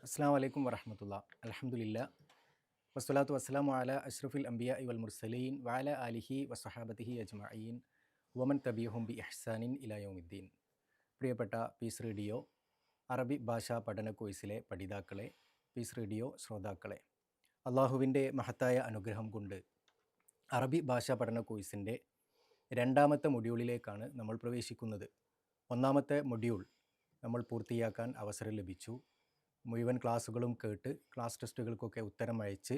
അസ്സാം വലൈക്കും വറഹമത്തുള്ള അൽഹംദുലില്ല വസ്സലാത്തു വസ്സലാമു അല അഷ്റഫുൽ അംബിയ വൽ മുർസലീൻ വഅല ആലിഹി വസഹാബത്തിഹി അജ്മഈൻ വമൻ തബിയഹും ബി ഇഹ്സാനിൻ ഇലാ യൗമിദ്ദീൻ. പ്രിയപ്പെട്ട പീസ് റേഡിയോ അറബി ഭാഷാ പഠന കോഴ്സിലെ പഠിതാക്കളെ, പീസ് റേഡിയോ ശ്രോതാക്കളെ, അള്ളാഹുവിൻ്റെ മഹത്തായ അനുഗ്രഹം കൊണ്ട് അറബി ഭാഷാ പഠന കോഴ്സിൻ്റെ രണ്ടാമത്തെ മൊഡ്യൂളിലേക്കാണ് നമ്മൾ പ്രവേശിക്കുന്നത്. ഒന്നാമത്തെ മൊഡ്യൂൾ നമ്മൾ പൂർത്തിയാക്കാൻ അവസരം ലഭിച്ചു. മുഴുവൻ ക്ലാസ്സുകളും കേട്ട് ക്ലാസ് ടെസ്റ്റുകൾക്കൊക്കെ ഉത്തരം അയച്ച്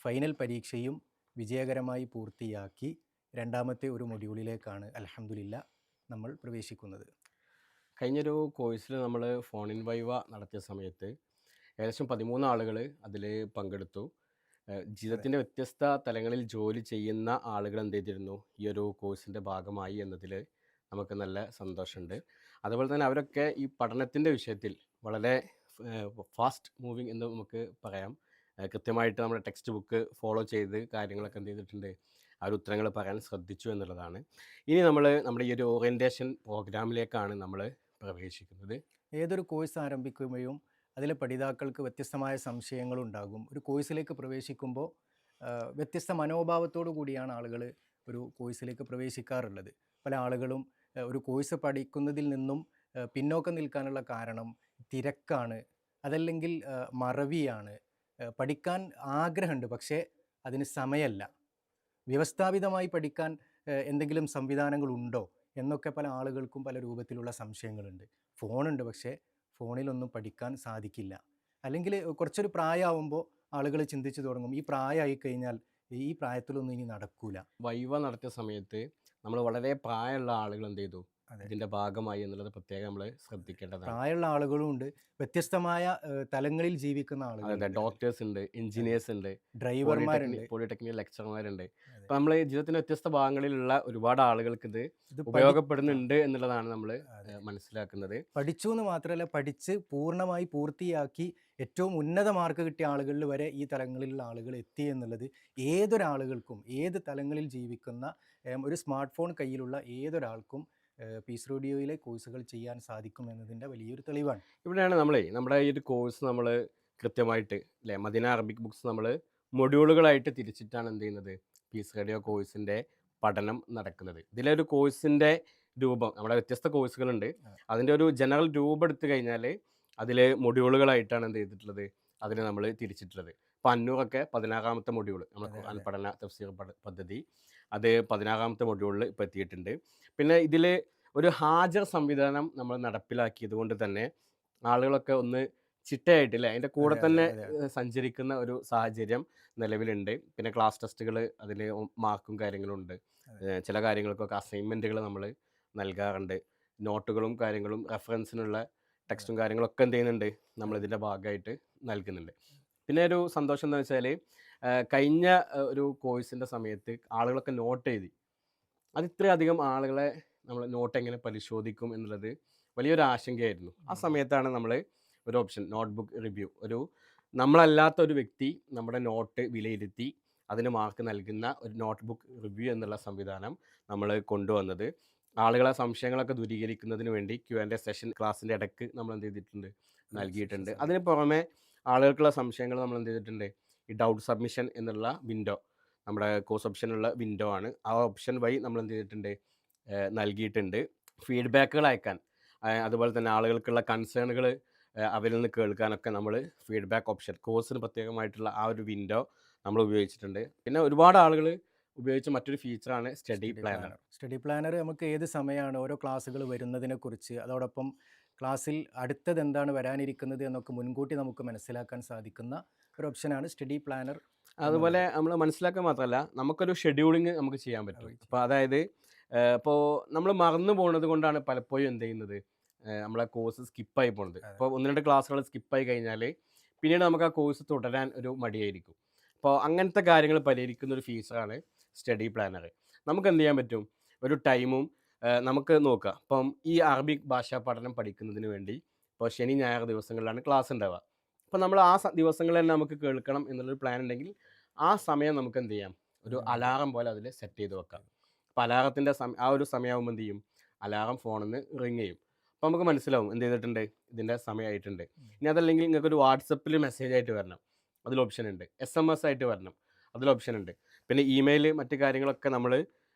ഫൈനൽ പരീക്ഷയും വിജയകരമായി പൂർത്തിയാക്കി രണ്ടാമത്തെ ഒരു മൊഡ്യൂളിലേക്കാണ് അൽഹംദുലില്ലാ നമ്മൾ പ്രവേശിക്കുന്നത്. കഴിഞ്ഞൊരു കോഴ്സിൽ നമ്മൾ ഫോൺ ഇൻ വൈവ നടത്തിയ സമയത്ത് ഏകദേശം 13 ആളുകൾ അതിൽ പങ്കെടുത്തു. ജീവിതത്തിൻ്റെ വ്യത്യസ്ത തലങ്ങളിൽ ജോലി ചെയ്യുന്ന ആളുകൾ എന്ത് ചെയ്തിരുന്നു, ഈ ഒരു കോഴ്സിൻ്റെ ഭാഗമായി എന്നതിൽ നമുക്ക് നല്ല സന്തോഷമുണ്ട്. അതുപോലെ തന്നെ അവരൊക്കെ ഈ പഠനത്തിൻ്റെ വിഷയത്തിൽ വളരെ ഫാസ്റ്റ് മൂവിങ് എന്ന് നമുക്ക് പറയാം. കൃത്യമായിട്ട് നമ്മുടെ ടെക്സ്റ്റ് ബുക്ക് ഫോളോ ചെയ്ത് കാര്യങ്ങളൊക്കെ എന്ത് ചെയ്തിട്ടുണ്ട്, ആ ഒരു ഉത്തരങ്ങൾ പറയാൻ ശ്രദ്ധിച്ചു എന്നുള്ളതാണ്. ഇനി നമ്മൾ നമ്മുടെ ഈ ഒരു ഓറിയൻറ്റേഷൻ പ്രോഗ്രാമിലേക്കാണ് നമ്മൾ പ്രവേശിക്കുന്നത്. ഏതൊരു കോഴ്സ് ആരംഭിക്കുമ്പോഴും അതിലെ പഠിതാക്കൾക്ക് വ്യത്യസ്തമായ സംശയങ്ങളുണ്ടാകും. ഒരു കോഴ്സിലേക്ക് പ്രവേശിക്കുമ്പോൾ വ്യത്യസ്ത മനോഭാവത്തോടു കൂടിയാണ് ആളുകൾ ഒരു കോഴ്സിലേക്ക് പ്രവേശിക്കാറുള്ളത്. പല ആളുകളും ഒരു കോഴ്സ് പഠിക്കുന്നതിൽ നിന്നും പിന്നോക്കം നിൽക്കാനുള്ള കാരണം തിരക്കാണ്, അതല്ലെങ്കിൽ മറവിയാണ്, പഠിക്കാൻ ആഗ്രഹമുണ്ട് പക്ഷേ അതിന് സമയമല്ല, വ്യവസ്ഥാപിതമായി പഠിക്കാൻ എന്തെങ്കിലും സംവിധാനങ്ങളുണ്ടോ എന്നൊക്കെ പല ആളുകൾക്കും പല രൂപത്തിലുള്ള സംശയങ്ങളുണ്ട്. ഫോണുണ്ട് പക്ഷേ ഫോണിലൊന്നും പഠിക്കാൻ സാധിക്കില്ല. അല്ലെങ്കിൽ കുറച്ചൊരു പ്രായമാകുമ്പോൾ ആളുകൾ ചിന്തിച്ചു തുടങ്ങും, ഈ പ്രായമായി കഴിഞ്ഞാൽ ഈ പ്രായത്തിലൊന്നും ഇനി നടക്കൂല. വൈവ നടത്തിയ സമയത്ത് നമ്മൾ വളരെ പ്രായമുള്ള ആളുകൾ എന്ത് ചെയ്തു, അതെ, ഇതിൻ്റെ ഭാഗമായി എന്നുള്ളത് പ്രത്യേകം നമ്മൾ ശ്രദ്ധിക്കേണ്ടതാണ്. പ്രായമുള്ള ആളുകളും ഉണ്ട്, വ്യത്യസ്തമായ തലങ്ങളിൽ ജീവിക്കുന്ന അതെ, ആളുകളുണ്ട്, ഡോക്ടേഴ്സ് ഉണ്ട്, എഞ്ചിനീയേഴ്സ് ഉണ്ട്, ഡ്രൈവർമാരുണ്ട്. പോളിടെക്നിക് ലെക്ചർമാരുണ്ട്. അതെ, അപ്പം നമ്മൾ ജീവിതത്തിൻ്റെ വ്യത്യസ്ത ഭാഗങ്ങളിലുള്ള ഒരുപാട് ആളുകൾക്ക് ഇത് ഇത് ഉപയോഗപ്പെടുന്നുണ്ട് എന്നുള്ളതാണ് നമ്മൾ അതെ, മനസ്സിലാക്കുന്നത്. പഠിച്ചു എന്ന് മാത്രമല്ല, പഠിച്ച് പൂർണ്ണമായി പൂർത്തിയാക്കി ഏറ്റവും ഉന്നത മാർക്ക് കിട്ടിയ ആളുകളിൽ വരെ ഈ തലങ്ങളിലുള്ള ആളുകൾ എത്തി എന്നുള്ളത് ഏതൊരാളുകൾക്കും, ഏത് തലങ്ങളിൽ ജീവിക്കുന്ന ഒരു സ്മാർട്ട് ഫോൺ കയ്യിലുള്ള ഏതൊരാൾക്കും പീസ് റേഡിയോയിലെ കോഴ്സുകൾ ചെയ്യാൻ സാധിക്കും എന്നതിൻ്റെ വലിയൊരു തെളിവാണ്. ഇവിടെയാണ് നമ്മുടെ ഈ ഒരു കോഴ്സ് നമ്മൾ കൃത്യമായിട്ട് അല്ലേ, മദീന അറബിക് ബുക്സ് നമ്മൾ മൊഡ്യൂളുകളായിട്ട് തിരിച്ചിട്ടാണ് എന്ത് ചെയ്യുന്നത്, പീസ് റേഡിയോ കോഴ്സിൻ്റെ പഠനം നടക്കുന്നത്. ഇതിലൊരു കോഴ്സിൻ്റെ രൂപം, നമ്മുടെ വ്യത്യസ്ത കോഴ്സുകളുണ്ട്, അതിൻ്റെ ഒരു ജനറൽ രൂപം എടുത്തു കഴിഞ്ഞാൽ അതിൽ മൊഡ്യൂളുകളായിട്ടാണ് എന്ത് ചെയ്തിട്ടുള്ളത്, അതിനെ നമ്മൾ തിരിച്ചിട്ടുള്ളത്. ഇപ്പോൾ അന്നൂറൊക്കെ 16ാമത്തെ മൊഡ്യൂൾ, നമ്മൾ ഖുർആൻ പഠന തഫ്സീർ പദ്ധതി, അത് 16ാമത്തെ മൊഡ്യൂളിൽ ഇപ്പോൾ എത്തിയിട്ടുണ്ട്. പിന്നെ ഇതിൽ ഒരു ഹാജർ സംവിധാനം നമ്മൾ നടപ്പിലാക്കിയത് കൊണ്ട് തന്നെ ആളുകളൊക്കെ ഒന്ന് ചിട്ടയായിട്ട് അല്ലേ അതിൻ്റെ കൂടെ അതെ, അതെ, തന്നെ അതെ, അതെ. സഞ്ചരിക്കുന്ന ഒരു സാഹചര്യം നിലവിലുണ്ട്. പിന്നെ ക്ലാസ് ടെസ്റ്റുകൾ, അതിൽ മാർക്കും കാര്യങ്ങളും ഉണ്ട്. ചില കാര്യങ്ങൾക്കൊക്കെ അസൈൻമെൻറ്റുകൾ നമ്മൾ നൽകാറുണ്ട്. നോട്ടുകളും കാര്യങ്ങളും റെഫറൻസിനുള്ള ടെക്സ്റ്റും കാര്യങ്ങളൊക്കെ എന്ത് ചെയ്യുന്നുണ്ട്, നമ്മളിതിൻ്റെ ഭാഗമായിട്ട് നൽകുന്നുണ്ട്. പിന്നെ ഒരു സന്തോഷം എന്താ വെച്ചാൽ കഴിഞ്ഞ ഒരു കോഴ്സിൻ്റെ സമയത്ത് ആളുകളൊക്കെ നോട്ട് എഴുതി. അത് ഇത്രയധികം ആളുകളെ നമ്മൾ നോട്ട് എങ്ങനെ പരിശോധിക്കും എന്നുള്ളത് വലിയൊരു ആശങ്കയായിരുന്നു. ആ സമയത്താണ് നമ്മൾ ഒരു ഓപ്ഷൻ നോട്ട്ബുക്ക് റിവ്യൂ, ഒരു നമ്മളല്ലാത്ത ഒരു വ്യക്തി നമ്മുടെ നോട്ട് വിലയിരുത്തി അതിന് മാർക്ക് നൽകുന്ന ഒരു നോട്ട്ബുക്ക് റിവ്യൂ എന്നുള്ള സംവിധാനം നമ്മൾ കൊണ്ടുവന്നത്. ആളുകളെ സംശയങ്ങളൊക്കെ ദൂരീകരിക്കുന്നതിന് വേണ്ടി Q&A സെഷൻ ക്ലാസ്സിൻ്റെ ഇടയ്ക്ക് നമ്മൾ എന്ത് ചെയ്തിട്ടുണ്ട്, നൽകിയിട്ടുണ്ട്. അതിന് പുറമെ ആളുകൾക്കുള്ള സംശയങ്ങൾ നമ്മൾ എന്ത് ചെയ്തിട്ടുണ്ട്, ഈ ഡൗട്ട് സബ്മിഷൻ എന്നുള്ള വിൻഡോ, നമ്മുടെ കോഴ്സ് ഓപ്ഷനുള്ള വിൻഡോ ആണ്, ആ ഓപ്ഷൻ വഴി നമ്മൾ എന്ത് ചെയ്തിട്ടുണ്ട്, നൽകിയിട്ടുണ്ട്. ഫീഡ്ബാക്കുകൾ അയക്കാൻ, അതുപോലെ തന്നെ ആളുകൾക്കുള്ള കൺസേണുകൾ അവരിൽ നിന്ന് കേൾക്കാനൊക്കെ നമ്മൾ ഫീഡ്ബാക്ക് ഓപ്ഷൻ, കോഴ്സിന് പ്രത്യേകമായിട്ടുള്ള ആ ഒരു വിൻഡോ നമ്മൾ ഉപയോഗിച്ചിട്ടുണ്ട്. പിന്നെ ഒരുപാട് ആളുകൾ ഉപയോഗിച്ച മറ്റൊരു ഫീച്ചറാണ് സ്റ്റഡി പ്ലാനർ. സ്റ്റഡി പ്ലാനർ നമുക്ക് ഏത് സമയമാണ് ഓരോ ക്ലാസ്സുകൾ വരുന്നതിനെക്കുറിച്ച്, അതോടൊപ്പം ക്ലാസ്സിൽ അടുത്തത് എന്താണ് വരാനിരിക്കുന്നത് എന്നൊക്കെ മുൻകൂട്ടി നമുക്ക് മനസ്സിലാക്കാൻ സാധിക്കുന്ന ഒരു ഓപ്ഷനാണ് സ്റ്റഡി പ്ലാനർ. അതുപോലെ നമ്മൾ മനസ്സിലാക്കാൻ മാത്രമല്ല, നമുക്കൊരു ഷെഡ്യൂളിങ് നമുക്ക് ചെയ്യാൻ പറ്റും. അപ്പോൾ അതായത് ഇപ്പോൾ നമ്മൾ മറന്നു പോകുന്നത് കൊണ്ടാണ് പലപ്പോഴും എന്ത് ചെയ്യുന്നത്, നമ്മളെ കോഴ്സ് സ്കിപ്പായി പോകുന്നത്. ഇപ്പോൾ 1-2 ക്ലാസ്സുകൾ സ്കിപ്പായി കഴിഞ്ഞാൽ പിന്നീട് നമുക്ക് ആ കോഴ്സ് തുടരാൻ ഒരു മടിയായിരിക്കും. അപ്പോൾ അങ്ങനത്തെ കാര്യങ്ങൾ പരിഹരിക്കുന്ന ഒരു ഫീച്ചറാണ് സ്റ്റഡി പ്ലാനർ. നമുക്ക് എന്ത് ചെയ്യാൻ പറ്റും, ഒരു ടൈമും നമുക്ക് നോക്കാം. ഇപ്പം ഈ അറബിക് ഭാഷാ പഠനം പഠിക്കുന്നതിന് വേണ്ടി ഇപ്പോൾ ശനി ഞായർ ദിവസങ്ങളിലാണ് ക്ലാസ് ഉണ്ടാവുക. അപ്പോൾ നമ്മൾ ആ ദിവസങ്ങളിൽ തന്നെ നമുക്ക് കേൾക്കണം എന്നുള്ളൊരു പ്ലാൻ ഉണ്ടെങ്കിൽ ആ സമയം നമുക്ക് എന്ത് ചെയ്യാം, ഒരു അലാറം പോലെ അതിൽ സെറ്റ് ചെയ്ത് വെക്കാം. അപ്പോൾ അലാറത്തിൻ്റെ ആ ഒരു സമയമാകുമ്പോൾ എന്ത് ചെയ്യും, അലാറം ഫോണിൽ നിന്ന് റിങ് ചെയ്യും. അപ്പോൾ നമുക്ക് മനസ്സിലാവും എന്ത് ചെയ്തിട്ടുണ്ട്, ഇതിൻ്റെ സമയമായിട്ടുണ്ട്. ഇനി അതല്ലെങ്കിൽ നിങ്ങൾക്കൊരു വാട്സപ്പിൽ മെസ്സേജ് ആയിട്ട് വരണം, അതിൽ ഓപ്ഷൻ ഉണ്ട്. SMS ആയിട്ട് വരണം, അതിൽ ഓപ്ഷൻ ഉണ്ട്. പിന്നെ ഇമെയിൽ മറ്റു കാര്യങ്ങളൊക്കെ നമ്മൾ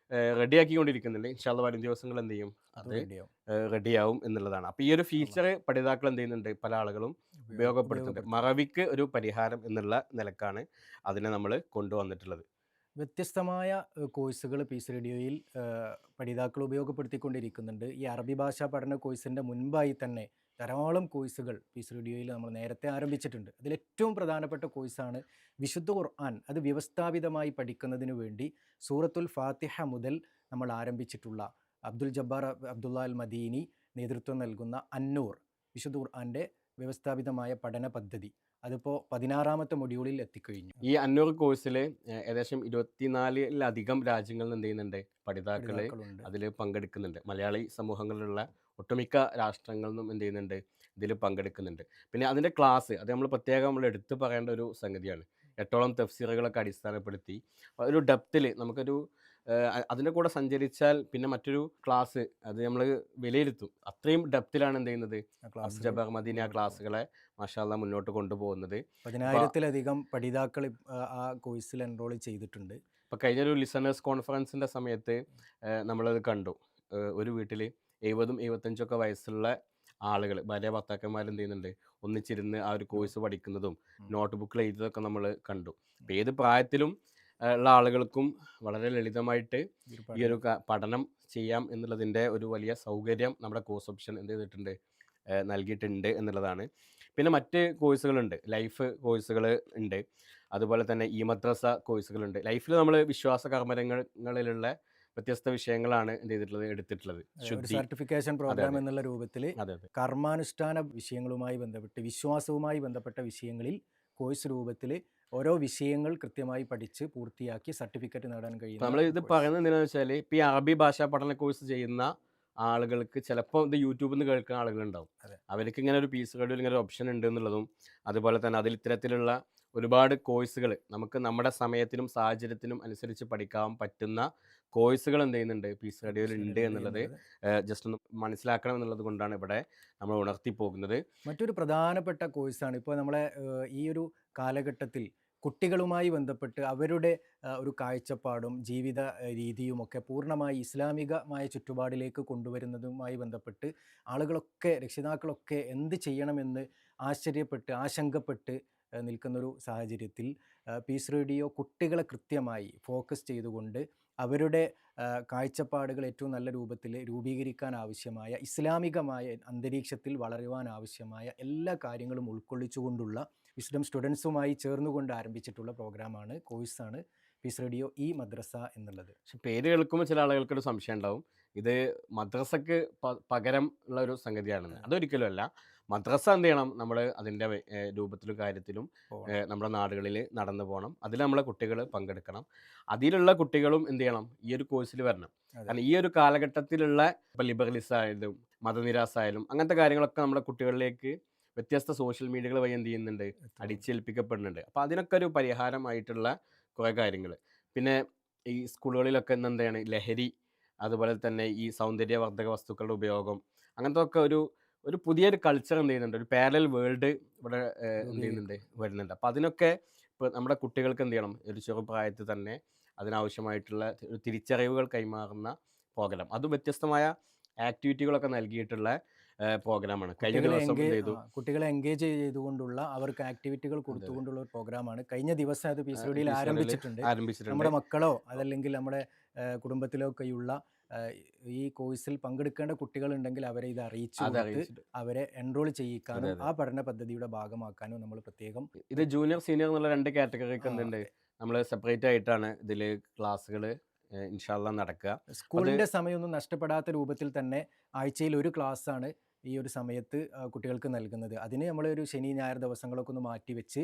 റെഡിയാക്കിക്കൊണ്ടിരിക്കുന്നുണ്ട്. ഇൻഷാ അല്ലാഹ് വരും ദിവസങ്ങൾ എന്ത് ചെയ്യും, അത് റെഡിയാവും. റെഡിയാവും എന്നുള്ളതാണ്. അപ്പോൾ ഈ ഒരു ഫീച്ചർ പഠിതാക്കൾ എന്ത് ചെയ്യുന്നുണ്ട്, പല ആളുകളും ഉപയോഗപ്പെടുത്തുന്നുണ്ട്. മറവിക്ക് ഒരു പരിഹാരം എന്നുള്ള നിലക്കാണ് അതിനെ നമ്മൾ കൊണ്ടുവന്നിട്ടുള്ളത്. വ്യത്യസ്തമായ കോഴ്സുകൾ പീസ് റേഡിയോയിൽ പഠിതാക്കൾ ഉപയോഗപ്പെടുത്തിക്കൊണ്ടിരിക്കുന്നുണ്ട്. ഈ അറബി ഭാഷാ പഠന കോഴ്സിൻ്റെ മുൻപായി തന്നെ ധാരാളം കോഴ്സുകൾ പീസ് റേഡിയോയിൽ നമ്മൾ നേരത്തെ ആരംഭിച്ചിട്ടുണ്ട്. അതിലേറ്റവും പ്രധാനപ്പെട്ട കോഴ്സാണ് വിശുദ്ധ ഖുർആൻ. അത് വ്യവസ്ഥാപിതമായി പഠിക്കുന്നതിന് വേണ്ടി സൂറത്തുൽ ഫാത്തിഹ മുതൽ നമ്മൾ ആരംഭിച്ചിട്ടുള്ള അബ്ദുൽ ജബ്ബാർ അബ്ദുള്ള അൽ മദീനി നേതൃത്വം നൽകുന്ന അന്നൂർ വിശുദ്ധ ഖുർആൻ്റെ വ്യവസ്ഥാപിതമായ പഠന പദ്ധതി അതിപ്പോൾ 16ാമത്തെ മൊഡ്യൂളിൽ എത്തിക്കഴിഞ്ഞു. ഈ 500 കോഴ്സിൽ ഏകദേശം 24ലധികം രാജ്യങ്ങളിൽ എന്ത് ചെയ്യുന്നുണ്ട്, പഠിതാക്കൾ പഠിതാക്കളുണ്ട്. അതിൽ പങ്കെടുക്കുന്നുണ്ട്. മലയാളി സമൂഹങ്ങളിലുള്ള ഒട്ടുമിക്ക രാഷ്ട്രങ്ങളിൽ നിന്നും എന്ത് ചെയ്യുന്നുണ്ട്, ഇതിൽ പങ്കെടുക്കുന്നുണ്ട്. പിന്നെ അതിൻ്റെ ക്ലാസ് അത് നമ്മൾ പ്രത്യേകം നമ്മൾ എടുത്തു പറയേണ്ട ഒരു സംഗതിയാണ്. 8ഓളം തഫ്സീറുകളൊക്കെ അടിസ്ഥാനപ്പെടുത്തി ഒരു ഡെപ്തിൽ നമുക്കൊരു അതിൻ്റെ കൂടെ സഞ്ചരിച്ചാൽ പിന്നെ മറ്റൊരു ക്ലാസ് അത് നമ്മൾ വിലയിരുത്തും. അത്രയും ഡെപ്തിലാണ് എന്ത് ചെയ്യുന്നത് അബ്ദുൽ ജബ്ബാർ മദീനി ആ ക്ലാസ്സുകളെ മാഷാ അല്ലാഹ് മുന്നോട്ട് കൊണ്ടുപോകുന്നത്. 10,000-ത്തിലധികം പഠിതാക്കൾ ആ കോഴ്സിൽ എൻറോൾ ചെയ്തിട്ടുണ്ട്. ഇപ്പോൾ കഴിഞ്ഞൊരു ലിസണേഴ്സ് കോൺഫറൻസിൻ്റെ സമയത്ത് നമ്മളത് കണ്ടു. ഒരു വീട്ടിൽ 70-75 വയസ്സുള്ള ആളുകൾ, ഭാര്യ ഭർത്താക്കന്മാർ എന്ത് ചെയ്യുന്നുണ്ട്, ഒന്നിച്ചിരുന്ന് ആ ഒരു കോഴ്സ് പഠിക്കുന്നതും നോട്ട് ബുക്കിൽ എഴുതിയതൊക്കെ നമ്മൾ കണ്ടു. അപ്പോൾ ഏത് പ്രായത്തിലും ഉള്ള ആളുകൾക്കും വളരെ ലളിതമായിട്ട് ഈ ഒരു പഠനം ചെയ്യാം എന്നുള്ളതിൻ്റെ ഒരു വലിയ സൗകര്യം നമ്മുടെ കോഴ്സ് ഓപ്ഷൻ എന്ത് ചെയ്തിട്ടുണ്ട്, നൽകിയിട്ടുണ്ട് എന്നുള്ളതാണ്. പിന്നെ മറ്റ് കോഴ്സുകളുണ്ട്, ലൈഫ് കോഴ്സുകൾ ഉണ്ട്, അതുപോലെ തന്നെ ഈ മദ്രസ കോഴ്സുകളുണ്ട്. ലൈഫിൽ നമ്മൾ വിശ്വാസ കർമ്മങ്ങളിലുള്ള വ്യത്യസ്ത വിഷയങ്ങളാണ് എന്ത് ചെയ്തിട്ടുള്ളത്, എടുത്തിട്ടുള്ളത്. ഒരു സർട്ടിഫിക്കേഷൻ പ്രോഗ്രാം എന്നുള്ള രൂപത്തിൽ കർമാനുഷ്ഠാന വിഷയങ്ങളുമായി ബന്ധപ്പെട്ട് വിശ്വാസവുമായി ബന്ധപ്പെട്ട വിഷയങ്ങളിൽ കോഴ്സ് രൂപത്തിൽ ഓരോ വിഷയങ്ങൾ കൃത്യമായി പഠിച്ച് പൂർത്തിയാക്കി സർട്ടിഫിക്കറ്റ് നേടാൻ കഴിയും. നമ്മൾ ഇത് പറയുന്നത് എന്താണെന്ന് വെച്ചാൽ ഇപ്പോൾ ഈ അറബി ഭാഷാ പഠന കോഴ്സ് ചെയ്യുന്ന ആളുകൾക്ക് ചിലപ്പോൾ ഇത് യൂട്യൂബിൽ നിന്ന് കേൾക്കുന്ന ആളുകളുണ്ടാവും. അവർക്ക് ഇങ്ങനെ ഒരു പീസ് റേഡിയോയിൽ ഇങ്ങനെ ഒരു ഓപ്ഷൻ ഉണ്ട് എന്നുള്ളതും, അതുപോലെ തന്നെ അതിൽ ഇത്തരത്തിലുള്ള ഒരുപാട് കോഴ്സുകൾ നമുക്ക് നമ്മുടെ സമയത്തിനും സാഹചര്യത്തിനും അനുസരിച്ച് പഠിക്കാൻ പറ്റുന്ന കോഴ്സുകൾ എന്ത് ചെയ്യുന്നുണ്ട്, പീസ് റേഡിയോയിൽ ഉണ്ട് എന്നുള്ളത് ജസ്റ്റ് ഒന്ന് മനസ്സിലാക്കണം എന്നുള്ളത് കൊണ്ടാണ് ഇവിടെ നമ്മൾ ഉണർത്തി പോകുന്നത്. മറ്റൊരു പ്രധാനപ്പെട്ട കോഴ്സാണ് ഇപ്പോൾ നമ്മളെ ഈ ഒരു കാലഘട്ടത്തിൽ കുട്ടികളുമായി ബന്ധപ്പെട്ട് അവരുടെ ഒരു കാഴ്ചപ്പാടും ജീവിത രീതിയുമൊക്കെ പൂർണ്ണമായി ഇസ്ലാമികമായ ചുറ്റുപാടിലേക്ക് കൊണ്ടുവരുന്നതുമായി ബന്ധപ്പെട്ട് ആളുകളൊക്കെ രക്ഷിതാക്കളൊക്കെ എന്ത് ചെയ്യണമെന്ന് ആശ്ചര്യപ്പെട്ട് ആശങ്കപ്പെട്ട് നിൽക്കുന്നൊരു സാഹചര്യത്തിൽ പീസ് റേഡിയോ കുട്ടികളെ കൃത്യമായി ഫോക്കസ് ചെയ്തുകൊണ്ട് അവരുടെ കാഴ്ചപ്പാടുകൾ ഏറ്റവും നല്ല രൂപത്തിൽ രൂപീകരിക്കാൻ ആവശ്യമായ ഇസ്ലാമികമായ അന്തരീക്ഷത്തിൽ വളരുവാൻ ആവശ്യമായ എല്ലാ കാര്യങ്ങളും ഉൾക്കൊള്ളിച്ചുകൊണ്ടുള്ള വിസ്ഡം സ്റ്റുഡൻസുമായി ചേർന്നുകൊണ്ട് ആരംഭിച്ചിട്ടുള്ള പ്രോഗ്രാമാണ്, കോഴ്സാണ് പീസ് റേഡിയോ ഈ മദ്രസ എന്നുള്ളത്. പക്ഷെ പേര് കേൾക്കുമ്പോൾ ചില ആളുകൾക്കൊരു സംശയം ഉണ്ടാവും, ഇത് മദ്രസക്ക് പകരം ഉള്ള ഒരു സംഗതിയാണെന്ന്. അതൊരിക്കലും അല്ല. മദ്രസ എന്ത് ചെയ്യണം, നമ്മൾ അതിൻ്റെ രൂപത്തിലും കാര്യത്തിലും നമ്മുടെ നാടുകളിൽ നടന്നു പോകണം. അതിൽ നമ്മളെ കുട്ടികൾ പങ്കെടുക്കണം. അതിലുള്ള കുട്ടികളും എന്ത് ചെയ്യണം, ഈ ഒരു കോഴ്സിൽ വരണം. കാരണം ഈ ഒരു കാലഘട്ടത്തിലുള്ള ഇപ്പോൾ ലിബറലിസം ആയാലും മതനിരാസായാലും അങ്ങനത്തെ കാര്യങ്ങളൊക്കെ നമ്മുടെ കുട്ടികളിലേക്ക് വ്യത്യസ്ത സോഷ്യൽ മീഡിയകൾ വഴി എന്ത് ചെയ്യുന്നുണ്ട്, അടിച്ചേൽപ്പിക്കപ്പെടുന്നുണ്ട്. അപ്പോൾ അതിനൊക്കെ ഒരു പരിഹാരമായിട്ടുള്ള കുറേ കാര്യങ്ങൾ. പിന്നെ ഈ സ്കൂളുകളിലൊക്കെ എന്താണ് ലഹരി, അതുപോലെ തന്നെ ഈ സൗന്ദര്യവർദ്ധക വസ്തുക്കളുടെ ഉപയോഗം, അങ്ങനത്തെ ഒക്കെ ഒരു പുതിയൊരു കൾച്ചർ എന്ത് ചെയ്യുന്നുണ്ട്, ഒരു പാരലൽ വേൾഡ് ഇവിടെ എന്ത് ചെയ്യുന്നുണ്ട്, വരുന്നുണ്ട്. അപ്പോൾ അതിനൊക്കെ ഇപ്പോൾ നമ്മുടെ കുട്ടികൾക്ക് എന്ത് ചെയ്യണം, ഒരു ചെറുപ്രായത്തിൽ തന്നെ അതിനാവശ്യമായിട്ടുള്ള തിരിച്ചറിവുകൾ കൈമാറുന്ന പ്രോഗ്രാം, അത് വ്യത്യസ്തമായ ആക്ടിവിറ്റികളൊക്കെ നൽകിയിട്ടുള്ള പ്രോഗ്രാമാണ്. കഴിഞ്ഞ ദിവസം ചെയ്തു കുട്ടികളെ എൻഗേജ് ചെയ്തുകൊണ്ടുള്ള അവർക്ക് ആക്ടിവിറ്റികൾ കൊടുത്തുകൊണ്ടുള്ള ഒരു പ്രോഗ്രാമാണ്. കഴിഞ്ഞ ദിവസം അത് പീസ് റേഡിയോയിൽ ആരംഭിച്ചിട്ടുണ്ട്. നമ്മുടെ മക്കളോ അതല്ലെങ്കിൽ നമ്മുടെ കുടുംബത്തിലൊക്കെയുള്ള ഈ കോഴ്സിൽ പങ്കെടുക്കേണ്ട കുട്ടികളുണ്ടെങ്കിൽ അവരെ ഇത് അറിയിച്ചു അവരെ എൻറോൾ ചെയ്യിക്കാനും ആ പഠന പദ്ധതിയുടെ ഭാഗമാക്കാനും നമ്മൾ പ്രത്യേകം ഇത് ജൂനിയർ സീനിയർ എന്നുള്ള 2 കാറ്റഗറിക്ക് എന്തുണ്ട്, നമ്മൾ സെപ്പറേറ്റ് ആയിട്ടാണ് ഇതിൽ ക്ലാസ്സുകൾ ഇൻഷാ അല്ലാഹ് നടക്കുക. സ്കൂളിൻ്റെ സമയമൊന്നും നഷ്ടപ്പെടാത്ത രൂപത്തിൽ തന്നെ ആഴ്ചയിൽ ഒരു ക്ലാസ്സാണ് ഈ ഒരു സമയത്ത് കുട്ടികൾക്ക് നൽകുന്നത്. അതിന് നമ്മളൊരു ശനി ഞായർ ദിവസങ്ങളൊക്കെ ഒന്ന് മാറ്റി വെച്ച്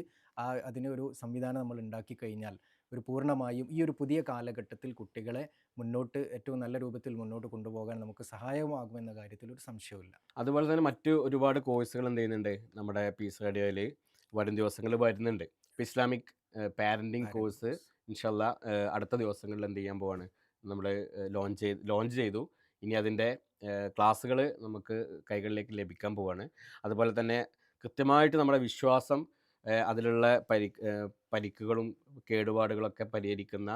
അതിന് ഒരു സംവിധാനം നമ്മൾ ഉണ്ടാക്കി കഴിഞ്ഞാൽ ഒരു പൂർണ്ണമായും ഈ ഒരു പുതിയ കാലഘട്ടത്തിൽ കുട്ടികളെ മുന്നോട്ട് ഏറ്റവും നല്ല രൂപത്തിൽ മുന്നോട്ട് കൊണ്ടുപോകാൻ നമുക്ക് സഹായമാകുമെന്ന കാര്യത്തിൽ ഒരു സംശയവുമില്ല. അതുപോലെ തന്നെ മറ്റു ഒരുപാട് കോഴ്സുകൾ എന്ത് ചെയ്യുന്നുണ്ട്, നമ്മുടെ പീസ് റേഡിയോയിൽ വരും ദിവസങ്ങളിൽ വരുന്നുണ്ട്. ഇപ്പോൾ ഇസ്ലാമിക് പാരൻറ്റിങ് കോഴ്സ് ഇൻഷാ അല്ലാഹ് അടുത്ത ദിവസങ്ങളിൽ എന്ത് ചെയ്യാൻ പോവാണ്, നമ്മൾ ലോഞ്ച് ചെയ്തു. ഇനി അതിൻ്റെ ക്ലാസ്സുകൾ നമുക്ക് കൈകളിലേക്ക് ലഭിക്കാൻ പോവാണ്. അതുപോലെ തന്നെ കൃത്യമായിട്ട് നമ്മുടെ വിശ്വാസം, അതിലുള്ള പരിക്കുകളും കേടുപാടുകളൊക്കെ പരിഹരിക്കുന്ന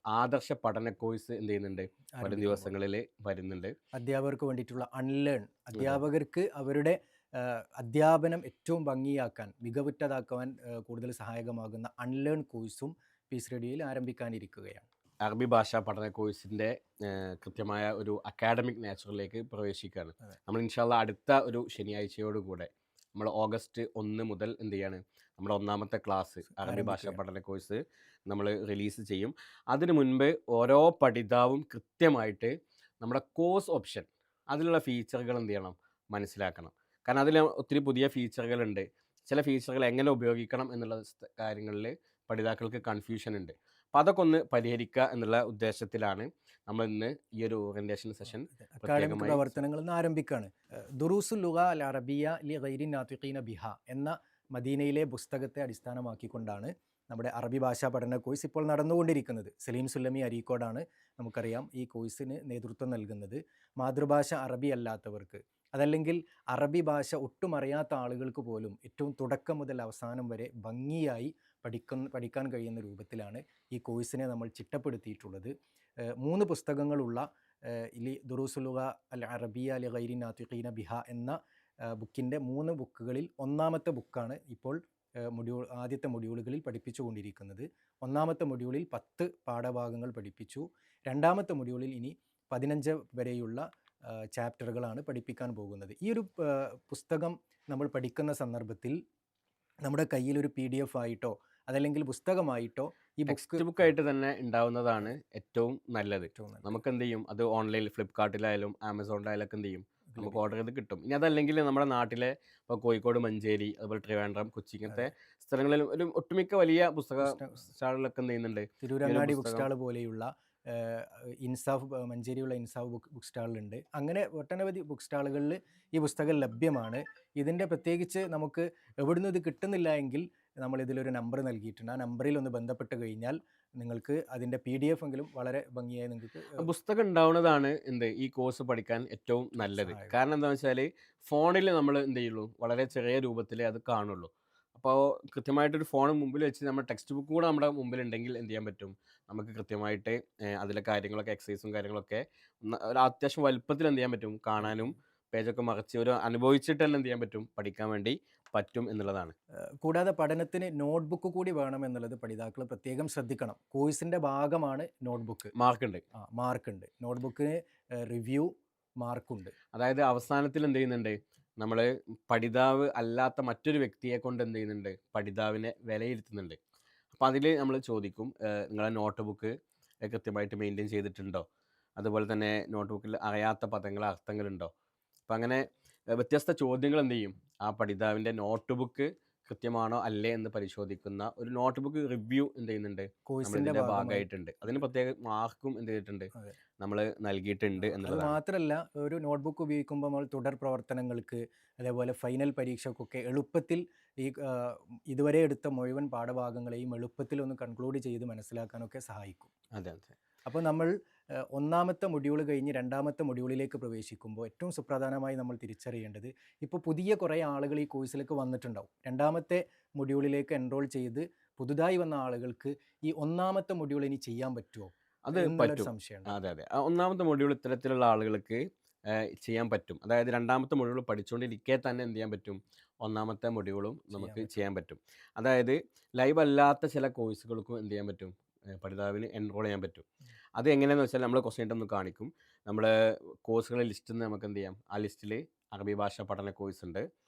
ആദർശ പഠന കോഴ്സ് എന്ത് ചെയ്യുന്നുണ്ട്, വരും ആരംഭിക്കുമ്പോൾ ദിവസങ്ങളിൽ വരുന്നുണ്ട്. അധ്യാപകർക്ക് വേണ്ടിയിട്ടുള്ള അൺലേൺ, അതെ. അധ്യാപകർക്ക് അവരുടെ അധ്യാപനം ഏറ്റവും ഭംഗിയാക്കാൻ, മികവുറ്റതാക്കുവാൻ കൂടുതൽ സഹായകമാകുന്ന അൺലേൺ കോഴ്സും പീസ് റേഡിയോയിൽ ആരംഭിക്കാനിരിക്കുകയാണ്. അറബി ഭാഷാ പഠന കോഴ്സിൻ്റെ കൃത്യമായ ഒരു അക്കാഡമിക് നാച്ചുറലിലേക്ക് പ്രവേശിക്കുകയാണ്. അതെ. നമ്മൾ ഇൻഷാല്ലാ അടുത്ത ഒരു ശനിയാഴ്ചയോടുകൂടെ നമ്മൾ ഓഗസ്റ്റ് 1 മുതൽ എന്ത് ചെയ്യാണ്, നമ്മുടെ ഒന്നാമത്തെ ക്ലാസ് അറബി ഭാഷാ ആരംഭിക്കുകയാണ്. പഠന കോഴ്സ് നമ്മൾ റിലീസ് ചെയ്യും. അതിനു മുൻപ് ഓരോ പഠിതാവും കൃത്യമായിട്ട് നമ്മുടെ കോഴ്സ് ഓപ്ഷൻ, അതിലുള്ള ഫീച്ചറുകൾ എന്ത് ചെയ്യണം, മനസ്സിലാക്കണം. കാരണം അതിൽ ഒത്തിരി പുതിയ ഫീച്ചറുകളുണ്ട്. ചില ഫീച്ചറുകൾ എങ്ങനെ ഉപയോഗിക്കണം എന്നുള്ള കാര്യങ്ങളിൽ പഠിതാക്കൾക്ക് കൺഫ്യൂഷൻ ഉണ്ട്. അപ്പോൾ അതൊക്കെ ഒന്ന് പരിഹരിക്കുക എന്നുള്ള ഉദ്ദേശത്തിലാണ് നമ്മൾ ഇന്ന് ഈ ഒരു ഓറിയന്റേഷൻ സെഷൻ അക്കാഡമിക് പ്രത്യേകമായി പ്രവർത്തനങ്ങൾ ഇന്ന് ആരംഭിക്കുകയാണ്. ദുറൂസുൽ ലുഗ അൽ അറബിയ ലി ഗൈരി നാത്തിഖീന ബിഹ എന്ന മദീനയിലെ പുസ്തകത്തെ അടിസ്ഥാനമാക്കിക്കൊണ്ടാണ് നമ്മുടെ അറബി ഭാഷാ പഠന കോഴ്സ് ഇപ്പോൾ നടന്നുകൊണ്ടിരിക്കുന്നത്. സലീം സുല്ലമി അരീക്കോടാണ് നമുക്കറിയാം ഈ കോഴ്സിന് നേതൃത്വം നൽകുന്നത്. മാതൃഭാഷ അറബി അല്ലാത്തവർക്ക്, അതല്ലെങ്കിൽ അറബി ഭാഷ ഒട്ടും അറിയാത്ത ആളുകൾക്ക് പോലും ഏറ്റവും തുടക്കം മുതൽ അവസാനം വരെ ഭംഗിയായി പഠിക്കാൻ കഴിയുന്ന രൂപത്തിലാണ് ഈ കോഴ്സിനെ നമ്മൾ ചിട്ടപ്പെടുത്തിയിട്ടുള്ളത്. 3 പുസ്തകങ്ങളുള്ള ദുറൂസുലുഗ അൽ അറബിയ ലി ഗൈരി നാത്തിഖീന ബിഹ എന്ന ബുക്കിൻ്റെ 3 ബുക്കുകളിൽ ഒന്നാമത്തെ ബുക്കാണ് ഇപ്പോൾ ആദ്യത്തെ മൊഡ്യൂളുകളിൽ പഠിപ്പിച്ചുകൊണ്ടിരിക്കുന്നത്. ഒന്നാമത്തെ മൊഡ്യൂളിൽ 10 പാഠഭാഗങ്ങൾ പഠിപ്പിച്ചു. രണ്ടാമത്തെ മൊഡ്യൂളിൽ ഇനി 15 വരെയുള്ള ചാപ്റ്ററുകളാണ് പഠിപ്പിക്കാൻ പോകുന്നത്. ഈ ഒരു പുസ്തകം നമ്മൾ പഠിക്കുന്ന സന്ദർഭത്തിൽ നമ്മുടെ കയ്യിൽ ഒരു PDF ആയിട്ടോ അതല്ലെങ്കിൽ പുസ്തകമായിട്ടോ ഈ ടെക്സ്റ്റ് ബുക്കായിട്ട് തന്നെ ഉണ്ടാവുന്നതാണ് ഏറ്റവും നല്ലത്. നമുക്ക് എന്ത് ചെയ്യും, അത് ഓൺലൈനിൽ ഫ്ലിപ്കാർട്ടിലായാലും ആമസോണിലായാലൊക്കെ എന്ത് ചെയ്യും, നമുക്ക് ഓർഡർ ചെയ്ത് കിട്ടും. ഇനി അതല്ലെങ്കിൽ നമ്മുടെ നാട്ടിലെ ഇപ്പോൾ കോഴിക്കോട്, മഞ്ചേരി, അതുപോലെ ട്രിവാൻഡ്രം, കൊച്ചി ഇങ്ങനത്തെ സ്ഥലങ്ങളിൽ ഒരു ഒട്ടുമിക്ക വലിയ പുസ്തക സ്റ്റാളുകളൊക്കെ എന്ത് ചെയ്യുന്നുണ്ട്, തിരൂരങ്ങാടി ബുക്ക് സ്റ്റാൾ പോലെയുള്ള ഇൻസാഫ്, മഞ്ചേരിയുള്ള ഇൻസാഫ് ബുക്ക് സ്റ്റാളുണ്ട്. അങ്ങനെ ഒട്ടനവധി ബുക്ക് സ്റ്റാളുകളിൽ ഈ പുസ്തകം ലഭ്യമാണ്. ഇതിൻ്റെ പ്രത്യേകിച്ച് നമുക്ക് എവിടുന്ന് ഇത് കിട്ടുന്നില്ല എങ്കിൽ നമ്മൾ ഇതിലൊരു നമ്പർ നൽകിയിട്ടുണ്ട്. ആ നമ്പറിൽ ഒന്ന് ബന്ധപ്പെട്ട് കഴിഞ്ഞാൽ നിങ്ങൾക്ക് അതിൻ്റെ PDF എങ്കിലും വളരെ ഭംഗിയായി നിങ്ങൾക്ക് പുസ്തകം ഉണ്ടാവുന്നതാണ് എന്ത് ഈ കോഴ്സ് പഠിക്കാൻ ഏറ്റവും നല്ലത്. കാരണം എന്താണെന്ന് വെച്ചാൽ ഫോണിൽ നമ്മൾ എന്ത് ചെയ്യുള്ളൂ, വളരെ ചെറിയ രൂപത്തിലേ അത് കാണുള്ളൂ. അപ്പോൾ കൃത്യമായിട്ടൊരു ഫോൺ മുമ്പിൽ വെച്ച് നമ്മൾ ടെക്സ്റ്റ് ബുക്ക് കൂടെ നമ്മുടെ മുമ്പിലുണ്ടെങ്കിൽ എന്ത് ചെയ്യാൻ പറ്റും, നമുക്ക് കൃത്യമായിട്ട് അതിലെ കാര്യങ്ങളൊക്കെ, എക്സസൈസും കാര്യങ്ങളൊക്കെ ഒരു അത്യാവശ്യം വലുപ്പത്തിൽ എന്ത് ചെയ്യാൻ പറ്റും, കാണാനും പേജൊക്കെ മറിച്ച് ഒരു അനുഭവിച്ചിട്ടെല്ലാം എന്ത് ചെയ്യാൻ പറ്റും, പഠിക്കാൻ വേണ്ടി പറ്റും എന്നുള്ളതാണ്. കൂടാതെ പഠനത്തിന് നോട്ട്ബുക്ക് കൂടി വേണം എന്നുള്ളത് പഠിതാക്കൾ പ്രത്യേകം ശ്രദ്ധിക്കണം. കോഴ്സിൻ്റെ ഭാഗമാണ് നോട്ട്ബുക്ക്. മാർക്കുണ്ട്. മാർക്കുണ്ട്. നോട്ട്ബുക്കിന് റിവ്യൂ മാർക്കുണ്ട്. അതായത് അവസാനത്തിൽ എന്ത് ചെയ്യുന്നുണ്ട്, നമ്മൾ പഠിതാവ് അല്ലാത്ത മറ്റൊരു വ്യക്തിയെ കൊണ്ട് എന്ത് ചെയ്യുന്നുണ്ട്, പഠിതാവിനെ വിലയിരുത്തുന്നുണ്ട്. അപ്പോൾ അതിൽ നമ്മൾ ചോദിക്കും, നിങ്ങളെ നോട്ട് ബുക്ക് കൃത്യമായിട്ട് മെയിൻറ്റെയിൻ ചെയ്തിട്ടുണ്ടോ, അതുപോലെ തന്നെ നോട്ട് ബുക്കിൽ അറിയാത്ത പദങ്ങൾ അർത്ഥങ്ങളുണ്ടോ. അപ്പം അങ്ങനെ വ്യത്യസ്ത ചോദ്യങ്ങൾ എന്ത് ചെയ്യും, ആ പഠിതാവിൻ്റെ നോട്ട് ബുക്ക് കൃത്യമാണോ അല്ലേ എന്ന് പരിശോധിക്കുന്ന ഒരു നോട്ട് ബുക്ക് റിവ്യൂ എന്ത് ചെയ്യുന്നുണ്ട്, കോഴ്സിൻ്റെ ഭാഗമായിട്ടുണ്ട്. അതിന് പ്രത്യേക മാർക്കും എന്ത് ചെയ്തിട്ടുണ്ട്, നമ്മൾ നൽകിയിട്ടുണ്ട് അത് എന്നുള്ളതാണ്. മാത്രമല്ല, ഒരു നോട്ട്ബുക്ക് ഉപയോഗിക്കുമ്പോൾ നമ്മൾ തുടർ പ്രവർത്തനങ്ങൾക്ക്, അതേപോലെ ഫൈനൽ പരീക്ഷയ്ക്കൊക്കെ എളുപ്പത്തിൽ ഈ ഇതുവരെ എടുത്ത മുഴുവൻ പാഠഭാഗങ്ങളെയും എളുപ്പത്തിൽ ഒന്ന് കൺക്ലൂഡ് ചെയ്ത് മനസ്സിലാക്കാനൊക്കെ സഹായിക്കും. അതെ അതെ. അപ്പോൾ നമ്മൾ ഒന്നാമത്തെ മൊഡ്യൂൾ കഴിഞ്ഞ് രണ്ടാമത്തെ മൊഡ്യൂളിലേക്ക് പ്രവേശിക്കുമ്പോൾ ഏറ്റവും സുപ്രധാനമായി നമ്മൾ തിരിച്ചറിയേണ്ടത്, ഇപ്പോൾ പുതിയ കുറേ ആളുകൾ ഈ കോഴ്സിലേക്ക് വന്നിട്ടുണ്ടാവും. രണ്ടാമത്തെ മൊഡ്യൂളിലേക്ക് എൻറോൾ ചെയ്ത് പുതുതായി വന്ന ആളുകൾക്ക് ഈ ഒന്നാമത്തെ മൊഡ്യൂൾ ഇനി ചെയ്യാൻ പറ്റുമോ, അത് പറ്റും. സംശയമുണ്ട്. അതെ അതെ. ഒന്നാമത്തെ മൊഡ്യൂൾ ഇത്തരത്തിലുള്ള ആളുകൾക്ക് ചെയ്യാൻ പറ്റും. അതായത് രണ്ടാമത്തെ മൊഡ്യൂൾ പഠിച്ചുകൊണ്ടിരിക്കെ തന്നെ എന്ത് ചെയ്യാൻ പറ്റും, ഒന്നാമത്തെ മൊഡ്യൂളും നമുക്ക് ചെയ്യാൻ പറ്റും. അതായത് ലൈവ് അല്ലാത്ത ചില കോഴ്സുകൾക്കും എന്ത് ചെയ്യാൻ പറ്റും, പഠിതാവിന് എൻറോൾ ചെയ്യാൻ പറ്റും. അത് എങ്ങനെയാണെന്ന് വെച്ചാൽ നമ്മൾ ക്വസ്റ്റ്യൻ ഒന്ന് കാണിക്കും. നമ്മുടെ കോഴ്സുകളുടെ ലിസ്റ്റിൽ നിന്ന് നമുക്ക് എന്ത് ചെയ്യാം, ആ ലിസ്റ്റിൽ അറബി ഭാഷ പഠന കോഴ്സ് ഉണ്ട്.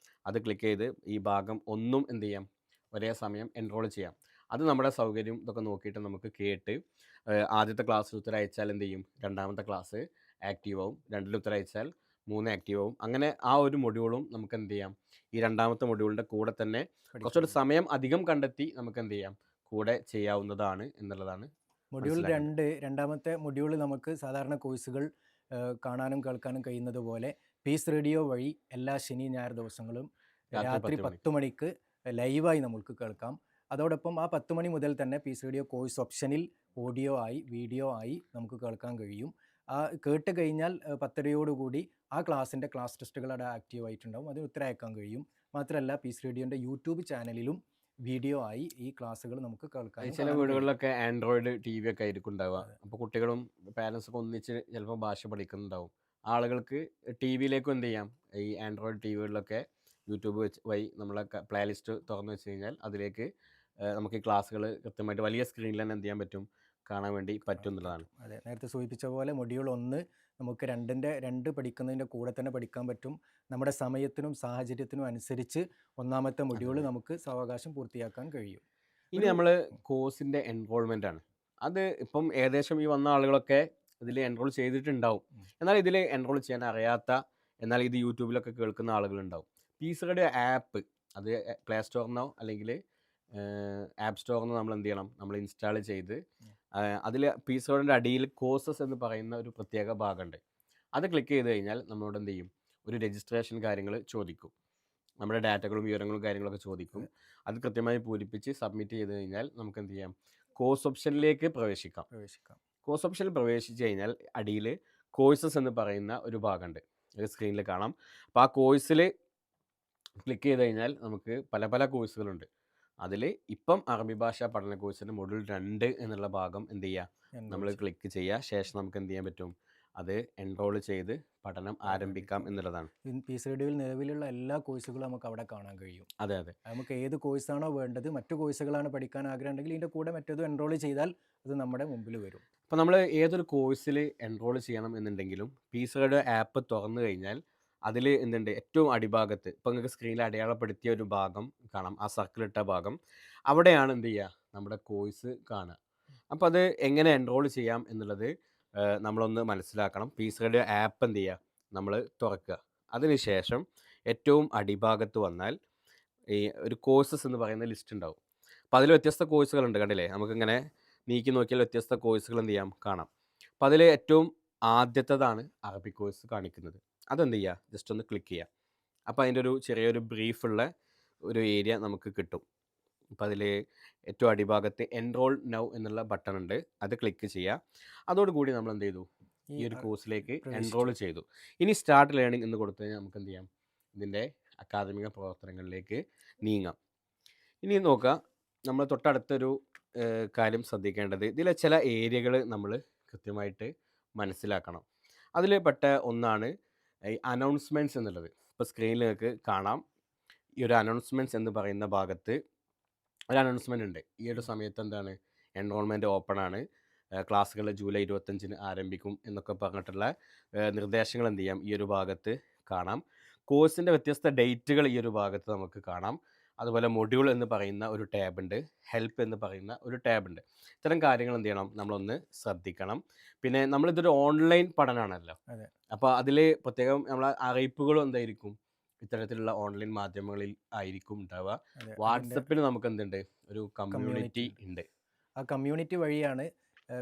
അത് ക്ലിക്ക് ചെയ്ത് ഈ ഭാഗം ഒന്നും എന്ത് ചെയ്യാം, ഒരേ സമയം എൻറോൾ ചെയ്യാം. അത് നമ്മുടെ സൗകര്യം ഇതൊക്കെ നോക്കിയിട്ട് നമുക്ക് കേട്ട് ആദ്യത്തെ ക്ലാസ്സിൽ ഉത്തരം അയച്ചാൽ എന്ത് ചെയ്യും, രണ്ടാമത്തെ ക്ലാസ് ആക്റ്റീവ് ആവും. രണ്ടിൽ ഉത്തരം അയച്ചാൽ 3 ആക്റ്റീവ് ആവും. അങ്ങനെ ആ ഒരു മൊഡ്യൂളും നമുക്ക് എന്ത് ചെയ്യാം, ഈ രണ്ടാമത്തെ മൊഡ്യൂളിൻ്റെ കൂടെ തന്നെ കുറച്ചൊരു സമയം അധികം കണ്ടെത്തി നമുക്ക് എന്ത് ചെയ്യാം, കൂടെ ചെയ്യാവുന്നതാണ് എന്നുള്ളതാണ്. മൊഡ്യൂൾ 2, രണ്ടാമത്തെ മൊഡ്യൂൾ നമുക്ക് സാധാരണ കോഴ്സുകൾ കാണാനും കേൾക്കാനും കഴിയുന്നത് പോലെ പീസ് റേഡിയോ വഴി എല്ലാ ശനി ഞായർ ദിവസങ്ങളും രാത്രി 10 മണിക്ക് ലൈവായി നമുക്ക് കേൾക്കാം. അതോടൊപ്പം ആ 10 മണി മുതൽ തന്നെ പീസ് റേഡിയോ കോഴ്സ് ഓപ്ഷനിൽ ഓഡിയോ ആയി, വീഡിയോ ആയി നമുക്ക് കേൾക്കാൻ കഴിയും. ആ കേട്ട് കഴിഞ്ഞാൽ 10:30 ആ ക്ലാസ്സിൻ്റെ ക്ലാസ് ടെസ്റ്റുകൾ അവിടെ ആക്റ്റീവ് ആയിട്ടുണ്ടാവും. അതിന് ഉത്തരം അയക്കാൻ കഴിയും. മാത്രമല്ല പീസ് റേഡിയോൻ്റെ യൂട്യൂബ് ചാനലിലും വീഡിയോ ആയി ഈ ക്ലാസ്സുകൾ നമുക്ക് കേൾക്കാനും ചില കാണാനും കഴിയും. വീടുകളിലൊക്കെ ആൻഡ്രോയിഡ് ടി വി ഒക്കെ ആയിരിക്കും ഉണ്ടാവുക. അപ്പോൾ കുട്ടികളും പാരൻസൊക്കെ ഒന്നിച്ച് ചിലപ്പോൾ ഭാഷ പഠിക്കുന്നുണ്ടാവും. ആളുകൾക്ക് ടി വിയിലേക്കും എന്ത് ചെയ്യാം, ഈ ആൻഡ്രോയിഡ് ടി വികളിലൊക്കെ യൂട്യൂബ് വഴി നമ്മളെ പ്ലേ ലിസ്റ്റ് തുറന്നു വെച്ച് കഴിഞ്ഞാൽ അതിലേക്ക് നമുക്ക് ഈ ക്ലാസ്സുകൾ കൃത്യമായിട്ട് വലിയ സ്ക്രീനിൽ തന്നെ എന്ത് ചെയ്യാൻ പറ്റും, കാണാൻ വേണ്ടി പറ്റും എന്നുള്ളതാണ്. അതെ, നേരത്തെ സൂചിപ്പിച്ച പോലെ മൊഡ്യൂൾ 1 നമുക്ക് 2 പഠിക്കുന്നതിൻ്റെ കൂടെ തന്നെ പഠിക്കാൻ പറ്റും. നമ്മുടെ സമയത്തിനും സാഹചര്യത്തിനും അനുസരിച്ച് ഒന്നാമത്തെ മൊഡ്യൂൾ നമുക്ക് സാവകാശം പൂർത്തിയാക്കാൻ കഴിയും. ഇനി നമ്മൾ കോഴ്സിൻ്റെ എൻറോൾമെൻ്റ് ആണ്. അത് ഇപ്പം ഏകദേശം ഈ വന്ന ആളുകളൊക്കെ ഇതിൽ എൻറോൾ ചെയ്തിട്ടുണ്ടാവും. എന്നാൽ ഇതിൽ എൻറോൾ ചെയ്യാൻ അറിയാത്ത, എന്നാൽ ഇത് യൂട്യൂബിലൊക്കെ കേൾക്കുന്ന ആളുകളുണ്ടാവും. പീസുകളുടെ ആപ്പ് അത് പ്ലേ സ്റ്റോറിനോ അല്ലെങ്കിൽ ആപ്പ് സ്റ്റോറിൽ നമ്മൾ എന്ത് ചെയ്യണം, നമ്മൾ ഇൻസ്റ്റാൾ ചെയ്ത് അതിൽ പീസുകളുടെ അടിയിൽ കോഴ്സസ് എന്ന് പറയുന്ന ഒരു പ്രത്യേക ഭാഗമുണ്ട്. അത് ക്ലിക്ക് ചെയ്ത് കഴിഞ്ഞാൽ നമ്മളോട് എന്ത് ചെയ്യും, ഒരു രജിസ്ട്രേഷൻ കാര്യങ്ങൾ ചോദിക്കും. നമ്മുടെ ഡാറ്റകളും വിവരങ്ങളും കാര്യങ്ങളൊക്കെ ചോദിക്കും. അത് കൃത്യമായി പൂരിപ്പിച്ച് സബ്മിറ്റ് ചെയ്ത് കഴിഞ്ഞാൽ നമുക്ക് എന്ത് ചെയ്യാം, കോഴ്സ് ഓപ്ഷനിലേക്ക് പ്രവേശിക്കാം. കോഴ്സ് ഓപ്ഷനിൽ പ്രവേശിച്ച് കഴിഞ്ഞാൽ അടിയിൽ കോഴ്സസ് എന്ന് പറയുന്ന ഒരു ഭാഗമുണ്ട്, ഒരു സ്ക്രീനിൽ കാണാം. അപ്പോൾ ആ കോഴ്സിൽ ക്ലിക്ക് ചെയ്ത് കഴിഞ്ഞാൽ നമുക്ക് പല പല കോഴ്സുകളുണ്ട്. അതിൽ ഇപ്പം അറബി ഭാഷ പഠന കോഴ്സിൻ്റെ മൊഡ്യൂൾ 2 എന്നുള്ള ഭാഗം എന്ത് ചെയ്യുക, നമ്മൾ ക്ലിക്ക് ചെയ്യുക. ശേഷം നമുക്ക് എന്ത് ചെയ്യാൻ പറ്റും, അത് എൻറോൾ ചെയ്ത് പഠനം ആരംഭിക്കാം എന്നുള്ളതാണ്. പീസ് റേഡിയോയിൽ നിലവിലുള്ള എല്ലാ കോഴ്സുകളും നമുക്ക് അവിടെ കാണാൻ കഴിയും. അതെ അതെ, നമുക്ക് ഏത് കോഴ്സാണോ വേണ്ടത്, മറ്റു കോഴ്സുകളാണ് പഠിക്കാൻ ആഗ്രഹം ഉണ്ടെങ്കിൽ ഇതിൻ്റെ കൂടെ മറ്റേത് എൻറോൾ ചെയ്താൽ അത് നമ്മുടെ മുമ്പിൽ വരും. അപ്പോൾ നമ്മൾ ഏതൊരു കോഴ്സിൽ എൻറോൾ ചെയ്യണം എന്നുണ്ടെങ്കിലും പീസ് റേഡിയോ ആപ്പ് തുറന്നു കഴിഞ്ഞാൽ അതിൽ എന്തുണ്ട്, ഏറ്റവും അടിഭാഗത്ത് ഇപ്പോൾ നിങ്ങൾക്ക് സ്ക്രീനിൽ അടയാളപ്പെടുത്തിയ ഒരു ഭാഗം കാണാം, ആ സർക്കിളിട്ട ഭാഗം. അവിടെയാണ് എന്ത് ചെയ്യുക, നമ്മുടെ കോഴ്സ് കാണുക. അപ്പോൾ അത് എങ്ങനെ എൻറോൾ ചെയ്യാം എന്നുള്ളത് നമ്മളൊന്ന് മനസ്സിലാക്കണം. പീസ് റേഡിയോ ആപ്പ് എന്ത് ചെയ്യുക, നമ്മൾ തുറക്കുക. അതിനുശേഷം ഏറ്റവും അടിഭാഗത്ത് വന്നാൽ ഈ ഒരു കോഴ്സസ് എന്ന് പറയുന്ന ലിസ്റ്റ് ഉണ്ടാവും. അപ്പോൾ അതിൽ വ്യത്യസ്ത കോഴ്സുകളുണ്ട്, കണ്ടില്ലേ, നമുക്കിങ്ങനെ നീക്കി നോക്കിയാൽ വ്യത്യസ്ത കോഴ്സുകൾ എന്ത് ചെയ്യാം, കാണാം. അപ്പോൾ അതിൽ ഏറ്റവും ആദ്യത്തേതാണ് അറബിക് കോഴ്സ് കാണിക്കുന്നത്. അതെന്ത് ചെയ്യുക, ജസ്റ്റ് ഒന്ന് ക്ലിക്ക് ചെയ്യുക. അപ്പോൾ അതിൻ്റെ ഒരു ചെറിയൊരു ബ്രീഫുള്ള ഒരു ഏരിയ നമുക്ക് കിട്ടും. അപ്പോൾ അതിൽ ഏറ്റവും അടിഭാഗത്ത് എൻറോൾ നൗ എന്നുള്ള ബട്ടൺ ഉണ്ട്, അത് ക്ലിക്ക് ചെയ്യുക. അതോടുകൂടി നമ്മൾ എന്ത് ചെയ്തു, ഈ ഒരു കോഴ്സിലേക്ക് എൻറോൾ ചെയ്തു. ഇനി സ്റ്റാർട്ട് ലേണിംഗ് എന്ന് കൊടുത്തു കഴിഞ്ഞാൽ നമുക്ക് എന്ത് ചെയ്യാം, ഇതിൻ്റെ അക്കാദമിക പ്രവർത്തനങ്ങളിലേക്ക് നീങ്ങാം. ഇനി നോക്കുക, നമ്മൾ തൊട്ടടുത്തൊരു കാര്യം ശ്രദ്ധിക്കേണ്ടത്, ഇതിലെ ചില ഏരിയകൾ നമ്മൾ കൃത്യമായിട്ട് മനസ്സിലാക്കണം. അതിൽ പെട്ട ഒന്നാണ് ഈ അനൗൺസ്മെൻറ്റ്സ് എന്നുള്ളത്. ഇപ്പോൾ സ്ക്രീനിൽ നിങ്ങൾക്ക് കാണാം, ഈ ഒരു അനൗൺസ്മെൻറ്റ്സ് എന്ന് പറയുന്ന ഭാഗത്ത് ഒരു അനൗൺസ്മെൻ്റ് ഉണ്ട്. ഈ ഒരു സമയത്ത് എന്താണ്, എൻറോൾമെൻറ്റ് ഓപ്പൺ ആണ്, ക്ലാസ്സുകൾ ജൂലൈ 25 ആരംഭിക്കും എന്നൊക്കെ പറഞ്ഞിട്ടുള്ള നിർദ്ദേശങ്ങൾ എന്ത് ചെയ്യാം, ഈ ഒരു ഭാഗത്ത് കാണാം. കോഴ്സിൻ്റെ വ്യത്യസ്ത ഡേറ്റുകൾ ഈ ഒരു ഭാഗത്ത് നമുക്ക് കാണാം. അതുപോലെ മൊഡ്യൂൾ എന്ന് പറയുന്ന ഒരു ടാബ് ഉണ്ട്, ഹെൽപ്പ് എന്ന് പറയുന്ന ഒരു ടാബ് ഉണ്ട്. ഇത്തരം കാര്യങ്ങൾ എന്ത് ചെയ്യണം, നമ്മളൊന്ന് ശ്രദ്ധിക്കണം. പിന്നെ നമ്മളിതൊരു ഓൺലൈൻ പഠനമാണല്ലോ, അപ്പോൾ അതിൽ പ്രത്യേകം നമ്മളെ അറിയിപ്പുകളും എന്തായിരിക്കും, ഇത്തരത്തിലുള്ള ഓൺലൈൻ മാധ്യമങ്ങളിൽ ആയിരിക്കും ഉണ്ടാവുക. വാട്സപ്പിൽ നമുക്ക് എന്തുണ്ട്, ഒരു കമ്മ്യൂണിറ്റി ഉണ്ട്. ആ കമ്മ്യൂണിറ്റി വഴിയാണ്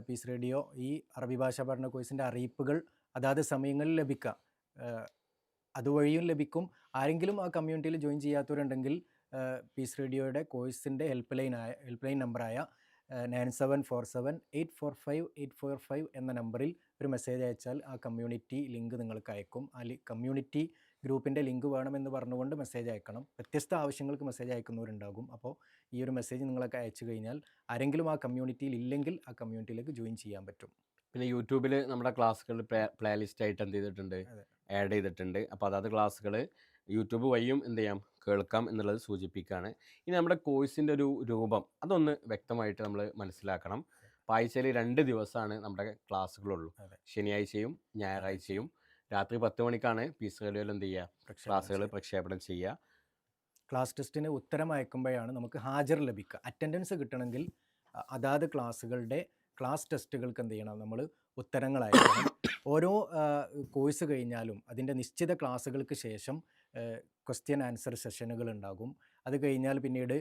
പീസ് റേഡിയോ ഈ അറബി ഭാഷാ പഠന കോഴ്സിൻ്റെ അറിയിപ്പുകൾ അതാത് സമയങ്ങളിൽ ലഭിക്കുക. അതുവഴിയും ലഭിക്കും. ആരെങ്കിലും ആ കമ്മ്യൂണിറ്റിയിൽ ജോയിൻ ചെയ്യാത്തവരുണ്ടെങ്കിൽ പീസ് റേഡിയോയുടെ കോഴ്സിൻ്റെ ഹെൽപ്പ് ലൈൻ നമ്പറായ 9747845845 എന്ന നമ്പറിൽ ഒരു മെസ്സേജ് അയച്ചാൽ ആ കമ്മ്യൂണിറ്റി ലിങ്ക് നിങ്ങൾക്ക് അയക്കും. ആ കമ്മ്യൂണിറ്റി ഗ്രൂപ്പിൻ്റെ ലിങ്ക് വേണമെന്ന് പറഞ്ഞുകൊണ്ട് മെസ്സേജ് അയക്കണം. വ്യത്യസ്ത ആവശ്യങ്ങൾക്ക് മെസ്സേജ് അയക്കുന്നവരുണ്ടാകും. അപ്പോൾ ഈ ഒരു മെസ്സേജ് നിങ്ങളൊക്കെ അയച്ചു കഴിഞ്ഞാൽ ആരെങ്കിലും ആ കമ്മ്യൂണിറ്റിയിൽ ഇല്ലെങ്കിൽ ആ കമ്മ്യൂണിറ്റിയിലേക്ക് ജോയിൻ ചെയ്യാൻ പറ്റും. പിന്നെ യൂട്യൂബിൽ നമ്മുടെ ക്ലാസ്സുകൾ പ്ലേ ലിസ്റ്റ് ആയിട്ട് എന്ത് ചെയ്തിട്ടുണ്ട്, ആഡ് ചെയ്തിട്ടുണ്ട്. അപ്പോൾ അതാത് ക്ലാസ്സുകൾ യൂട്യൂബ് വഴിയും എന്ത് ചെയ്യാം, കേൾക്കാം എന്നുള്ളത് സൂചിപ്പിക്കുകയാണ്. ഇനി നമ്മുടെ കോഴ്സിൻ്റെ ഒരു രൂപം അതൊന്ന് വ്യക്തമായിട്ട് നമ്മൾ മനസ്സിലാക്കണം. ആഴ്ചയിൽ 2 ദിവസമാണ് നമ്മുടെ ക്ലാസ്സുകളുള്ളൂ, ശനിയാഴ്ചയും ഞായറാഴ്ചയും. രാത്രി 10 മണിക്കാണ് പീസ് റേഡിയോയിൽ എന്ത് ചെയ്യുക, ക്ലാസ്സുകൾ പ്രക്ഷേപണം ചെയ്യുക. ക്ലാസ് ടെസ്റ്റിന് ഉത്തരം അയക്കുമ്പോഴാണ് നമുക്ക് ഹാജർ ലഭിക്കുക. അറ്റൻഡൻസ് കിട്ടണമെങ്കിൽ അതാത് ക്ലാസ്സുകളുടെ ക്ലാസ് ടെസ്റ്റുകൾക്ക് എന്ത് ചെയ്യണം, നമ്മൾ ഉത്തരങ്ങൾ അയക്കണം. ഓരോ കോഴ്സ് കഴിഞ്ഞാലും അതിൻ്റെ നിശ്ചിത ക്ലാസ്സുകൾക്ക് ശേഷം ക്വസ്റ്റ്യൻ ആൻസർ സെഷനുകൾ ഉണ്ടാകും. അത് കഴിഞ്ഞാൽ പിന്നീട്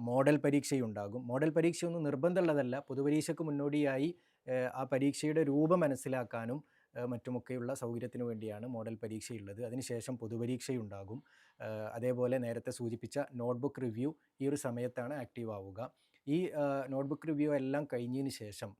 മോഡൽ പരീക്ഷയുണ്ടാകും. മോഡൽ പരീക്ഷയൊന്നും നിർബന്ധമുള്ളതല്ല, പൊതുപരീക്ഷയ്ക്ക് മുന്നോടിയായി ആ പരീക്ഷയുടെ രൂപം മനസ്സിലാക്കാനും മറ്റുമൊക്കെയുള്ള സൗകര്യത്തിന് വേണ്ടിയാണ് മോഡൽ പരീക്ഷയുള്ളത്. അതിനുശേഷം പൊതുപരീക്ഷയുണ്ടാകും. അതേപോലെ നേരത്തെ സൂചിപ്പിച്ച നോട്ട്ബുക്ക് റിവ്യൂ ഈ ഒരു സമയത്താണ് ആക്റ്റീവ് ആവുക. ഈ നോട്ട്ബുക്ക് റിവ്യൂ എല്ലാം കഴിഞ്ഞതിന് ശേഷം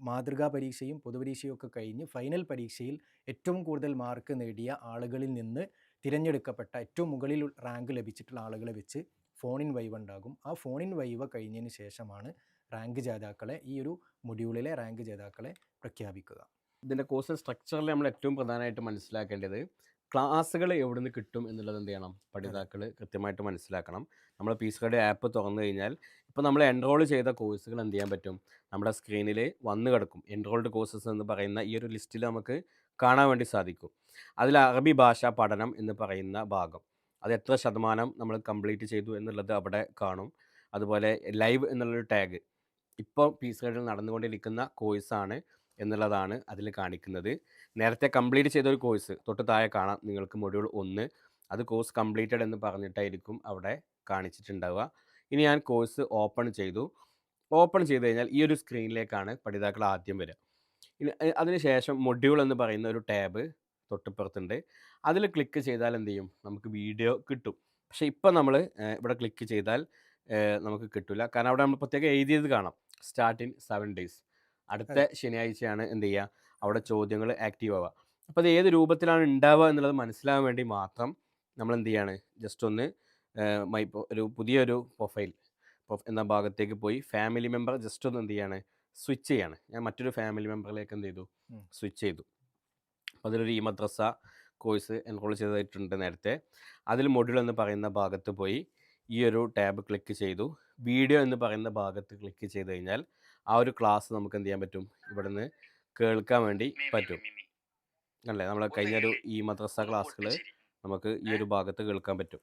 മാതൃകാ പരീക്ഷയും പൊതുപരീക്ഷയും ഒക്കെ കഴിഞ്ഞ് ഫൈനൽ പരീക്ഷയിൽ ഏറ്റവും കൂടുതൽ മാർക്ക് നേടിയ ആളുകളിൽ നിന്ന് തിരഞ്ഞെടുക്കപ്പെട്ട ഏറ്റവും മുകളിൽ റാങ്ക് ലഭിച്ചിട്ടുള്ള ആളുകളെ വെച്ച് ഫോൺ ഇൻ വൈവ ഉണ്ടാകും. ആ ഫോൺ ഇൻ വൈവ കഴിഞ്ഞതിന് ശേഷമാണ് റാങ്ക് ജേതാക്കളെ, ഈ ഒരു മൊഡ്യൂളിലെ റാങ്ക് ജേതാക്കളെ പ്രഖ്യാപിക്കുക. ഇതിൻ്റെ കോഴ്സ് സ്ട്രക്ചറിൽ നമ്മൾ ഏറ്റവും പ്രധാനമായിട്ട് മനസ്സിലാക്കേണ്ടത് ക്ലാസ്സുകൾ എവിടെ നിന്ന് കിട്ടും എന്നുള്ളത് എന്ത് ചെയ്യണം, പഠിതാക്കൾ കൃത്യമായിട്ട് മനസ്സിലാക്കണം. നമ്മൾ പീസ് സ്റ്റഡി ആപ്പ് തുറന്നു കഴിഞ്ഞാൽ ഇപ്പോൾ നമ്മൾ എൻറോൾ ചെയ്ത കോഴ്സുകൾ എന്ത് ചെയ്യാൻ പറ്റും, നമ്മുടെ സ്ക്രീനിൽ വന്ന് കിടക്കും. എൻറോൾഡ് കോഴ്സസ് എന്ന് പറയുന്ന ഈ ഒരു ലിസ്റ്റിൽ നമുക്ക് കാണാൻ വേണ്ടി സാധിക്കും. അതിൽ അറബി ഭാഷാ പഠനം എന്ന് പറയുന്ന ഭാഗം, അത് എത്ര ശതമാനം നമ്മൾ കംപ്ലീറ്റ് ചെയ്തു എന്നുള്ളത് അവിടെ കാണും. അതുപോലെ ലൈവ് എന്നുള്ളൊരു ടാഗ്, ഇപ്പോൾ പീസ് സ്റ്റഡിയിൽ നടന്നുകൊണ്ടിരിക്കുന്ന കോഴ്സാണ് എന്നുള്ളതാണ് അതിൽ കാണിക്കുന്നത്. നേരത്തെ കംപ്ലീറ്റ് ചെയ്തൊരു കോഴ്സ് തൊട്ട് താഴെ കാണാം നിങ്ങൾക്ക് മൊഡ്യൂൾ 1, അത് കോഴ്സ് കംപ്ലീറ്റഡ് എന്ന് പറഞ്ഞിട്ടായിരിക്കും അവിടെ കാണിച്ചിട്ടുണ്ടാവുക. ഇനി ഞാൻ കോഴ്സ് ഓപ്പൺ ചെയ്തു. ഓപ്പൺ ചെയ്ത് കഴിഞ്ഞാൽ ഈ ഒരു സ്ക്രീനിലേക്കാണ് പഠിതാക്കൾ ആദ്യം വരിക. ഇനി അതിനുശേഷം മൊഡ്യൂൾ എന്ന് പറയുന്ന ഒരു ടാബ് തൊട്ടിപ്പുറത്തുണ്ട്. അതിൽ ക്ലിക്ക് ചെയ്താൽ എന്ത് ചെയ്യും, നമുക്ക് വീഡിയോ കിട്ടും. പക്ഷേ ഇപ്പോൾ നമ്മൾ ഇവിടെ ക്ലിക്ക് ചെയ്താൽ നമുക്ക് കിട്ടില്ല. കാരണം അവിടെ നമ്മൾ പ്രത്യേകം എഴുതിയത് കാണാം, സ്റ്റാർട്ട് ഇൻ 7 days. അടുത്ത ശനിയാഴ്ചയാണ് എന്ത് ചെയ്യുക, അവിടെ ചോദ്യങ്ങൾ ആക്റ്റീവ് ആവുക. അപ്പോൾ അത് ഏത് രൂപത്തിലാണ് ഉണ്ടാവുക എന്നുള്ളത് മനസ്സിലാകാൻ വേണ്ടി മാത്രം നമ്മൾ എന്ത് ചെയ്യാണ്, ജസ്റ്റ് ഒന്ന് ഒരു പുതിയൊരു പ്രൊഫൈൽ എന്ന ഭാഗത്തേക്ക് പോയി ഫാമിലി മെമ്പർ ജസ്റ്റ് ഒന്ന് എന്ത് ചെയ്യാണ്, സ്വിച്ച് ചെയ്യാണ്. ഞാൻ മറ്റൊരു ഫാമിലി മെമ്പറിലേക്ക് എന്ത് ചെയ്തു, സ്വിച്ച് ചെയ്തു. അപ്പോൾ അതിലൊരു ഈ മദ്രസ കോഴ്സ് എൻറോൾ ചെയ്തിട്ടുണ്ട് നേരത്തെ. അതിൽ മൊഡ്യൂൾ എന്ന് പറയുന്ന ഭാഗത്ത് പോയി ഈ ഒരു ടാബ് ക്ലിക്ക് ചെയ്തു. വീഡിയോ എന്ന് പറയുന്ന ഭാഗത്ത് ക്ലിക്ക് ചെയ്ത് കഴിഞ്ഞാൽ ആ ഒരു ക്ലാസ് നമുക്ക് എന്ത് ചെയ്യാൻ പറ്റും, ഇവിടെ നിന്ന് കേൾക്കാൻ വേണ്ടി പറ്റും. അല്ലേ, നമ്മൾ കഴിഞ്ഞൊരു ഈ മദ്രസ ക്ലാസ്സുകൾ നമുക്ക് ഈ ഒരു ഭാഗത്ത് കേൾക്കാൻ പറ്റും.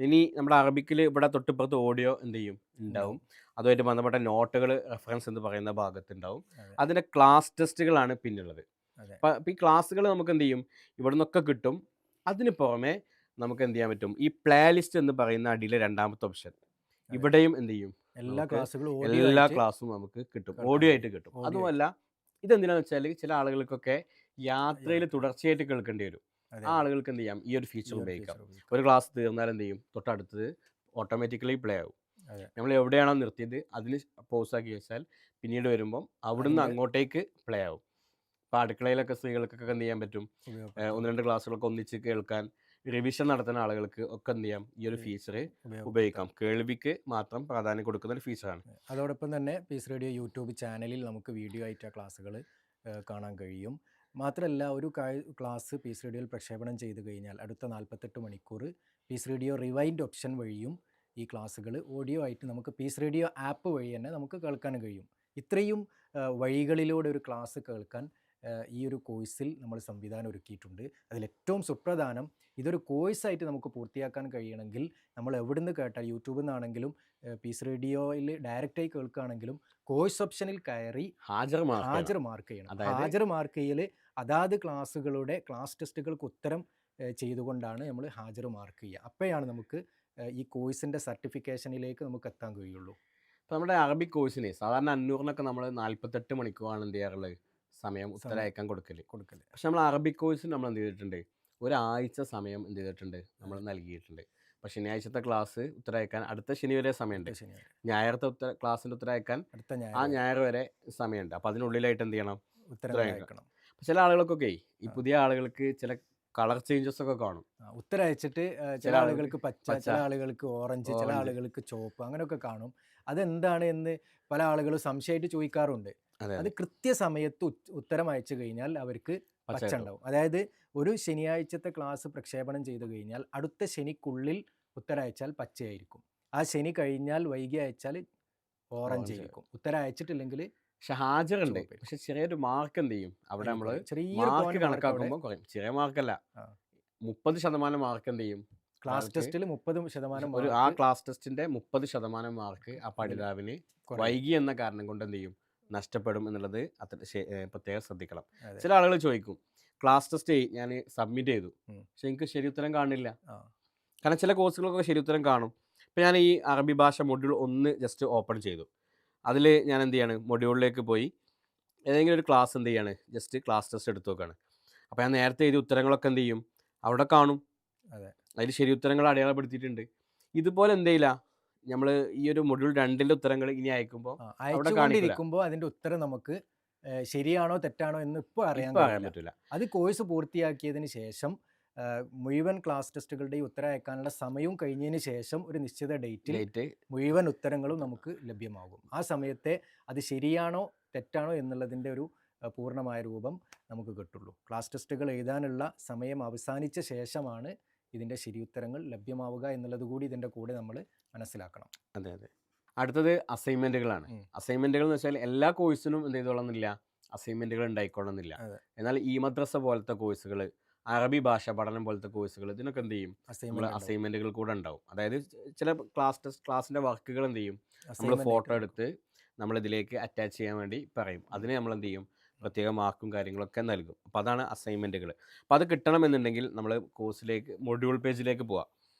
ഇനി നമ്മുടെ അറബിക്കിൽ ഇവിടെ തൊട്ടിപ്പുറത്ത് ഓഡിയോ എന്ത് ചെയ്യും, ഉണ്ടാവും. അതുമായിട്ട് ബന്ധപ്പെട്ട നോട്ടുകൾ റെഫറൻസ് എന്ന് പറയുന്ന ഭാഗത്ത് ഉണ്ടാവും. അതിൻ്റെ ക്ലാസ് ടെസ്റ്റുകളാണ് പിന്നുള്ളത്. അപ്പോൾ ഈ ക്ലാസ്സുകൾ നമുക്ക് എന്ത് ചെയ്യും, ഇവിടെ നിന്നൊക്കെ കിട്ടും. അതിന് പുറമെ നമുക്ക് എന്ത് ചെയ്യാൻ പറ്റും, ഈ പ്ലേ ലിസ്റ്റ് എന്ന് പറയുന്ന അടിയിലെ രണ്ടാമത്തെ ഓപ്ഷൻ, ഇവിടെയും എന്ത് ചെയ്യും, എല്ലാ ക്ലാസ്സും നമുക്ക് കിട്ടും, ഓഡിയോ ആയിട്ട് കിട്ടും. അതുമല്ല ഇതെന്തിനാന്ന് വെച്ചാൽ ചില ആളുകൾക്കൊക്കെ യാത്രയിൽ തുടർച്ചയായിട്ട് കേൾക്കേണ്ടി വരും. ആ ആളുകൾക്ക് എന്ത് ചെയ്യാം, ഈ ഒരു ഫീച്ചർ ഉപയോഗിക്കാം. ഒരു ക്ലാസ് തീർന്നാൽ എന്ത് ചെയ്യും, തൊട്ടടുത്തത് ഓട്ടോമാറ്റിക്കലി പ്ലേ ആവും. നമ്മൾ എവിടെയാണോ നിർത്തിയത് അതിന് പോസ് ആക്കി വെച്ചാൽ പിന്നീട് വരുമ്പം അവിടുന്ന് അങ്ങോട്ടേക്ക് പ്ലേ ആവും. ഇപ്പോൾ അടുക്കളയിലൊക്കെ സ്ത്രീകൾക്കൊക്കെ എന്ത് ചെയ്യാൻ പറ്റും, 1-2 ക്ലാസ്സുകളൊക്കെ ഒന്നിച്ച് കേൾക്കാൻ, റിവിഷൻ നടത്തുന്ന ആളുകൾക്ക് ഒക്കെ എന്ത് ചെയ്യാം, ഈ ഒരു ഫീച്ചർ ഉപയോഗിക്കാം. കേൾവിക്ക് മാത്രം പ്രാധാന്യം കൊടുക്കുന്ന ഒരു ഫീച്ചറാണ്. അതോടൊപ്പം തന്നെ പീസ് റേഡിയോ യൂട്യൂബ് ചാനലിൽ നമുക്ക് വീഡിയോ ആയിട്ട് ക്ലാസ്സുകൾ കാണാൻ കഴിയും. മാത്രമല്ല, ഒരു ക്ലാസ് പീസ് റേഡിയോയിൽ പ്രക്ഷേപണം ചെയ്ത് കഴിഞ്ഞാൽ അടുത്ത 48 മണിക്കൂർ പീസ് റേഡിയോ റിവൈൻഡ് ഓപ്ഷൻ വഴിയും ഈ ക്ലാസ്സുകൾ ഓഡിയോ ആയിട്ട് നമുക്ക് പീസ് റേഡിയോ ആപ്പ് വഴി തന്നെ നമുക്ക് കേൾക്കാനും കഴിയും. ഇത്രയും വഴികളിലൂടെ ഒരു ക്ലാസ് കേൾക്കാൻ ഈ ഒരു കോഴ്സിൽ നമ്മൾ സംവിധാനം ഒരുക്കിയിട്ടുണ്ട്. അതിലേറ്റവും സുപ്രധാനം, ഇതൊരു കോഴ്സായിട്ട് നമുക്ക് പൂർത്തിയാക്കാൻ കഴിയണമെങ്കിൽ നമ്മൾ എവിടുന്ന് കേട്ടാൽ, യൂട്യൂബിൽ നിന്നാണെങ്കിലും പീസ് റേഡിയോയിൽ ഡയറക്റ്റായി കേൾക്കുകയാണെങ്കിലും കോഴ്സ് ഓപ്ഷനിൽ കയറി ഹാജർ മാർക്ക് ചെയ്യണം. ഹാജർ മാർക്ക് ചെയ്യൽ അതാത് ക്ലാസ്സുകളുടെ ക്ലാസ് ടെസ്റ്റുകൾക്ക് ഉത്തരം ചെയ്തുകൊണ്ടാണ് നമ്മൾ ഹാജർ മാർക്ക് ചെയ്യുക. അപ്പോഴാണ് നമുക്ക് ഈ കോഴ്സിൻ്റെ സർട്ടിഫിക്കേഷനിലേക്ക് നമുക്ക് എത്താൻ കഴിയുള്ളൂ. ഇപ്പോൾ നമ്മുടെ അറബിക് കോഴ്സിന് സാധാരണ 500-നൊക്കെ നമ്മൾ 48 മണിക്കൂറാണ് എന്ത് ചെയ്യാറുള്ളത്, സമയം ഉത്തരം അയക്കാൻ കൊടുക്കല്. പക്ഷെ നമ്മൾ അറബിക് കോഴ്സിന് നമ്മൾ എന്ത് ചെയ്തിട്ടുണ്ട്, ഒരാഴ്ച സമയം എന്ത് ചെയ്തിട്ടുണ്ട്, നമ്മൾ നൽകിയിട്ടുണ്ട്. അപ്പോൾ ശനിയാഴ്ചത്തെ ക്ലാസ് ഉത്തരം അയക്കാൻ അടുത്ത ശനി വരെ സമയമുണ്ട്. ഞായറത്തെ ക്ലാസ്സിൻ്റെ ഉത്തരം അയക്കാൻ ആ ഞായർ വരെ സമയമുണ്ട്. അപ്പോൾ അതിനുള്ളിലായിട്ട് എന്ത് ചെയ്യണം, ഉത്തരം അയക്കണം. ചില ആളുകൾക്കൊക്കെ ഈ പുതിയ ആളുകൾക്ക് ചില കളർ ചേഞ്ചസ് ഒക്കെ കാണും. ഉത്തരം അയച്ചിട്ട് ചില ആളുകൾക്ക് പച്ച, ചില ആളുകൾക്ക് ഓറഞ്ച്, ചില ആളുകൾക്ക് ചുവപ്പ്, അങ്ങനെയൊക്കെ കാണും. അതെന്താണ് എന്ന് പല ആളുകളും സംശയമായിട്ട് ചോദിക്കാറുണ്ട്. അത് കൃത്യസമയത്ത് ഉത്തരം അയച്ചു കഴിഞ്ഞാൽ അവർക്ക് പച്ച ഉണ്ടാവും. അതായത് ഒരു ശനിയാഴ്ചത്തെ ക്ലാസ് പ്രക്ഷേപണം ചെയ്തു കഴിഞ്ഞാൽ അടുത്ത ശനിക്കുള്ളിൽ ഉത്തരം അയച്ചാൽ പച്ചയായിരിക്കും. ആ ശനി കഴിഞ്ഞാൽ വൈകി അയച്ചാൽ ഓറഞ്ച് ആയിരിക്കും. ഉത്തരം അയച്ചിട്ടില്ലെങ്കിൽ പക്ഷെ ഹാജറുണ്ട്. പക്ഷെ ചെറിയൊരു മാർക്ക് എന്ത് ചെയ്യും, അവിടെ നമ്മൾ മാർക്ക് കണക്കാക്കുമ്പോൾ കുറയും. ചെറിയ മാർക്കല്ല, 30% മാർക്ക് എന്ത് ചെയ്യും, ക്ലാസ് ടെസ്റ്റിൽ 30% ആ ക്ലാസ് ടെസ്റ്റിന്റെ 30% മാർക്ക് ആ പഠിതാവിന് വൈകി എന്ന കാരണം കൊണ്ട് എന്ത് ചെയ്യും, നഷ്ടപ്പെടും എന്നുള്ളത് പ്രത്യേകം ശ്രദ്ധിക്കണം. ചില ആളുകൾ ചോദിക്കും, ക്ലാസ് ടെസ്റ്റ് ഞാൻ സബ്മിറ്റ് ചെയ്തു പക്ഷെ എനിക്ക് ശരി ഉത്തരം കാണില്ല. കാരണം ചില കോഴ്സുകളൊക്കെ ശരി ഉത്തരം കാണും. ഇപ്പം ഞാൻ ഈ അറബി ഭാഷ മൊഡ്യൂൾ 1 ജസ്റ്റ് ഓപ്പൺ ചെയ്തു. അതിൽ ഞാൻ എന്ത് ചെയ്യാണ്, മൊഡ്യൂളിലേക്ക് പോയി ഏതെങ്കിലും ഒരു ക്ലാസ് എന്ത് ചെയ്യാണ്, ജസ്റ്റ് ക്ലാസ് ടെസ്റ്റ് എടുത്ത് നോക്കുകയാണ്. അപ്പോൾ ഞാൻ നേരത്തെ എഴുതിയ ഉത്തരങ്ങളൊക്കെ എന്ത് ചെയ്യും, അവിടെ കാണും. അതിൽ ശരി ഉത്തരങ്ങൾ അടയാളപ്പെടുത്തിയിട്ടുണ്ട്. ഇതുപോലെ എന്ത് ചെയ്യില്ല, നമ്മൾ ഈ ഒരു മൊഡ്യൂൾ 2 ഉത്തരങ്ങൾ ഇനി അയക്കുമ്പോൾ അയച്ചുകൊണ്ടിരിക്കുമ്പോൾ അതിൻ്റെ ഉത്തരം നമുക്ക് ശരിയാണോ തെറ്റാണോ എന്ന് ഇപ്പോൾ അറിയാൻ ഇപ്പം അറിയാൻ കഴിയില്ല. പറ്റില്ല. അത് കോഴ്സ് പൂർത്തിയാക്കിയതിന് ശേഷം മുഴുവൻ ക്ലാസ് ടെസ്റ്റുകളുടെയും ഉത്തരം അയക്കാനുള്ള സമയവും കഴിഞ്ഞതിന് ശേഷം ഒരു നിശ്ചിത ഡേറ്റിൽ ഡേറ്റ് മുഴുവൻ ഉത്തരങ്ങളും നമുക്ക് ലഭ്യമാകും. ആ സമയത്തെ അത് ശരിയാണോ തെറ്റാണോ എന്നുള്ളതിൻ്റെ ഒരു പൂർണ്ണമായ രൂപം നമുക്ക് കിട്ടുള്ളൂ. ക്ലാസ് ടെസ്റ്റുകൾ എഴുതാനുള്ള സമയം അവസാനിച്ച ശേഷമാണ് ഇതിൻ്റെ ശരിയുത്തരങ്ങൾ ലഭ്യമാവുക എന്നുള്ളത് കൂടി ഇതിൻ്റെ കൂടെ നമ്മൾ മനസ്സിലാക്കണം. അതെ അതെ. അടുത്തത് അസൈൻമെൻറ്റുകളാണ്. അസൈൻമെൻറ്റുകൾ എന്ന് വെച്ചാൽ എല്ലാ കോഴ്സിനും എന്ത് ചെയ്തോളന്നില്ല, അസൈൻമെൻറ്റുകൾ ഉണ്ടായിക്കൊള്ളുന്നില്ല. എന്നാൽ ഈ മദ്രസ പോലത്തെ കോഴ്സുകൾ, അറബി ഭാഷ പഠനം പോലത്തെ കോഴ്സുകൾ, ഇതിനൊക്കെ എന്ത് ചെയ്യും, നമ്മൾ അസൈൻമെൻറ്റുകൾ കൂടെ ഉണ്ടാവും. അതായത് ചില ക്ലാസ്സിൻ്റെ വർക്കുകൾ എന്ത് ചെയ്യും, നമ്മൾ ഫോട്ടോ എടുത്ത് നമ്മളിതിലേക്ക് അറ്റാച്ച് ചെയ്യാൻ വേണ്ടി പറയും. അതിന് നമ്മൾ എന്ത് ചെയ്യും, പ്രത്യേക മാർക്കും കാര്യങ്ങളൊക്കെ നൽകും. അപ്പോൾ അതാണ് അസൈൻമെൻറ്റുകൾ. അപ്പോൾ അത് കിട്ടണമെന്നുണ്ടെങ്കിൽ നമ്മൾ കോഴ്സിലേക്ക് മൊഡ്യൂൾ പേജിലേക്ക് പോവാം.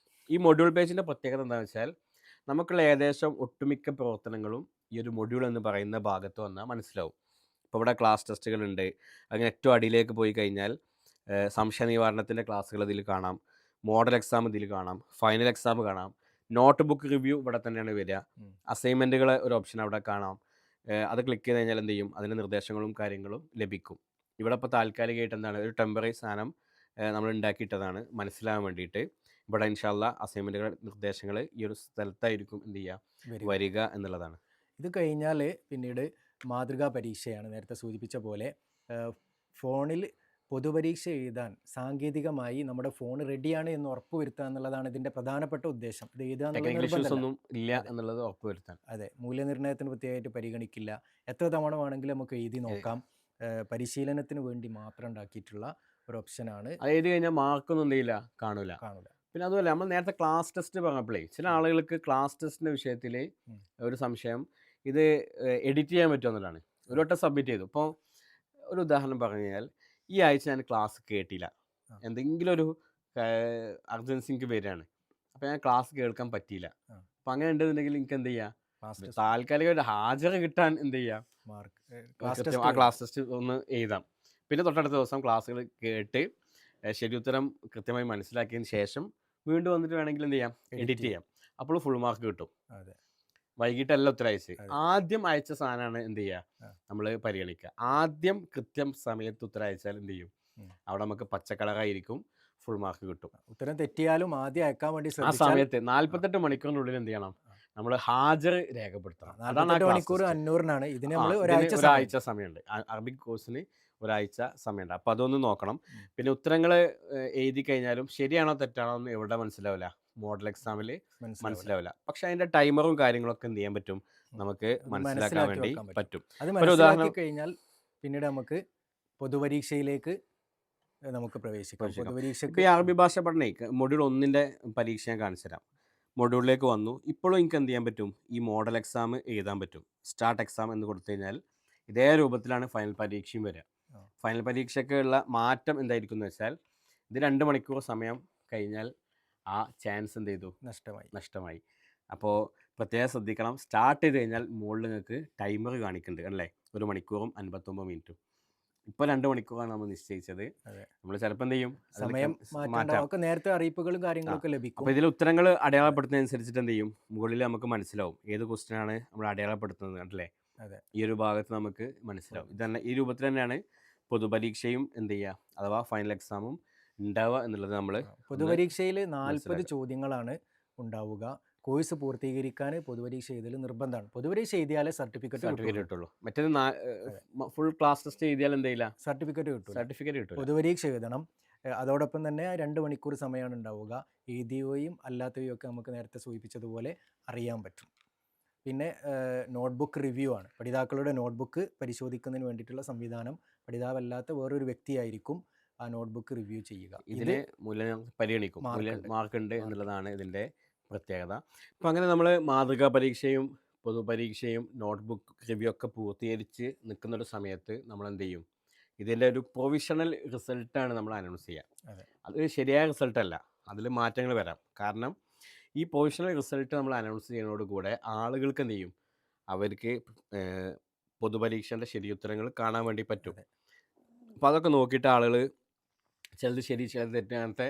ഈ മൊഡ്യൂൾ പേജിൻ്റെ പ്രത്യേകത എന്താണെന്ന് വെച്ചാൽ നമുക്കുള്ള ഏകദേശം ഒട്ടുമിക്ക പ്രവർത്തനങ്ങളും ഈ ഒരു മൊഡ്യൂൾ എന്ന് പറയുന്ന ഭാഗത്ത് വന്നാൽ മനസ്സിലാവും. ഇപ്പോൾ ഇവിടെ ക്ലാസ് ടെസ്റ്റുകളുണ്ട്. അങ്ങനെ ഏറ്റവും അടിയിലേക്ക് പോയി കഴിഞ്ഞാൽ സംശയ നിവാരണത്തിൻ്റെ ക്ലാസ്സുകൾ ഇതിൽ കാണാം, മോഡൽ എക്സാം ഇതിൽ കാണാം, ഫൈനൽ എക്സാം കാണാം, നോട്ട് ബുക്ക് റിവ്യൂ ഇവിടെ തന്നെയാണ് വരിക, അസൈൻമെൻറ്റുകൾ ഒരു ഓപ്ഷൻ അവിടെ കാണാം. അത് ക്ലിക്ക് ചെയ്ത് കഴിഞ്ഞാൽ എന്ത് ചെയ്യും, അതിൻ്റെ നിർദ്ദേശങ്ങളും കാര്യങ്ങളും ലഭിക്കും. ഇവിടെ ഇപ്പോൾ താൽക്കാലികമായിട്ട് എന്താണ് ഒരു ടെമ്പററി സാധനം നമ്മൾ ഉണ്ടാക്കിയിട്ടതാണ് മനസ്സിലാകാൻ വേണ്ടിയിട്ട്. ഇവിടെ ഇൻഷാല്ല അസൈൻമെൻറ്റുകൾ നിർദ്ദേശങ്ങൾ ഈ ഒരു സ്ഥലത്തായിരിക്കും എന്ത് ചെയ്യുക വരിക എന്നുള്ളതാണ്. ഇത് കഴിഞ്ഞാൽ പിന്നീട് മാതൃകാ പരീക്ഷയാണ്. നേരത്തെ സൂചിപ്പിച്ച പോലെ ഫോണിൽ പൊതുപരീക്ഷ എഴുതാൻ സാങ്കേതികമായി നമ്മുടെ ഫോൺ റെഡിയാണ് എന്ന് ഉറപ്പുവരുത്തുക എന്നുള്ളതാണ് ഇതിൻ്റെ പ്രധാനപ്പെട്ട ഉദ്ദേശം. ഇത് ഒന്നും ഇല്ല എന്നുള്ളത് ഉറപ്പുവരുത്താൻ. അതെ, മൂല്യനിർണ്ണയത്തിന് പ്രത്യേകമായിട്ട് പരിഗണിക്കില്ല. എത്ര തവണ വേണമെങ്കിലും നമുക്ക് എഴുതി നോക്കാം. പരിശീലനത്തിന് വേണ്ടി മാത്രം ഉണ്ടാക്കിയിട്ടുള്ള ഒരു ഓപ്ഷനാണ്. അത് എഴുതി കഴിഞ്ഞാൽ മാർക്കൊന്നും എന്തെയില്ല കാണൂല. പിന്നെ അതുപോലെ നമ്മൾ നേരത്തെ ക്ലാസ് ടെസ്റ്റ് പറഞ്ഞപ്പോഴേ ചില ആളുകൾക്ക് ക്ലാസ് ടെസ്റ്റിൻ്റെ വിഷയത്തിൽ ഒരു സംശയം, ഇത് എഡിറ്റ് ചെയ്യാൻ പറ്റുമോ എന്നുള്ളതാണ്. ഒരു വട്ടം സബ്മിറ്റ് ചെയ്തു. ഇപ്പോൾ ഒരു ഉദാഹരണം പറഞ്ഞു കഴിഞ്ഞാൽ ഈ ആഴ്ച ഞാൻ ക്ലാസ് കേട്ടില്ല, എന്തെങ്കിലും ഒരു അർജൻസി എനിക്ക് വരികയാണ്, അപ്പോൾ ഞാൻ ക്ലാസ് കേൾക്കാൻ പറ്റിയില്ല. അപ്പോൾ അങ്ങനെ ഉണ്ടെന്നുണ്ടെങ്കിൽ എനിക്ക് എന്ത് ചെയ്യാം, താൽക്കാലികമായിട്ട് ഹാജർ കിട്ടാൻ എന്ത് ചെയ്യാം, ആ ക്ലാസ് ടെസ്റ്റ് ഒന്ന് എഴുതാം. പിന്നെ തൊട്ടടുത്ത ദിവസം ക്ലാസ്സുകൾ കേട്ട് ശരിയുത്തരം കൃത്യമായി മനസ്സിലാക്കിയതിന് ശേഷം വീണ്ടും വന്നിട്ട് വേണമെങ്കിൽ എന്ത് ചെയ്യാം, എഡിറ്റ് ചെയ്യാം. അപ്പോൾ ഫുൾ മാർക്ക് കിട്ടും. വൈകിട്ടല്ല ഉത്തരം അയച്ച് ആദ്യം അയച്ച സാധനമാണ് എന്ത് ചെയ്യുക, നമ്മൾ പരിഗണിക്കുക. ആദ്യം കൃത്യം സമയത്ത് ഉത്തരം അയച്ചാൽ എന്ത് ചെയ്യും, അവിടെ നമുക്ക് പച്ചക്കളറായിരിക്കും, ഫുൾ മാർക്ക് കിട്ടും. ഉത്തരം തെറ്റിയാലും ആദ്യം അയക്കാൻ വേണ്ടി ആ സമയത്ത് 48 മണിക്കൂറിനുള്ളിൽ എന്ത് ചെയ്യണം, നമ്മൾ ഹാജർ രേഖപ്പെടുത്തണം. അതാണ് 500-ാണ്. ഇതിന് നമ്മൾ ഒരാഴ്ച സമയമുണ്ട്. അറബിക് കോഴ്സിന് ഒരാഴ്ച സമയമുണ്ട്. അപ്പോൾ അതൊന്ന് നോക്കണം. പിന്നെ ഉത്തരങ്ങൾ എഴുതി കഴിഞ്ഞാലും ശരിയാണോ തെറ്റാണോ എന്ന് എവിടെ മനസ്സിലാവില്ല, മോഡൽ എക്സാമിൽ മനസ്സിലാവില്ല. പക്ഷെ അതിൻ്റെ ടൈമറും കാര്യങ്ങളൊക്കെ എന്ത് ചെയ്യാൻ പറ്റും, നമുക്ക് മനസ്സിലാക്കാൻ വേണ്ടി പറ്റും. അത് മനസ്സിലാക്കി കഴിഞ്ഞാൽ പിന്നീട് നമുക്ക് പൊതുപരീക്ഷയിലേക്ക് നമുക്ക് പ്രവേശിക്കാം. ഇപ്പോൾ ഈ അറബി ഭാഷ പഠനേ മൊഡ്യൂൾ 1 പരീക്ഷ ഞാൻ കാണിച്ചു തരാം. മൊഡ്യൂളിലേക്ക് വന്നു. ഇപ്പോഴും എനിക്ക് എന്ത് ചെയ്യാൻ പറ്റും, ഈ മോഡൽ എക്സാം എഴുതാൻ പറ്റും. സ്റ്റാർട്ട് എക്സാം എന്ന് കൊടുത്തു കഴിഞ്ഞാൽ ഇതേ രൂപത്തിലാണ് ഫൈനൽ പരീക്ഷയും വരിക. ഫൈനൽ പരീക്ഷയ്ക്കുള്ള മാറ്റം എന്തായിരിക്കും എന്ന് വെച്ചാൽ ഇത് 2 മണിക്കൂർ സമയം കഴിഞ്ഞാൽ ആ ചാൻസ് എന്ത് ചെയ്തു, നഷ്ടമായി. അപ്പോൾ പ്രത്യേകം ശ്രദ്ധിക്കണം. സ്റ്റാർട്ട് ചെയ്ത് കഴിഞ്ഞാൽ മുകളിൽ നിങ്ങൾക്ക് ടൈമർ കാണിക്കുന്നുണ്ട് അല്ലേ, 1 മണിക്കൂറും 59 മിനിറ്റും. ഇപ്പോൾ 2 മണിക്കൂറാണ് നമ്മൾ നിശ്ചയിച്ചത്. നമ്മൾ ചിലപ്പോൾ എന്ത് ചെയ്യും, സമയം മാറ്റാം. നേരത്തെ അറിയിപ്പുകളും കാര്യങ്ങളൊക്കെ ലഭിക്കും. അപ്പോൾ ഇതിൽ ഉത്തരങ്ങൾ അടയാളപ്പെടുത്തുന്നതനുസരിച്ചിട്ട് എന്ത് ചെയ്യും, മുകളിൽ നമുക്ക് മനസ്സിലാവും ഏത് ക്വസ്റ്റ്യനാണ് നമ്മൾ അടയാളപ്പെടുത്തുന്നത് അല്ലേ. ഈ ഒരു ഭാഗത്ത് നമുക്ക് മനസ്സിലാവും. ഇതന്നെ ഈ രൂപത്തിൽ തന്നെയാണ് പൊതുപരീക്ഷയും എന്ത് ചെയ്യുക, അഥവാ ഫൈനൽ എക്സാമും ഉണ്ടാവുക എന്നുള്ളത്. നമ്മൾ പൊതുപരീക്ഷയിൽ 40 ചോദ്യങ്ങളാണ് ഉണ്ടാവുക. കോഴ്സ് പൂർത്തീകരിക്കാൻ പൊതുപരീക്ഷ എഴുതൽ നിർബന്ധമാണ്. പൊതുപരീക്ഷ എഴുതിയാലേ സർട്ടിഫിക്കറ്റ് കിട്ടുള്ളൂ. മറ്റേത് ഫുൾ ക്ലാസ് ടെസ്റ്റ് എഴുതിയാൽ എന്തെയില്ല, സർട്ടിഫിക്കറ്റ് കിട്ടും. പൊതുപരീക്ഷ എഴുതണം. അതോടൊപ്പം തന്നെ 2 മണിക്കൂർ സമയമാണ് ഉണ്ടാവുക. എഴുതിയവയും അല്ലാത്തവയും ഒക്കെ നമുക്ക് നേരത്തെ സൂചിപ്പിച്ചതുപോലെ അറിയാൻ പറ്റും. പിന്നെ നോട്ട്ബുക്ക് റിവ്യൂ ആണ്. പഠിതാക്കളുടെ നോട്ട്ബുക്ക് പരിശോധിക്കുന്നതിന് വേണ്ടിയിട്ടുള്ള സംവിധാനം പഠിതാവല്ലാത്ത വേറൊരു വ്യക്തിയായിരിക്കും ആ നോട്ട്ബുക്ക് റിവ്യൂ ചെയ്യുക. ഇതിന് മൂല്യം പരിഗണിക്കും, മാർക്ക് ഉണ്ട് എന്നുള്ളതാണ് ഇതിൻ്റെ പ്രത്യേകത. അപ്പം അങ്ങനെ നമ്മൾ മാതൃകാ പരീക്ഷയും പൊതുപരീക്ഷയും നോട്ട്ബുക്ക് റിവ്യൂ ഒക്കെ പൂർത്തീകരിച്ച് നിൽക്കുന്നൊരു സമയത്ത് നമ്മൾ എന്ത് ചെയ്യും, ഇതിൻ്റെ ഒരു പ്രൊവിഷണൽ റിസൾട്ടാണ് നമ്മൾ അനൗൺസ് ചെയ്യുക. അത് ശരിയായ റിസൾട്ടല്ല, അതിൽ മാറ്റങ്ങൾ വരാം. കാരണം ഈ പ്രൊവിഷണൽ റിസൾട്ട് നമ്മൾ അനൗൺസ് ചെയ്യുന്നതോടുകൂടെ ആളുകൾക്ക് എന്ത് ചെയ്യും, അവർക്ക് പൊതുപരീക്ഷൻ്റെ ശരിയുത്തരങ്ങൾ കാണാൻ വേണ്ടി പറ്റും. അപ്പോൾ അതൊക്കെ നോക്കിയിട്ട് ആളുകൾ ചിലത് ശരി ചിലത് തെറ്റ് അങ്ങനത്തെ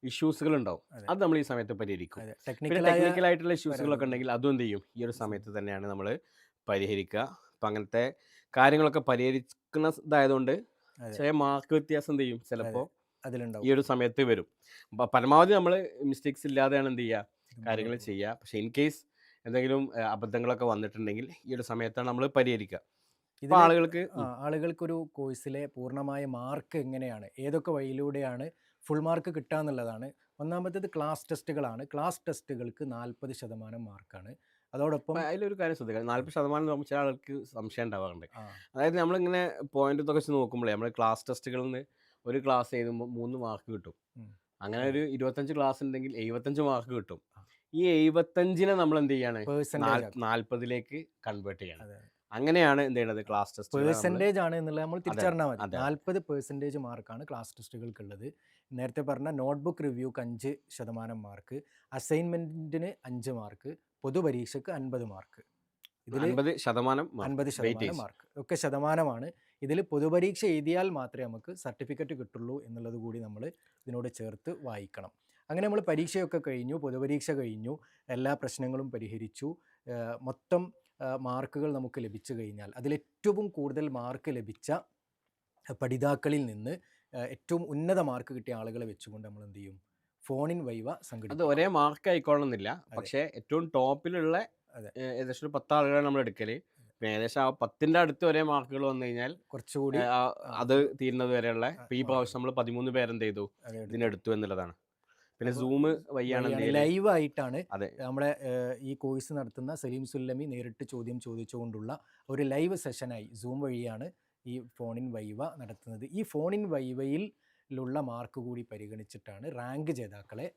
ഇഷ്യൂസുകൾ ഉണ്ടാവും. അത് നമ്മൾ ഈ സമയത്ത് പരിഹരിക്കും. പിന്നെ ടെക്നിക്കലായിട്ടുള്ള ഇഷ്യൂസുകളൊക്കെ ഉണ്ടെങ്കിൽ അതും എന്ത് ചെയ്യും, ഈ ഒരു സമയത്ത് തന്നെയാണ് നമ്മൾ പരിഹരിക്കുക. അപ്പം അങ്ങനത്തെ കാര്യങ്ങളൊക്കെ പരിഹരിക്കുന്ന ഇതായതുകൊണ്ട് അതെ ചെറിയ മാർക്ക് വ്യത്യാസം എന്ത് ചെയ്യും അതെ ചിലപ്പോൾ ഈ അതിലുണ്ടാവും. ഒരു സമയത്ത് വരും. അപ്പോൾ പരമാവധി നമ്മൾ മിസ്റ്റേക്സ് ഇല്ലാതെയാണ് എന്ത് ചെയ്യുക ഇത് കാര്യങ്ങൾ മുന്നോട്ട് പോകും. ചെയ്യുക. പക്ഷേ ഇൻ കേസ് എന്തെങ്കിലും അബദ്ധങ്ങളൊക്കെ വന്നിട്ടുണ്ടെങ്കിൽ ഈ ഒരു സമയത്താണ് നമ്മൾ പരിഹരിക്കുക. അപ്പോൾ ഇതിലെ ആളുകൾക്ക് ആളുകൾക്കൊരു കോഴ്സിലെ പൂർണ്ണമായ മാർക്ക് എങ്ങനെയാണ്, ഏതൊക്കെ വഴിയിലൂടെയാണ് ഫുൾ മാർക്ക് കിട്ടുക എന്നുള്ളതാണ്. ഒന്നാമത്തേത് ക്ലാസ് ടെസ്റ്റുകളാണ്. ക്ലാസ് ടെസ്റ്റുകൾക്ക് 40% മാർക്കാണ്. അതോടൊപ്പം അതിലൊരു കാര്യം ശ്രദ്ധിക്കുക, 40% എന്ന് ചില ആൾക്ക് സംശയം ഉണ്ടാവാറുണ്ട്. ആ അതായത് നമ്മളിങ്ങനെ പോയിന്റ് ഇതൊക്കെ വെച്ച് നോക്കുമ്പോഴേ നമ്മൾ ക്ലാസ് ടെസ്റ്റുകളിൽ നിന്ന് ഒരു ക്ലാസ് എഴുതുമ്പോൾ 3 മാർക്ക് കിട്ടും. ഉം, അങ്ങനെ അതെ ഒരു 25 ക്ലാസ് ഉണ്ടെങ്കിൽ 75 മാർക്ക് കിട്ടും. ആ, ഈ 75നെ നമ്മൾ എന്ത് ചെയ്യാണ് പേഴ്സൻറ്റേജ് ആക്കും. 40ലേക്ക് കൺവേർട്ട് ചെയ്യണം. അതെ അങ്ങനെയാണ് എന്ത് ചെയ്യണത് ക്ലാസ് ടെസ്റ്റുകളെ നമ്മൾ. പേഴ്സൻറ്റേജ് ആണ് എന്നുള്ളത് നമ്മൾ അതെ തിരിച്ചറിഞ്ഞാൽ മതി. അതെ 40% മാർക്കാണ് ക്ലാസ് ടെസ്റ്റുകൾക്കുള്ളത്. നേരത്തെ പറഞ്ഞ നോട്ട്ബുക്ക് റിവ്യൂക്ക് 5% മാർക്ക്, അസൈൻമെൻറ്റിന് 5 മാർക്ക്, പൊതുപരീക്ഷയ്ക്ക് 50 മാർക്ക്. ഇതിൽ 50% 50% വെയിറ്റേജ്. മാർക്ക് ഒക്കെ ശതമാനമാണ്. ഇതിൽ പൊതുപരീക്ഷ എഴുതിയാൽ മാത്രമേ നമുക്ക് സർട്ടിഫിക്കറ്റ് കിട്ടുള്ളൂ എന്നുള്ളത് കൂടി നമ്മൾ ഇതിനോട് ചേർത്ത് വായിക്കണം. അങ്ങനെ നമ്മൾ പരീക്ഷയൊക്കെ കഴിഞ്ഞു, പൊതുപരീക്ഷ കഴിഞ്ഞു, എല്ലാ പ്രശ്നങ്ങളും പരിഹരിച്ചു, മൊത്തം മാർക്കുകൾ നമുക്ക് ലഭിച്ചു കഴിഞ്ഞാൽ അതിലേറ്റവും കൂടുതൽ മാർക്ക് ലഭിച്ച പഠിതാക്കളിൽ നിന്ന് ഏറ്റവും ഉന്നത മാർക്ക് കിട്ടിയ ആളുകളെ വെച്ചുകൊണ്ട് നമ്മൾ എന്ത് ചെയ്യും, ഫോണിൻ വൈവ അത് സംഘടിപ്പിക്കും. ഒരേ മാർക്ക് ആയിക്കോളണമെന്നില്ല. പക്ഷേ ഏറ്റവും ടോപ്പിലുള്ള അതെ ഏകദേശം ഒരു 10 ആളുകളാണ് നമ്മൾ എടുക്കല്. പിന്നെ ഏകദേശം ആ 10ന്റെ അടുത്ത് ഒരേ മാർക്കുകൾ വന്നു കഴിഞ്ഞാൽ കുറച്ചുകൂടി അത് തീരുന്നത് വരെയുള്ള ഇപ്പോൾ ഈ മാർക്ക് പ്രാവശ്യം നമ്മൾ 13 പേരെന്ത് ചെയ്തു അതെ എടുത്തു. ഇതിനെടുത്തു എന്നുള്ളതാണ്. പിന്നെ അപ്പോൾ സൂം വഴിയാണ് എന്ത് ചെയ്യല്. ലൈവായിട്ടാണ് അതെ നമ്മുടെ ഈ കോഴ്സ് നടത്തുന്ന സലീം സുല്ലമി നേരിട്ട് ചോദ്യം ചോദിച്ചുകൊണ്ടുള്ള ഒരു ലൈവ് സെഷനായി സൂം വഴിയാണ് ഈ ഫോണിൻ വൈവ നടത്തുന്നത്. ഈ ഫോണിൻ വൈവയിലുള്ള മാർക്ക് കൂടി പരിഗണിച്ചിട്ടാണ് റാങ്ക് ജേതാക്കളെ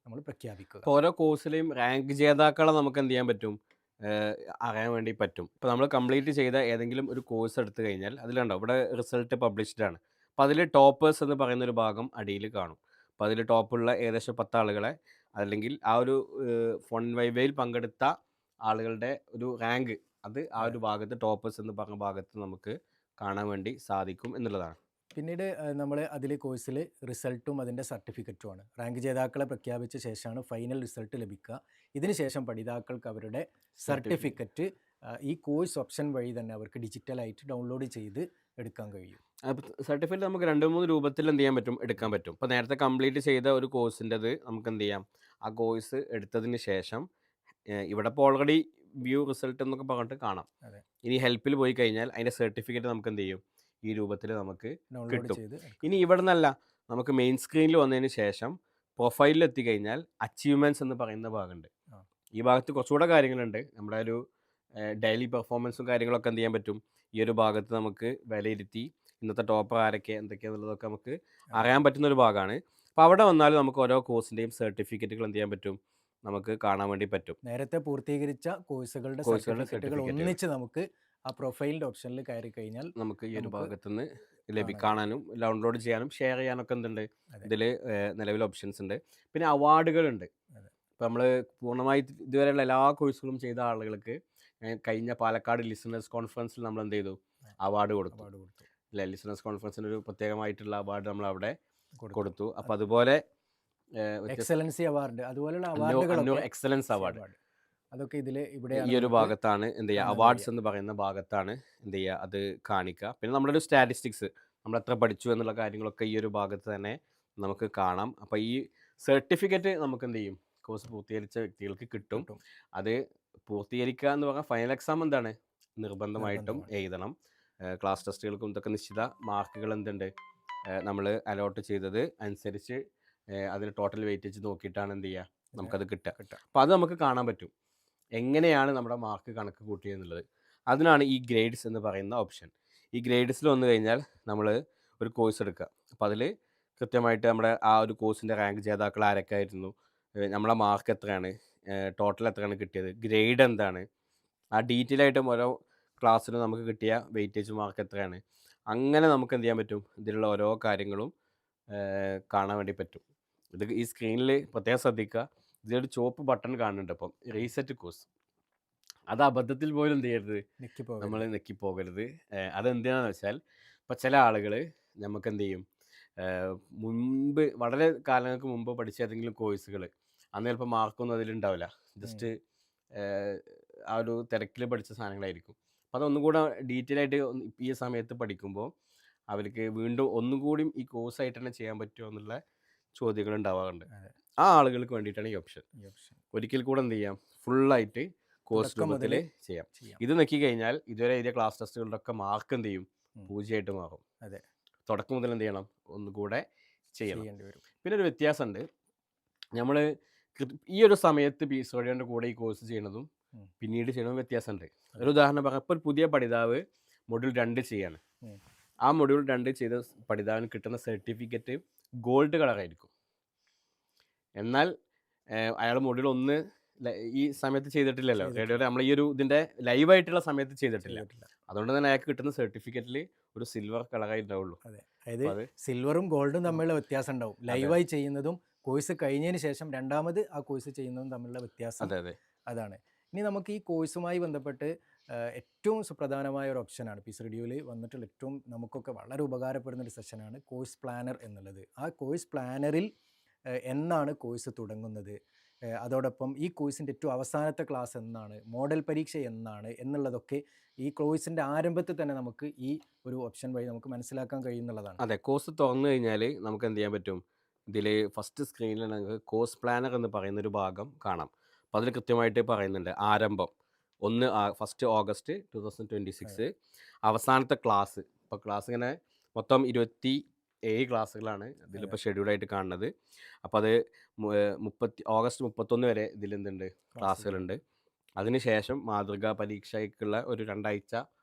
നമ്മൾ പ്രഖ്യാപിക്കുക. ഇപ്പോൾ ഓരോ കോഴ്സിലെയും റാങ്ക് ജേതാക്കളെ നമുക്ക് എന്ത് ചെയ്യാൻ പറ്റും, അറിയാൻ വേണ്ടി പറ്റും. ഇപ്പോൾ നമ്മൾ കംപ്ലീറ്റ് ചെയ്ത ഏതെങ്കിലും ഒരു കോഴ്സ് എടുത്തു കഴിഞ്ഞാൽ അതിലുണ്ടാവും ഇവിടെ റിസൾട്ട് പബ്ലിഷ്ഡ് ആണ്. അപ്പോൾ അതിൽ ടോപ്പേഴ്സ് എന്ന് പറയുന്ന ഒരു ഭാഗം അടിയിൽ കാണും. അപ്പോൾ അതിൽ ടോപ്പുള്ള ഏകദേശം 10 ആളുകളെ അല്ലെങ്കിൽ ആ ഒരു ഫോൺ വൈവയിൽ പങ്കെടുത്ത ആളുകളുടെ ഒരു റാങ്ക് അത് ആ ഒരു ഭാഗത്ത് ടോപ്പേഴ്സ് എന്ന് പറഞ്ഞ ഭാഗത്ത് നമുക്ക് കാണാൻ വേണ്ടി സാധിക്കും എന്നുള്ളതാണ്. പിന്നീട് നമ്മൾ അതിൽ കോഴ്സിൽ റിസൾട്ടും അതിൻ്റെ സർട്ടിഫിക്കറ്റുമാണ്. റാങ്ക് ജേതാക്കളെ പ്രഖ്യാപിച്ച ശേഷമാണ് ഫൈനൽ റിസൾട്ട് ലഭിക്കുക. ഇതിനുശേഷം പഠിതാക്കൾക്ക് അവരുടെ സർട്ടിഫിക്കറ്റ് ഈ കോഴ്സ് ഓപ്ഷൻ വഴി തന്നെ അവർക്ക് ഡിജിറ്റലായിട്ട് ഡൗൺലോഡ് ചെയ്ത് എടുക്കാൻ കഴിയും. സർട്ടിഫിക്കറ്റ് നമുക്ക് 2-3 രൂപത്തിൽ എന്ത് ചെയ്യാൻ പറ്റും, എടുക്കാൻ പറ്റും. ഇപ്പോൾ നേരത്തെ കംപ്ലീറ്റ് ചെയ്ത ഒരു കോഴ്സിൻ്റെത് നമുക്ക് എന്ത് ചെയ്യാം, ആ കോഴ്സ് എടുത്തതിന് ശേഷം ഇവിടെ ഇപ്പോൾ ഓൾറെഡി വ്യൂ റിസൾട്ട് എന്നൊക്കെ പറഞ്ഞിട്ട് കാണാം. അതെ ഇനി ഹെൽപ്പിൽ പോയി കഴിഞ്ഞാൽ അതിൻ്റെ സർട്ടിഫിക്കറ്റ് നമുക്ക് എന്ത് ചെയ്യും, ഈ രൂപത്തിൽ നമുക്ക് ഡൗൺലോഡ് കിട്ടും. ചെയ്ത് ഇനി ഇവിടെ നിന്നല്ല, നമുക്ക് മെയിൻ സ്ക്രീനിൽ വന്നതിന് ശേഷം പ്രൊഫൈലിൽ എത്തിക്കഴിഞ്ഞാൽ അച്ചീവ്മെൻറ്റ്സ് എന്ന് പറയുന്ന ഭാഗമുണ്ട്. ആ. ഈ ഭാഗത്ത് കുറച്ചുകൂടെ കാര്യങ്ങളുണ്ട്. നമ്മുടെ ഒരു ഡെയിലി പെർഫോമൻസും കാര്യങ്ങളൊക്കെ എന്ത് ചെയ്യാൻ പറ്റും, ഈ ഒരു ഭാഗത്ത് നമുക്ക് വിലയിരുത്തി ഇന്നത്തെ ടോപ്പർ ആരൊക്കെ എന്തൊക്കെയാണെന്നുള്ളതൊക്കെ നമുക്ക് അറിയാൻ പറ്റുന്ന ഒരു ഭാഗമാണ്. അപ്പോൾ അവിടെ വന്നാൽ നമുക്ക് ഓരോ കോഴ്സിൻ്റെയും സർട്ടിഫിക്കറ്റുകൾ എന്ത് ചെയ്യാൻ പറ്റും, നമുക്ക് കാണാൻ വേണ്ടി പറ്റും. നേരത്തെ പൂർത്തീകരിച്ച കോഴ്സുകളുടെ സർട്ടിഫിക്കറ്റുകൾ സർട്ടിഫിക്കറ്റുകൾ ഒന്നിച്ച് നമുക്ക് ആ പ്രൊഫൈലിൻ്റെ ഓപ്ഷനിൽ കയറി കഴിഞ്ഞാൽ നമുക്ക് ഈ ഒരു നമുക്ക് ഭാഗത്തുനിന്ന് കാണാനും ഡൗൺലോഡ് ചെയ്യാനും ഷെയർ ചെയ്യാനൊക്കെ എന്തുണ്ട്, അതെ. ഇതിൽ നിലവിൽ ഓപ്ഷൻസ് ഉണ്ട്. പിന്നെ അവാർഡുകളുണ്ട്. അതെ. ഇപ്പോൾ നമ്മൾ പൂർണ്ണമായി ഇതുവരെയുള്ള എല്ലാ കോഴ്സുകളും ചെയ്ത ആളുകൾക്ക് കഴിഞ്ഞ പാലക്കാട് ലിസണേഴ്സ് കോൺഫറൻസിൽ നമ്മൾ എന്ത് ചെയ്തു, അവാർഡ് കൊടുത്തു. അവാർഡ് കൊടുത്തു അല്ലെ, ലിസണേഴ്സ് കോൺഫറൻസിന് ഒരു പ്രത്യേകമായിട്ടുള്ള അവാർഡ് നമ്മൾ അവിടെ കൊടുത്തു. കൊടുത്തു. അപ്പോൾ അതുപോലെ എക്സലൻസി അവാർഡ് അതുപോലുള്ള അവാർഡുകളൊക്കെ എക്സലൻസ് അവാർഡ് അതൊക്കെ ഇവിടെ ഈ ഒരു ഭാഗത്താണ് എന്ത് ചെയ്യുക, അവാർഡ്സ് എന്ന് പറയുന്ന ഭാഗത്താണ് എന്ത് ചെയ്യുക, അത് കാണിക്കുക. പിന്നെ നമ്മുടെ ഒരു സ്റ്റാറ്റിസ്റ്റിക്സ്, നമ്മൾ എത്ര പഠിച്ചു എന്നുള്ള കാര്യങ്ങളൊക്കെ ഈ ഒരു ഭാഗത്ത് തന്നെ നമുക്ക് കാണാം. അപ്പോൾ ഈ സർട്ടിഫിക്കറ്റ് നമുക്ക് എന്ത് ചെയ്യും, കോഴ്സ് പൂർത്തീകരിച്ച വ്യക്തികൾക്ക് കിട്ടും. അത് പൂർത്തീകരിക്കുക എന്ന് പറഞ്ഞാൽ ഫൈനൽ എക്സാം എന്താണ് നിർബന്ധമായിട്ടും എഴുതണം. ക്ലാസ് ടെസ്റ്റുകൾക്കും ഇതൊക്കെ നിശ്ചിത മാർക്കുകൾ എന്തുണ്ട് നമ്മൾ അലോട്ട് ചെയ്തത് അനുസരിച്ച് അതിന് ടോട്ടൽ വെയിറ്റേജ് നോക്കിയിട്ടാണ് എന്ത് ചെയ്യുക നമുക്കത് കിട്ടുക. അപ്പോൾ അത് നമുക്ക് കാണാൻ പറ്റും എങ്ങനെയാണ് നമ്മുടെ മാർക്ക് കണക്ക് കൂട്ടിയെന്നുള്ളത്. അതിനാണ് ഈ ഗ്രേഡ്സ് എന്ന് പറയുന്ന ഓപ്ഷൻ. ഈ ഗ്രേഡ്സിൽ വന്നു കഴിഞ്ഞാൽ നമ്മൾ ഒരു കോഴ്സ് എടുക്കുക. അപ്പോൾ അതിൽ കൃത്യമായിട്ട് നമ്മുടെ ആ ഒരു കോഴ്സിൻ്റെ റാങ്ക് ജേതാക്കൾ ആരൊക്കെ ആയിരുന്നു, നമ്മളെ മാർക്ക് എത്രയാണ്, ടോട്ടൽ എത്രയാണ് കിട്ടിയത്, ഗ്രേഡ് എന്താണ്, ആ ഡീറ്റെയിൽ ആയിട്ടും ഓരോ ക്ലാസ്സിന് നമുക്ക് കിട്ടിയ വെയിറ്റേജ് മാർക്ക് എത്രയാണ്, അങ്ങനെ നമുക്ക് എന്ത് ചെയ്യാൻ പറ്റും, ഇതിലുള്ള ഓരോ കാര്യങ്ങളും കാണാൻ വേണ്ടി പറ്റും. ഇത് ഈ സ്ക്രീനിൽ പ്രത്യേകം ശ്രദ്ധിക്കുക, ഇതിലൊരു ചുവപ്പ് ബട്ടൺ കാണുന്നുണ്ട്. അപ്പം റീസെറ്റ് കോഴ്സ്, അത് അബദ്ധത്തിൽ പോലും എന്ത് ചെയ്യരുത്, നമ്മൾ നെക്കിപ്പോകരുത്. അതെന്തിനാണെന്ന് വെച്ചാൽ ഇപ്പം ചില ആളുകൾ നമുക്ക് എന്ത് ചെയ്യും, മുൻപ് വളരെ കാലങ്ങൾക്ക് മുമ്പ് പഠിച്ച ഏതെങ്കിലും കോഴ്സുകൾ അന്ന് ചിലപ്പോൾ മാർക്കൊന്നും അതിലുണ്ടാവില്ല, ജസ്റ്റ് ആ ഒരു തിരക്കിൽ പഠിച്ച സാധനങ്ങളായിരിക്കും. അപ്പോൾ അതൊന്നും കൂടെ ഡീറ്റെയിൽ ആയിട്ട് ഈ സമയത്ത് പഠിക്കുമ്പോൾ അവർക്ക് വീണ്ടും ഒന്നും കൂടിയും ഈ കോഴ്സായിട്ട് തന്നെ ചെയ്യാൻ പറ്റുമോ എന്നുള്ള ചോദ്യങ്ങൾ ഉണ്ടാവാറുണ്ട്. അതെ. ആ ആളുകൾക്ക് വേണ്ടിയിട്ടാണ് ഈ ഓപ്ഷൻ. ഈ ഓപ്ഷൻ ഒരിക്കൽ കൂടെ എന്ത് ചെയ്യാം, ഫുള്ളായിട്ട് കോഴ്സ് തുടക്കം രൂപത്തിൽ മുതൽ ചെയ്യാം. ചെയ്യാം. ഇത് നോക്കി കഴിഞ്ഞാൽ ഇതുവരെ എഴുതിയ ക്ലാസ് ടെസ്റ്റുകളുടെ ഒക്കെ മാർക്ക് എന്ത് ചെയ്യും, ഉം. 0 മാറും. അതെ, തുടക്കം മുതൽ എന്ത് ചെയ്യണം, ഒന്നുകൂടെ ചെയ്യണം. ചെയ്യേണ്ടി വരും. പിന്നെ ഒരു വ്യത്യാസമുണ്ട്, നമ്മൾ ഈ ഒരു സമയത്ത് പീസ് റേഡിയോൻ്റെ കൂടെ ഈ കോഴ്സ് ചെയ്യണതും ഉം. പിന്നീട് ചെയ്യണതും വ്യത്യാസമുണ്ട്. അതെ. ഒരു ഉദാഹരണം പറയാം, ഇപ്പോൾ ഒരു പുതിയ പഠിതാവ് മൊഡ്യൂൾ 2 ചെയ്യാണ്. ഉം. ആ മൊഡ്യൂൾ 2 ചെയ്ത പഠിതാവിന് കിട്ടുന്ന സർട്ടിഫിക്കറ്റ് ഗോൾഡ് കളറായിരിക്കും. എന്നാൽ അയാൾ മൊഡ്യൂൾ 1 ഈ സമയത്ത് ചെയ്തിട്ടില്ലല്ലോ, റേഡിയോയിൽ നമ്മൾ ഈ ഒരു ഇതിൻ്റെ ലൈവായിട്ടുള്ള സമയത്ത് ചെയ്തിട്ടില്ല. ചെയ്തിട്ടില്ല. അതുകൊണ്ട് തന്നെ അയാൾക്ക് കിട്ടുന്ന സർട്ടിഫിക്കറ്റിൽ ഒരു സിൽവർ കളറായി ഉണ്ടാവുള്ളൂ. അതെ, അതായത് സിൽവറും ഗോൾഡും തമ്മിലുള്ള വ്യത്യാസം ഉണ്ടാവും. ലൈവായി ചെയ്യുന്നതും കോഴ്സ് കഴിഞ്ഞതിന് ശേഷം രണ്ടാമത് ആ കോഴ്സ് ചെയ്യുന്നതും തമ്മിലുള്ള വ്യത്യാസം അതെ അതെ അതാണ്. ഇനി നമുക്ക് ഈ കോഴ്സുമായി ബന്ധപ്പെട്ട് ഏറ്റവും സുപ്രധാനമായ ഒരു ഓപ്ഷനാണ് പീസ് റേഡിയോയിൽ വന്നിട്ടുള്ള ഏറ്റവും നമുക്കൊക്കെ വളരെ ഉപകാരപ്പെടുന്ന ഒരു സെഷനാണ് കോഴ്സ് പ്ലാനർ എന്നുള്ളത്. ആ കോഴ്സ് പ്ലാനറിൽ എന്നാണ് കോഴ്സ് തുടങ്ങുന്നത്, അതോടൊപ്പം ഈ കോഴ്സിൻ്റെ ഏറ്റവും അവസാനത്തെ ക്ലാസ് എന്നാണ്, മോഡൽ പരീക്ഷ എന്നാണ് എന്നുള്ളതൊക്കെ ഈ കോഴ്സിൻ്റെ ആരംഭത്തിൽ തന്നെ നമുക്ക് ഈ ഒരു ഓപ്ഷൻ വഴി നമുക്ക് മനസ്സിലാക്കാൻ കഴിയുന്നുള്ളതാണ്. അതെ, കോഴ്സ് തുറന്നു കഴിഞ്ഞാൽ നമുക്ക് എന്ത് ചെയ്യാൻ പറ്റും, ഇതിൽ ഫസ്റ്റ് സ്ക്രീനിൽ നമുക്ക് കോഴ്സ് പ്ലാനർ എന്ന് പറയുന്നൊരു ഭാഗം കാണാം. അപ്പോൾ അതിൽ കൃത്യമായിട്ട് പറയുന്നുണ്ട് ആരംഭം 1 ഓഗസ്റ്റ് 2026, അവസാനത്തെ ക്ലാസ്. ഇപ്പോൾ ക്ലാസ് ഇങ്ങനെ മൊത്തം 27 ക്ലാസ്സുകളാണ് ഇതിലിപ്പോൾ ഷെഡ്യൂളായിട്ട് കാണുന്നത്. അപ്പോൾ അത് ഓഗസ്റ്റ് 31 വരെ ഇതിലെന്തുണ്ട്, ക്ലാസ്സുകളുണ്ട്. അതിനുശേഷം മാതൃകാ പരീക്ഷയ്ക്കുള്ള ഒരു 2 ആഴ്ച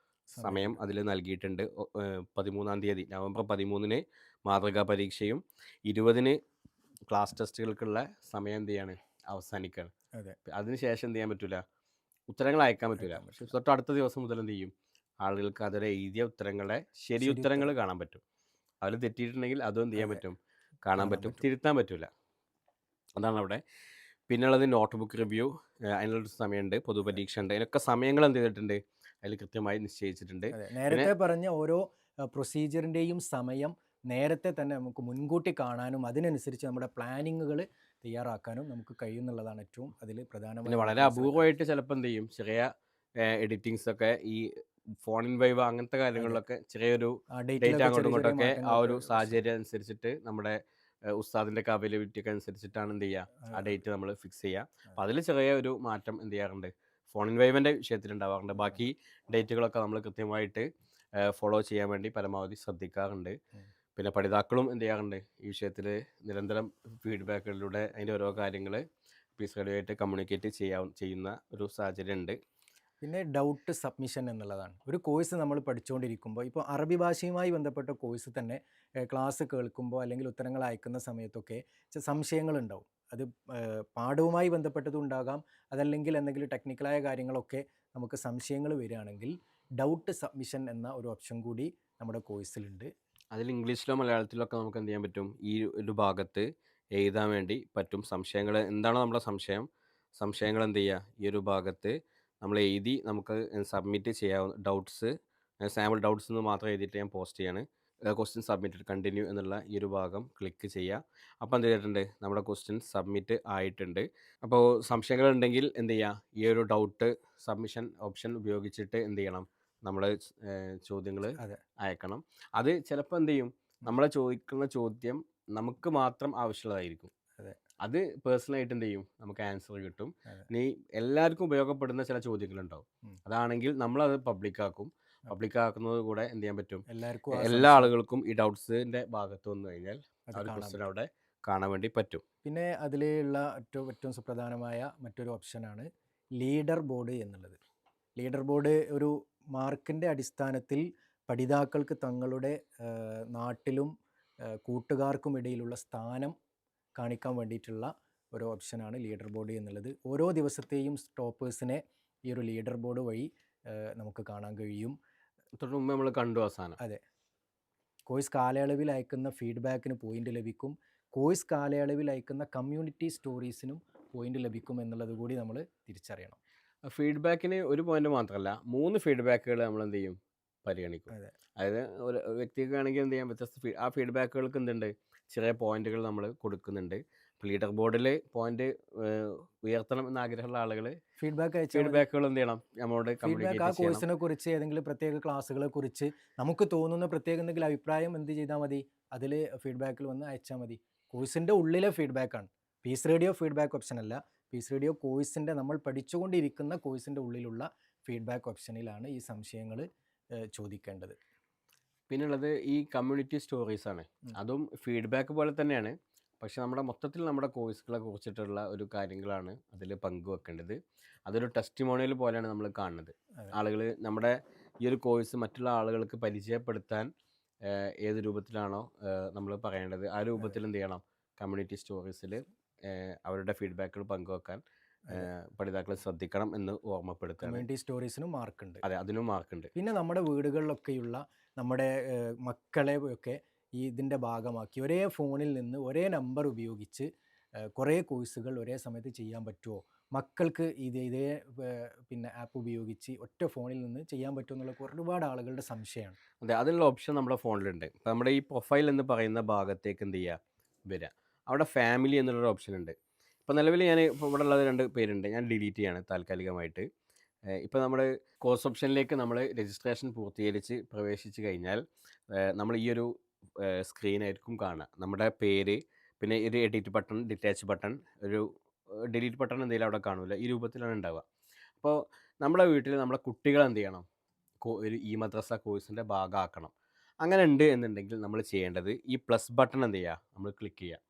സമയം അതിൽ നൽകിയിട്ടുണ്ട്. 13-ാം തീയതി നവംബർ 13-ന് മാതൃകാ പരീക്ഷയും 20-ന് ക്ലാസ് ടെസ്റ്റുകൾക്കുള്ള സമയം എന്ത് ചെയ്യാണ്, അവസാനിക്കുകയാണ്. അതെ, അതിനുശേഷം എന്ത് ചെയ്യാൻ പറ്റില്ല, ഉത്തരങ്ങൾ അയക്കാൻ പറ്റില്ല. പക്ഷെ തൊട്ട് അടുത്ത ദിവസം മുതൽ എന്ത് ചെയ്യും, ആളുകൾക്ക് അതിലെ എഴുതിയ ഉത്തരങ്ങളെ ശരി ഉത്തരങ്ങൾ കാണാൻ പറ്റും. അതിൽ തെറ്റിയിട്ടുണ്ടെങ്കിൽ അതും എന്ത് ചെയ്യാൻ പറ്റും, കാണാൻ പറ്റും, തിരുത്താൻ പറ്റില്ല. അതാണ് അവിടെ. പിന്നുള്ളത് നോട്ട് ബുക്ക് റിവ്യൂ, അതിനുള്ളൊരു സമയമുണ്ട്, പൊതുപരീക്ഷ ഉണ്ട്. അതിനൊക്കെ സമയങ്ങൾ എന്ത് ചെയ്തിട്ടുണ്ട്, അതിൽ കൃത്യമായി നിശ്ചയിച്ചിട്ടുണ്ട്. നേരത്തെ പറഞ്ഞ ഓരോ പ്രൊസീജിയറിൻ്റെയും സമയം നേരത്തെ തന്നെ നമുക്ക് മുൻകൂട്ടി കാണാനും അതിനനുസരിച്ച് നമ്മുടെ പ്ലാനിങ്ങുകൾ തയ്യാറാക്കാനും നമുക്ക് കഴിയുന്നുള്ളതാണ് ഏറ്റവും അതിൽ പ്രധാനമായി. പിന്നെ വളരെ അപൂർവമായിട്ട് ചിലപ്പോൾ എന്ത് ചെയ്യും, ചെറിയ എഡിറ്റിങ്സ് ഒക്കെ ഈ ഫോണിൻ വൈവ് അങ്ങനത്തെ കാര്യങ്ങളിലൊക്കെ ചെറിയൊരു ഡേറ്റ് അങ്ങോട്ടും ഇങ്ങോട്ടൊക്കെ ആ ഒരു സാഹചര്യം അനുസരിച്ചിട്ട് നമ്മുടെ ഉസ്താദിൻ്റെ ഒക്കെ അവൈലബിലിറ്റി ഒക്കെ അനുസരിച്ചിട്ടാണ് എന്ത് ചെയ്യുക, ആ ഡേറ്റ് നമ്മൾ ഫിക്സ് ചെയ്യുക. അപ്പോൾ അതിൽ ചെറിയ ഒരു മാറ്റം എന്ത് ചെയ്യാറുണ്ട്, ഫോണിൻ വൈവിൻ്റെ വിഷയത്തിൽ ഉണ്ടാവാറുണ്ട്. ബാക്കി ഡേറ്റുകളൊക്കെ നമ്മൾ കൃത്യമായിട്ട് ഫോളോ ചെയ്യാൻ വേണ്ടി പരമാവധി ശ്രദ്ധിക്കാറുണ്ട്. പിന്നെ പഠിതാക്കളും എന്ത് ചെയ്യാറുണ്ട്, ഈ വിഷയത്തിൽ നിരന്തരം ഫീഡ്ബാക്കുകളിലൂടെ അതിൻ്റെ ഓരോ കാര്യങ്ങൾ പീസ് റേഡിയോയായിട്ട് കമ്മ്യൂണിക്കേറ്റ് ചെയ്യുന്ന ഒരു സാഹചര്യം ഉണ്ട്. പിന്നെ ഡൗട്ട് സബ്മിഷൻ എന്നുള്ളതാണ്. ഒരു കോഴ്സ് നമ്മൾ പഠിച്ചുകൊണ്ടിരിക്കുമ്പോൾ, ഇപ്പോൾ അറബി ഭാഷയുമായി ബന്ധപ്പെട്ട കോഴ്സ് തന്നെ ക്ലാസ് കേൾക്കുമ്പോൾ അല്ലെങ്കിൽ ഉത്തരങ്ങൾ അയക്കുന്ന സമയത്തൊക്കെ സംശയങ്ങളുണ്ടാവും. അത് പാഠവുമായി ബന്ധപ്പെട്ടതും ഉണ്ടാകാം, അതല്ലെങ്കിൽ എന്തെങ്കിലും ടെക്നിക്കലായ കാര്യങ്ങളൊക്കെ നമുക്ക് സംശയങ്ങൾ വരികയാണെങ്കിൽ ഡൗട്ട് സബ്മിഷൻ എന്ന ഒരു ഓപ്ഷൻ കൂടി നമ്മുടെ കോഴ്സിലുണ്ട്. അതിൽ ഇംഗ്ലീഷിലോ മലയാളത്തിലോ ഒക്കെ നമുക്ക് എന്ത് ചെയ്യാൻ പറ്റും, ഈ ഒരു ഭാഗത്ത് എഴുതാൻ വേണ്ടി പറ്റും. സംശയങ്ങൾ എന്താണോ നമ്മുടെ സംശയങ്ങൾ എന്ത് ചെയ്യുക, ഈ ഒരു ഭാഗത്ത് നമ്മൾ എഴുതി നമുക്ക് സബ്മിറ്റ് ചെയ്യാവുന്ന ഡൗട്ട്സ്, സാമ്പിൾ ഡൗട്ട്സ് എന്ന് മാത്രം എഴുതിയിട്ട് ഞാൻ പോസ്റ്റ് ചെയ്യാണ്. ക്വസ്റ്റ്യൻ സബ്മിറ്റഡ് കണ്ടിന്യൂ എന്നുള്ള ഈ ഒരു ഭാഗം ക്ലിക്ക് ചെയ്യുക. അപ്പോൾ എന്ത് ചെയ്തിട്ടുണ്ട്, നമ്മുടെ ക്വസ്റ്റ്യൻ സബ്മിറ്റ് ആയിട്ടുണ്ട്. അപ്പോൾ സംശയങ്ങളുണ്ടെങ്കിൽ എന്ത് ചെയ്യുക, ഈ ഒരു ഡൗട്ട് സബ്മിഷൻ ഓപ്ഷൻ ഉപയോഗിച്ചിട്ട് എന്ത് ചെയ്യണം, നമ്മൾ ചോദ്യങ്ങൾ അയക്കണം. അത് ചിലപ്പോൾ എന്ത് ചെയ്യും, നമ്മളെ ചോദിക്കുന്ന ചോദ്യം നമുക്ക് മാത്രം ആവശ്യമുള്ളതായിരിക്കും. അത് പേഴ്സണലായിട്ട് എന്ത് ചെയ്യും, നമുക്ക് ആൻസർ കിട്ടും. ഇനി എല്ലാവർക്കും ഉപയോഗപ്പെടുന്ന ചില ചോദ്യങ്ങളുണ്ടാവും. അതാണെങ്കിൽ നമ്മളത് പബ്ലിക്കാക്കും. പബ്ലിക്കാക്കുന്നത് കൂടെ എന്ത് ചെയ്യാൻ പറ്റും, എല്ലാ ആളുകൾക്കും ഈ ഡൗട്ട്സിൻ്റെ ഭാഗത്ത് വന്നു കഴിഞ്ഞാൽ ആ ഒരു ക്വസ്റ്റ്യൻ അവിടെ കാണാൻ വേണ്ടി പറ്റും. പിന്നെ അതിലുള്ള ഏറ്റവും സുപ്രധാനമായ മറ്റൊരു ഓപ്ഷനാണ് ലീഡർ ബോർഡ് എന്നുള്ളത്. ലീഡർ ബോർഡ് ഒരു മാർക്കിൻ്റെ അടിസ്ഥാനത്തിൽ പഠിതാക്കൾക്ക് തങ്ങളുടെ നാട്ടിലും കൂട്ടുകാർക്കും ഇടയിലുള്ള സ്ഥാനം കാണിക്കാൻ വേണ്ടിയിട്ടുള്ള ഒരു ഓപ്ഷനാണ് ലീഡർ ബോർഡ് എന്നുള്ളത്. ഓരോ ദിവസത്തെയും ടോപ്പേഴ്സിനെ ഈ ഒരു ലീഡർ ബോർഡ് വഴി നമുക്ക് കാണാൻ കഴിയും. തൊട്ട് മുമ്പ് നമ്മൾ കണ്ടു അവസാനം. അതെ, കോഴ്സ് കാലയളവിൽ അയക്കുന്ന ഫീഡ്ബാക്കിന് പോയിന്റ് ലഭിക്കും, കോഴ്സ് കാലയളവിൽ അയക്കുന്ന കമ്മ്യൂണിറ്റി സ്റ്റോറീസിനും പോയിന്റ് ലഭിക്കും എന്നുള്ളത് കൂടി നമ്മൾ തിരിച്ചറിയണം. ഫീഡ്ബാക്കിന് ഒരു പോയിന്റ് മാത്രമല്ല, 3 ഫീഡ്ബാക്കുകൾ നമ്മൾ എന്ത് ചെയ്യും, പരിഗണിക്കും. അതായത് ഒരു വ്യക്തിക്ക് ആണെങ്കിൽ എന്ത് ചെയ്യാം, വ്യത്യസ്ത ആ ഫീഡ്ബാക്കുകൾക്ക് എന്തുണ്ട്, ചെറിയ പോയിന്റുകൾ നമ്മൾ കൊടുക്കുന്നുണ്ട്. ലീഡർ ബോർഡിൽ പോയിന്റ് ഉയർത്തണം എന്ന ആഗ്രഹമുള്ള ആളുകൾ ഫീഡ്ബാക്ക് അയച്ചാൽ മതി. ഫീഡ്ബാക്കുകൾ എന്ത് ചെയ്യണം നമ്മളോട് ഫീഡ്ബാക്ക് ആ കമ്മ്യൂണിക്കേറ്റ് ചെയ്യണം. കോഴ്സിനെ കുറിച്ച് ഏതെങ്കിലും പ്രത്യേക ക്ലാസ്സുകളെ കുറിച്ച് നമുക്ക് തോന്നുന്ന പ്രത്യേക എന്തെങ്കിലും അഭിപ്രായം എന്ത് ചെയ്താൽ മതി, അതിൽ ഫീഡ്ബാക്കിൽ വന്ന് അയച്ചാൽ മതി. കോഴ്സിൻ്റെ ഉള്ളിലെ ഫീഡ്ബാക്കാണ്. പീസ് റേഡിയോ ഫീഡ്ബാക്ക് ഓപ്ഷൻ അല്ല. പീസ് റേഡിയോ കോഴ്സിൻ്റെ നമ്മൾ പഠിച്ചുകൊണ്ടിരിക്കുന്ന കോഴ്സിൻ്റെ ഉള്ളിലുള്ള ഫീഡ്ബാക്ക് ഓപ്ഷനിലാണ് ഈ സംശയങ്ങൾ ചോദിക്കേണ്ടത്. പിന്നുള്ളത് ഈ കമ്മ്യൂണിറ്റി സ്റ്റോറീസ് ആണ്. അതും ഫീഡ്ബാക്ക് പോലെ തന്നെയാണ്. പക്ഷെ നമ്മുടെ മൊത്തത്തിൽ നമ്മുടെ കോഴ്സുകളെ കുറിച്ചിട്ടുള്ള ഒരു കാര്യങ്ങളാണ് അതിൽ പങ്കുവെക്കേണ്ടത്. അതൊരു ടെസ്റ്റിമോണിയൽ പോലെയാണ് നമ്മൾ കാണുന്നത്. ആളുകൾ നമ്മുടെ ഈ ഒരു കോഴ്സ് മറ്റുള്ള ആളുകൾക്ക് പരിചയപ്പെടുത്താൻ ഏത് രൂപത്തിലാണോ നമ്മൾ പറയേണ്ടത് ആ രൂപത്തിൽ എന്ത് ചെയ്യണം, കമ്മ്യൂണിറ്റി സ്റ്റോറീസിൽ അവരുടെ ഫീഡ്ബാക്കുകൾ പങ്കുവെക്കാൻ പഠിതാക്കളെ ശ്രദ്ധിക്കണം എന്ന് ഓർമ്മപ്പെടുത്തുകയാണ്. കമ്മ്യൂണിറ്റി സ്റ്റോറീസിനും മാർക്കുണ്ട്. അതെ, അതിനും മാർക്കുണ്ട്. പിന്നെ നമ്മുടെ വീടുകളിലൊക്കെയുള്ള നമ്മുടെ മക്കളെ ഒക്കെ ഇതിൻ്റെ ഭാഗമാക്കി ഒരേ ഫോണിൽ നിന്ന് ഒരേ നമ്പർ ഉപയോഗിച്ച് കുറേ കോഴ്സുകൾ ഒരേ സമയത്ത് ചെയ്യാൻ പറ്റുമോ, മക്കൾക്ക് ഇതേ പിന്നെ ആപ്പ് ഉപയോഗിച്ച് ഒറ്റ ഫോണിൽ നിന്ന് ചെയ്യാൻ പറ്റുമോ എന്നുള്ള ഒരുപാട് ആളുകളുടെ സംശയമാണ്. അതെ, അതിനുള്ള ഓപ്ഷൻ നമ്മുടെ ഫോണിലുണ്ട്. ഇപ്പം നമ്മുടെ ഈ പ്രൊഫൈൽ എന്ന് പറയുന്ന ഭാഗത്തേക്ക് എന്ത് ചെയ്യുക, വരിക. അവിടെ ഫാമിലി എന്നുള്ളൊരു ഓപ്ഷൻ ഉണ്ട്. ഇപ്പോൾ നിലവിൽ ഞാൻ ഇപ്പോൾ ഇവിടെ ഉള്ളത് 2 പേരുണ്ട്, ഞാൻ ഡിലീറ്റ് ചെയ്യാണ് താൽക്കാലികമായിട്ട്. ഇപ്പോൾ നമ്മൾ കോഴ്സ് ഓപ്ഷനിലേക്ക് നമ്മൾ രജിസ്ട്രേഷൻ പൂർത്തീകരിച്ച് പ്രവേശിച്ച് കഴിഞ്ഞാൽ നമ്മൾ ഈ ഒരു സ്ക്രീനായിരിക്കും കാണുക. നമ്മുടെ പേര്, പിന്നെ ഒരു എഡിറ്റ് ബട്ടൺ, ഡിറ്റാച്ച് ബട്ടൺ, ഒരു ഡിലീറ്റ് ബട്ടൺ എന്തെങ്കിലും അവിടെ കാണില്ല. ഈ രൂപത്തിലാണ് ഉണ്ടാവുക. അപ്പോൾ നമ്മുടെ വീട്ടിൽ നമ്മുടെ കുട്ടികൾ എന്ത് ചെയ്യണം, ഒരു ഈ മദ്രസ കോഴ്സിൻ്റെ ഭാഗമാക്കണം. അങ്ങനെ ഉണ്ട് എന്നുണ്ടെങ്കിൽ നമ്മൾ ചെയ്യേണ്ടത് ഈ പ്ലസ് ബട്ടൺ എന്ത് ചെയ്യുക, നമ്മൾ ക്ലിക്ക് ചെയ്യുക.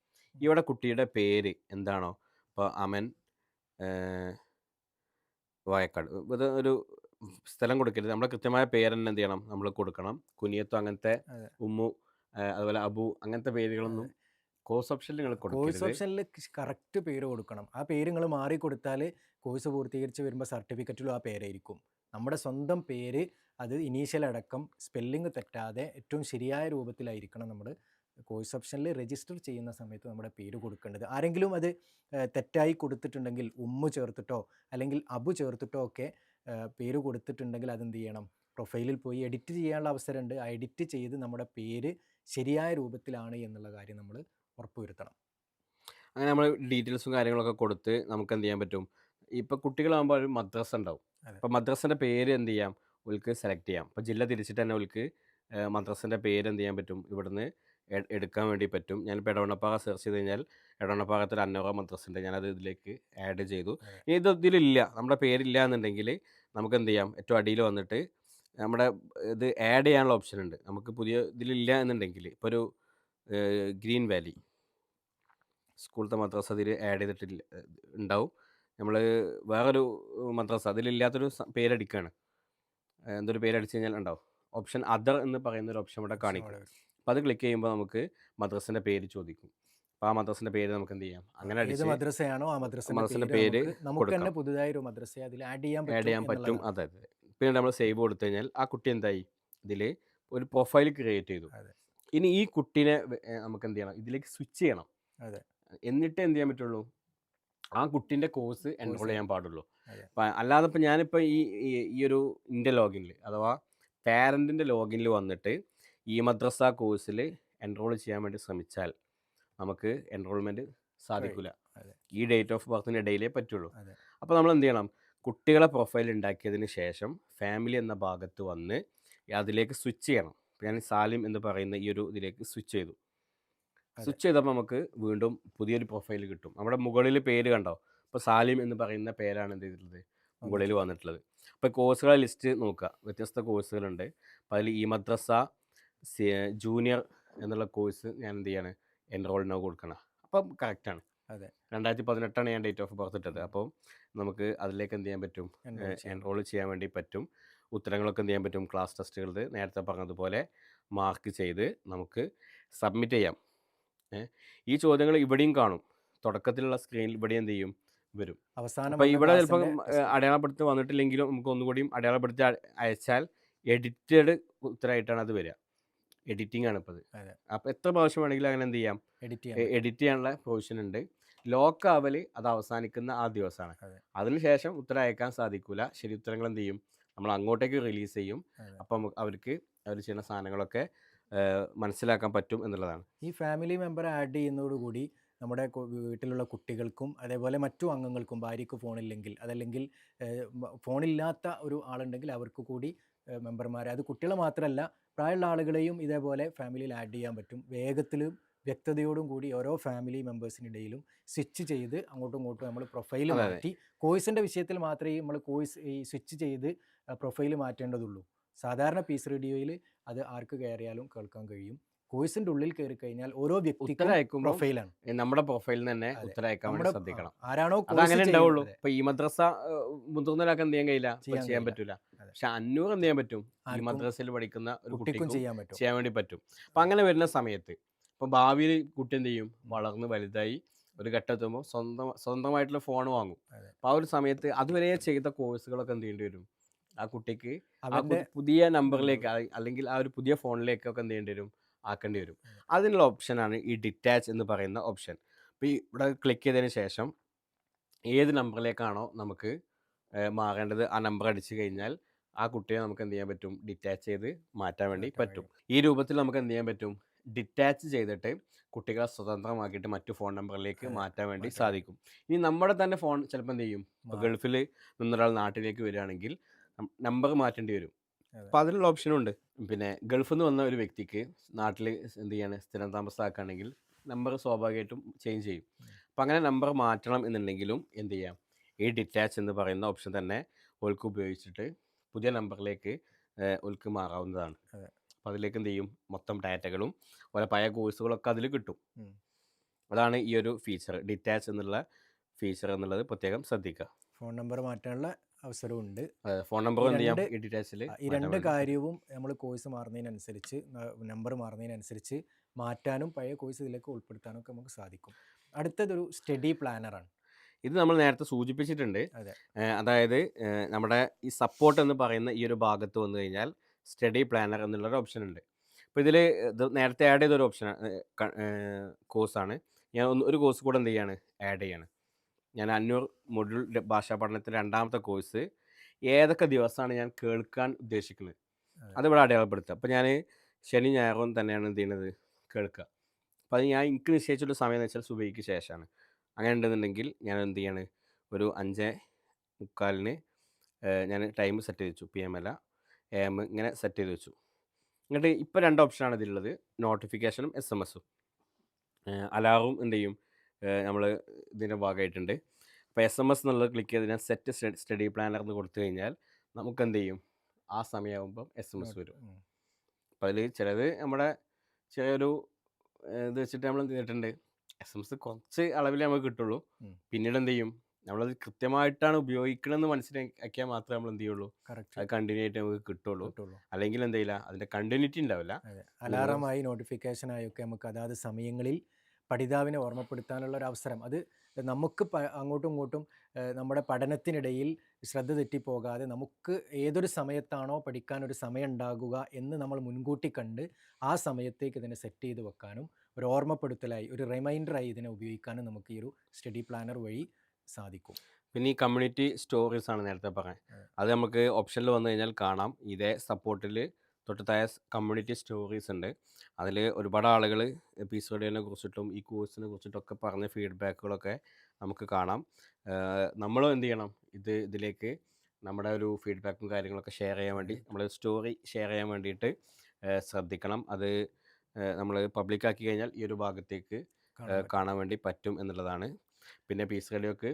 ഇവിടെ കുട്ടിയുടെ പേര് എന്താണോ, ഇപ്പോൾ അമൻ വായക്കാട്, ഇത് ഒരു സ്ഥലം കൊടുക്കരുത്, നമ്മുടെ കൃത്യമായ പേര് തന്നെ എന്ത് ചെയ്യണം, നമ്മൾ കൊടുക്കണം. കുനിയത്തോ അങ്ങനത്തെ, ഉമ്മു, അതുപോലെ അബു അങ്ങനത്തെ പേരുകളൊന്നും കോഴ്സ് ഓപ്ഷനിൽ നിങ്ങൾ കോഴ്സ് കൊടുക്കരുത്. ഓപ്ഷനിൽ കറക്റ്റ് പേര് കൊടുക്കണം. ആ പേര് നിങ്ങൾ മാറി കൊടുത്താൽ കോഴ്സ് പൂർത്തീകരിച്ച് വരുമ്പോൾ സർട്ടിഫിക്കറ്റിലും ആ പേരായിരിക്കും. നമ്മുടെ സ്വന്തം പേര് അത് ഇനീഷ്യൽ അടക്കം സ്പെല്ലിംഗ് തെറ്റാതെ ഏറ്റവും ശരിയായ രൂപത്തിലായിരിക്കണം നമ്മൾ കോഴ്സ് ഓപ്ഷനിൽ രജിസ്റ്റർ ചെയ്യുന്ന സമയത്ത് നമ്മുടെ പേര് കൊടുക്കേണ്ടത്. ആരെങ്കിലും അത് തെറ്റായി കൊടുത്തിട്ടുണ്ടെങ്കിൽ ഉമ്മു ചേർത്തിട്ടോ അല്ലെങ്കിൽ അബു ചേർത്തിട്ടോ ഒക്കെ പേര് കൊടുത്തിട്ടുണ്ടെങ്കിൽ അതെന്ത് ചെയ്യണം, പ്രൊഫൈലിൽ പോയി എഡിറ്റ് ചെയ്യാനുള്ള അവസരമുണ്ട്. ആ എഡിറ്റ് ചെയ്ത് നമ്മുടെ പേര് ശരിയായ രൂപത്തിലാണ് എന്നുള്ള കാര്യം നമ്മൾ ഉറപ്പുവരുത്തണം. അങ്ങനെ നമ്മൾ ഡീറ്റെയിൽസും കാര്യങ്ങളൊക്കെ കൊടുത്ത് നമുക്ക് എന്ത് ചെയ്യാൻ പറ്റും, ഇപ്പോൾ കുട്ടികളാകുമ്പോൾ ഒരു മദ്രസ ഉണ്ടാവും. അപ്പോൾ മദ്രസൻ്റെ പേര് എന്ത് ചെയ്യാം, ഓൽക്ക് സെലക്ട് ചെയ്യാം. അപ്പോൾ ജില്ല തിരിച്ചിട്ട് തന്നെ ഓൽക്ക് മദ്രസൻ്റെ പേര് എന്ത് ചെയ്യാൻ പറ്റും, ഇവിടുന്ന് എടുക്കാൻ വേണ്ടി പറ്റും. ഞാനിപ്പോൾ എടവണ്ണപ്പാറ സെർച്ച് ചെയ്ത് കഴിഞ്ഞാൽ എടവണ്ണപ്പാറത്തിൽ അന്നോറ മദ്രസ ഉണ്ട്, ഞാനത് ഇതിലേക്ക് ആഡ് ചെയ്തു. ഇനി ഇത് ഇതിലില്ല, നമ്മുടെ പേരില്ല എന്നുണ്ടെങ്കിൽ നമുക്ക് എന്ത് ചെയ്യാം, ഏറ്റവും അടിയിൽ വന്നിട്ട് നമ്മുടെ ഇത് ആഡ് ചെയ്യാനുള്ള ഓപ്ഷൻ ഉണ്ട്. നമുക്ക് പുതിയ ഇതിലില്ല എന്നുണ്ടെങ്കിൽ ഇപ്പോൾ ഒരു ഗ്രീൻ വാലി സ്കൂളത്തെ മദ്രസ അതിൽ ആഡ് ചെയ്തിട്ടില്ല ഉണ്ടാവും. നമ്മൾ വേറൊരു മദ്രസ അതിലില്ലാത്തൊരു പേരടിക്കുകയാണ്, എന്തൊരു പേരടിച്ച് കഴിഞ്ഞാൽ ഉണ്ടാവും ഓപ്ഷൻ അതർ എന്ന് പറയുന്നൊരു ഓപ്ഷൻ ഇവിടെ കാണിക്കും. അപ്പോൾ അത് ക്ലിക്ക് ചെയ്യുമ്പോൾ നമുക്ക് മദ്രസിൻ്റെ പേര് ചോദിക്കും. അപ്പോൾ ആ മദ്രസിൻ്റെ പേര് നമുക്ക് എന്ത് ചെയ്യാം, അങ്ങനെ അടിച്ച് മദ്രസയാണോ ആ മദ്രസിൻ്റെ പേര് നമുക്ക് തന്നെ പുതുതായി ഒരു മദ്രസ അതിൽ ആഡ് ചെയ്യാൻ പറ്റും. അതെ. പിന്നെ നമ്മൾ സേവ് കൊടുത്തു കഴിഞ്ഞാൽ ആ കുട്ടി എന്തായി, ഇതിൽ ഒരു പ്രൊഫൈൽ ക്രിയേറ്റ് ചെയ്തു. ഇനി ഈ കുട്ടീനെ നമുക്ക് എന്ത് ചെയ്യണം, ഇതിലേക്ക് സ്വിച്ച് ചെയ്യണം. എന്നിട്ട് എന്ത് ചെയ്യാൻ പറ്റുള്ളൂ, ആ കുട്ടീൻ്റെ കോഴ്സ് എൻറോൾ ചെയ്യാൻ പാടുള്ളൂ. അല്ലാതെ ഇപ്പോൾ ഞാനിപ്പോൾ ഈ ഒരു എൻ്റെ ലോഗിനിൽ അഥവാ പാരൻറ്റിൻ്റെ ലോഗിനിൽ വന്നിട്ട് ഈ മദ്രസ കോഴ്സിൽ എൻറോൾ ചെയ്യാൻ വേണ്ടി ശ്രമിച്ചാൽ നമുക്ക് എൻറോൾമെൻറ്റ് സാധിക്കില്ല. ഈ ഡേറ്റ് ഓഫ് ബർത്തിന് ഇടയിലേ പറ്റുള്ളൂ. അപ്പോൾ നമ്മൾ എന്ത് ചെയ്യണം, കുട്ടികളെ പ്രൊഫൈൽ ഉണ്ടാക്കിയതിന് ശേഷം ഫാമിലി എന്ന ഭാഗത്ത് വന്ന് അതിലേക്ക് സ്വിച്ച് ചെയ്യണം. ഞാൻ സാലിം എന്ന് പറയുന്ന ഈ ഒരു ഇതിലേക്ക് സ്വിച്ച് ചെയ്തു. സ്വിച്ച് ചെയ്തപ്പോൾ നമുക്ക് വീണ്ടും പുതിയൊരു പ്രൊഫൈൽ കിട്ടും. നമ്മുടെ മുകളിൽ പേര് കണ്ടോ, ഇപ്പോൾ സാലിം എന്ന് പറയുന്ന പേരാണ് എന്ത് ചെയ്തിട്ടുള്ളത്, മുകളിൽ വന്നിട്ടുള്ളത്. അപ്പോൾ കോഴ്സുകളെ ലിസ്റ്റ് നോക്കുക, വ്യത്യസ്ത കോഴ്സുകളുണ്ട്. അപ്പോൾ അതിൽ ഈ മദ്രസ ജൂനിയർ എന്നുള്ള കോഴ്സ് ഞാൻ എന്ത് ചെയ്യാണ്, എൻറോൾ നൗ കൊടുക്കണം. അപ്പം കറക്റ്റാണ്. 2018 ഞാൻ ഡേറ്റ് ഓഫ് ബർത്ത് ഇട്ടത്. അപ്പോൾ നമുക്ക് അതിലേക്ക് എന്ത് ചെയ്യാൻ പറ്റും, എൻറോൾ ചെയ്യാൻ വേണ്ടി പറ്റും. ഉത്തരങ്ങളൊക്കെ എന്ത് ചെയ്യാൻ പറ്റും, ക്ലാസ് ടെസ്റ്റുകൾ നേരത്തെ പറഞ്ഞതുപോലെ മാർക്ക് ചെയ്ത് നമുക്ക് സബ്മിറ്റ് ചെയ്യാം. ഈ ചോദ്യങ്ങൾ ഇവിടെയും കാണും, തുടക്കത്തിലുള്ള സ്ക്രീനിൽ ഇവിടെ എന്ത് ചെയ്യും, വരും. അപ്പോൾ ഇവിടെ ചിലപ്പോൾ അടയാളപ്പെടുത്തി വന്നിട്ടില്ലെങ്കിലും നമുക്ക് ഒന്നുകൂടിയും അടയാളപ്പെടുത്തി അയച്ചാൽ എഡിറ്റഡ് ഉത്തരമായിട്ടാണ് അത് വരിക. എഡിറ്റിംഗ് ആണ് ഇപ്പോൾ അത്. അപ്പോൾ എത്ര പ്രാവശ്യം വേണമെങ്കിലും അങ്ങനെ എന്ത് ചെയ്യാം, എഡിറ്റ് ചെയ്യാനുള്ള പ്രൊവിഷൻ ഉണ്ട്. ലോക്ക് ആവൽ അത് അവസാനിക്കുന്ന ആ ദിവസമാണ്. അതിനുശേഷം ഉത്തരം അയക്കാൻ സാധിക്കില്ല. ശരി ഉത്തരങ്ങൾ എന്ത് ചെയ്യും, നമ്മൾ അങ്ങോട്ടേക്ക് റിലീസ് ചെയ്യും. അപ്പം അവർക്ക് അവർ ചെയ്യുന്ന സാധനങ്ങളൊക്കെ മനസ്സിലാക്കാൻ പറ്റും എന്നുള്ളതാണ്. ഈ ഫാമിലി മെമ്പർ ആഡ് ചെയ്യുന്നതോടുകൂടി നമ്മുടെ വീട്ടിലുള്ള കുട്ടികൾക്കും അതേപോലെ മറ്റു അംഗങ്ങൾക്കും, ഭാര്യയ്ക്ക് ഫോണില്ലെങ്കിൽ അതല്ലെങ്കിൽ ഫോണില്ലാത്ത ഒരു ആളുണ്ടെങ്കിൽ അവർക്ക് കൂടി മെമ്പർമാരെ, അത് കുട്ടികളെ മാത്രമല്ല പ്രായമുള്ള ആളുകളെയും ഇതേപോലെ ഫാമിലിയിൽ ആഡ് ചെയ്യാൻ പറ്റും. വേഗത്തിലും വ്യക്തതയോടും കൂടി ഓരോ ഫാമിലി മെമ്പേഴ്സിനിടയിലും സ്വിച്ച് ചെയ്ത് അങ്ങോട്ടും ഇങ്ങോട്ടും നമ്മൾ പ്രൊഫൈൽ അതെ അതെ മാറ്റി, കോഴ്സിൻ്റെ വിഷയത്തിൽ മാത്രമേ നമ്മൾ ഈ സ്വിച്ച് ചെയ്ത് പ്രൊഫൈൽ മാറ്റേണ്ടതുള്ളൂ. സാധാരണ പീസ് റേഡിയോയിൽ അത് ആർക്ക് കയറിയാലും കേൾക്കാൻ കഴിയും. കോഴ്സിൻ്റെ ഉള്ളിൽ കയറി കഴിഞ്ഞാൽ ഓരോ വ്യക്തിക്കും ഉത്തരയക്കുമ്പോൾ പ്രൊഫൈലാണ്. നമ്മുടെ പ്രൊഫൈലിൽ തന്നെ അതെ, ഉത്തരയക്കാൻ വേണ്ടി നമ്മുടെ ശ്രദ്ധിക്കണം. ആരാണോ കോഴ്സ് അതങ്ങനെ ചെയ്യുന്നത് ഉണ്ടാവുള്ളൂ. ഇപ്പൊ ഈ മദ്രസ മുതിർന്നവരാൾക്ക് എന്ത് ചെയ്യാൻ കഴിയില്ല, ഇപ്പൊ ചെയ്യാൻ ചെയ്യാൻ കഴിയില്ല. പറ്റൂല. അതെ, പക്ഷെ 500 എന്ത് ചെയ്യാൻ പറ്റും, ഈ ആർക്കും മദ്രസയിൽ പഠിക്കുന്ന ഒരു കുട്ടിക്കും കുട്ടിക്കും ചെയ്യാൻ പറ്റും. ചെയ്യാൻ വേണ്ടി പറ്റും. അപ്പൊ അങ്ങനെ വരുന്ന സമയത്ത് ഇപ്പൊ ഭാവിയിൽ കുട്ടി എന്ത് ചെയ്യും, വളർന്ന് വലുതായി ഒരു ഘട്ടമെത്തുമ്പോൾ സ്വന്തമായിട്ടുള്ള ഫോൺ വാങ്ങും. അതെ, അപ്പൊ ആ ഒരു സമയത്ത് അതുവരെ ചെയ്ത കോഴ്സുകളൊക്കെ എന്ത് ചെയ്യേണ്ടി വരും, ആ കുട്ടിക്ക് ആ അവൻ്റെ പുതിയ നമ്പറിലേക്ക് അല്ലെങ്കിൽ ആ ഒരു പുതിയ ഫോണിലേക്കൊക്കെ എന്ത് ചെയ്യേണ്ടി വരും, ആക്കേണ്ടി വരും. അതിനുള്ള ഓപ്ഷനാണ് ഈ ഡിറ്റാച്ച് എന്ന് പറയുന്ന ഓപ്ഷൻ. അപ്പോൾ ഈ ഇവിടെ ക്ലിക്ക് ചെയ്തതിന് ശേഷം ഏത് നമ്പറിലേക്കാണോ നമുക്ക് മാറേണ്ടത് ആ നമ്പർ അടിച്ചു കഴിഞ്ഞാൽ ആ കുട്ടിയെ നമുക്ക് എന്ത് ചെയ്യാൻ പറ്റും, ഡിറ്റാച്ച് ചെയ്ത് മാറ്റാൻ വേണ്ടി പറ്റും. ഈ രൂപത്തിൽ നമുക്ക് എന്ത് ചെയ്യാൻ പറ്റും, ഡിറ്റാച്ച് ചെയ്തിട്ട് കുട്ടികളെ സ്വതന്ത്രമാക്കിയിട്ട് മറ്റു ഫോൺ നമ്പറിലേക്ക് മാറ്റാൻ വേണ്ടി സാധിക്കും. ഇനി നമ്മുടെ തന്നെ ഫോൺ ചിലപ്പോൾ എന്ത് ചെയ്യും, ഇപ്പോൾ ഗൾഫിൽ നിന്നൊരാൾ നാട്ടിലേക്ക് വരികയാണെങ്കിൽ നമ്പർ മാറ്റേണ്ടി വരും. അപ്പോൾ അതിനുള്ള ഓപ്ഷനും ഉണ്ട്. പിന്നെ ഗൾഫിൽ നിന്ന് വന്ന ഒരു വ്യക്തിക്ക് നാട്ടിൽ എന്ത് ചെയ്യാണ്, സ്ഥിരം താമസമാക്കുകയാണെങ്കിൽ നമ്പർ സ്വാഭാവികമായിട്ടും ചേഞ്ച് ചെയ്യും. അപ്പോൾ അങ്ങനെ നമ്പർ മാറ്റണം എന്നുണ്ടെങ്കിലും എന്ത് ചെയ്യാം, ഈ ഡിറ്റാച്ച് എന്ന് പറയുന്ന ഓപ്ഷൻ തന്നെ ഓൾക്ക് ഉപയോഗിച്ചിട്ട് പുതിയ നമ്പറിലേക്ക് ഓൾക്ക് മാറാവുന്നതാണ്. അപ്പോൾ അതിലേക്ക് എന്ത് ചെയ്യും, മൊത്തം ഡാറ്റകളും ഓരോ പഴയ കോഴ്സുകളൊക്കെ അതിൽ കിട്ടും. അതാണ് ഈ ഒരു ഫീച്ചർ, ഡിറ്റാച്ച് എന്നുള്ള ഫീച്ചർ എന്നുള്ളത് പ്രത്യേകം ശ്രദ്ധിക്കുക. ഫോൺ നമ്പർ മാറ്റാനുള്ള അവസരമുണ്ട്. ഫോൺ നമ്പർ എന്ത് ചെയ്യാം, ഈ ഡിറ്റാച്ചിൽ ഈ രണ്ട് കാര്യവും നമ്മൾ കോഴ്സ് മാറുന്നതിനനുസരിച്ച്, നമ്പർ മാറുന്നതിനനുസരിച്ച് മാറ്റാനും പഴയ കോഴ്സ് ഇതിലേക്ക് ഉൾപ്പെടുത്താനും ഒക്കെ നമുക്ക് സാധിക്കും. അടുത്തതൊരു സ്റ്റഡി പ്ലാനറാണ്. ഇത് നമ്മൾ നേരത്തെ സൂചിപ്പിച്ചിട്ടുണ്ട്. അതായത് നമ്മുടെ ഈ സപ്പോർട്ട് എന്ന് പറയുന്ന ഈ ഒരു ഭാഗത്ത് വന്നു കഴിഞ്ഞാൽ സ്റ്റഡി പ്ലാനർ എന്നുള്ളൊരു ഓപ്ഷൻ ഉണ്ട്. അപ്പോൾ ഇതിൽ ഇത് നേരത്തെ ആഡ് ചെയ്തൊരു ഓപ്ഷനാണ്, കോഴ്സാണ്. ഞാൻ ഒരു കോഴ്സ് കൂടെ എന്ത് ചെയ്യാണ്, ആഡ് ചെയ്യാണ്. ഞാൻ 500 മൊഡ്യൂൾ ഭാഷാ പഠനത്തിൻ്റെ 2ാമത്തെ കോഴ്സ് ഏതൊക്കെ ദിവസമാണ് ഞാൻ കേൾക്കാൻ ഉദ്ദേശിക്കുന്നത് അതിവിടെ അടയാളപ്പെടുത്തുക. അപ്പോൾ ഞാൻ ശനി ഞായറും തന്നെയാണ് എന്ത് ചെയ്യുന്നത്, കേൾക്കുക. അപ്പോൾ അത് ഞാൻ എനിക്ക് നിശ്ചയിച്ചൊരു സമയം എന്ന് വെച്ചാൽ സുബഹിക്ക് ശേഷമാണ്. അങ്ങനെ ഉണ്ടെന്നുണ്ടെങ്കിൽ ഞാൻ എന്ത് ചെയ്യാണ്, ഒരു 5:45 ഞാൻ ടൈം സെറ്റ് ചെയ്ത് വെച്ചു. PM അല്ല AM ഇങ്ങനെ സെറ്റ് ചെയ്ത് വെച്ചു. എന്നിട്ട് ഇപ്പോൾ 2 ഓപ്ഷനാണ് ഇതിലുള്ളത്, നോട്ടിഫിക്കേഷനും SMS-ഉം. അലാറും എന്ത് ചെയ്യും, നമ്മൾ ഇതിൻ്റെ ഭാഗമായിട്ടുണ്ട്. അപ്പോൾ SMS എന്നുള്ളത് ക്ലിക്ക് ചെയ്ത് ഞാൻ സെറ്റ് സ്റ്റഡി പ്ലാനർ എന്ന് കൊടുത്തു കഴിഞ്ഞാൽ നമുക്ക് എന്ത് ചെയ്യും, ആ സമയമാകുമ്പം SMS വരും. അപ്പോൾ അതിൽ ചിലത് നമ്മുടെ ചെറിയൊരു ഇത് വെച്ചിട്ട് നമ്മൾ എന്ത് ചെയ്തിട്ടുണ്ട്, SMS കുറച്ച് അളവിൽ നമുക്ക് കിട്ടുള്ളൂ. പിന്നീട് എന്ത് ചെയ്യും, നമ്മളത് കൃത്യമായിട്ടാണ് ഉപയോഗിക്കണമെന്ന് മനസ്സിലാക്കിയാൽ മാത്രമേ നമ്മൾ എന്ത് ചെയ്യുള്ളൂ, അത് കണ്ടിന്യൂ ആയിട്ട് നമുക്ക് കിട്ടുള്ളൂ. അല്ലെങ്കിൽ എന്ത് ചെയ്യില്ല, അതിൻ്റെ കണ്ടിന്യൂറ്റി ഉണ്ടാവില്ല. അലാറമായി നോട്ടിഫിക്കേഷനായി ഒക്കെ നമുക്ക് അതാത് സമയങ്ങളിൽ പഠിതാവിനെ ഓർമ്മപ്പെടുത്താനുള്ള ഒരു അവസരം, അത് നമുക്ക് അങ്ങോട്ടും ഇങ്ങോട്ടും നമ്മുടെ പഠനത്തിനിടയിൽ ശ്രദ്ധ തെറ്റിപ്പോകാതെ നമുക്ക് ഏതൊരു സമയത്താണോ പഠിക്കാനൊരു സമയം ഉണ്ടാകുക എന്ന് നമ്മൾ മുൻകൂട്ടി കണ്ട് ആ സമയത്തേക്ക് ഇതിനെ സെറ്റ് ചെയ്ത് വെക്കാനും ഒരു ഓർമ്മപ്പെടുത്തലായി, ഒരു റിമൈൻഡറായി ഇതിനെ ഉപയോഗിക്കാനും നമുക്ക് ഈ ഒരു സ്റ്റഡി പ്ലാനർ വഴി സാധിക്കും. പിന്നെ ഈ കമ്മ്യൂണിറ്റി സ്റ്റോറീസ് ആണ് നേരത്തെ പറഞ്ഞത്, അത് നമുക്ക് ഓപ്ഷനിൽ വന്നു കഴിഞ്ഞാൽ കാണാം. ഇതേ സപ്പോർട്ടിൽ തൊട്ടത്തായ കമ്മ്യൂണിറ്റി സ്റ്റോറീസ് ഉണ്ട്. അതിൽ ഒരുപാട് ആളുകൾ പീസ് റേഡിയോനെ കുറിച്ചിട്ടും ഈ കോഴ്സിനെ കുറിച്ചിട്ടൊക്കെ പറഞ്ഞ ഫീഡ്ബാക്കുകളൊക്കെ നമുക്ക് കാണാം. നമ്മളും എന്ത് ചെയ്യണം, ഇതിലേക്ക് നമ്മുടെ ഒരു ഫീഡ്ബാക്കും കാര്യങ്ങളൊക്കെ ഷെയർ ചെയ്യാൻ വേണ്ടി, നമ്മൾ സ്റ്റോറി ഷെയർ ചെയ്യാൻ വേണ്ടിയിട്ട് ശ്രദ്ധിക്കണം. അത് നമ്മൾ പബ്ലിക്കാക്കി കഴിഞ്ഞാൽ ഈ ഒരു ഭാഗത്തേക്ക് കാണാൻ വേണ്ടി പറ്റും എന്നുള്ളതാണ്. പിന്നെ പീസ് റേഡിയോക്ക്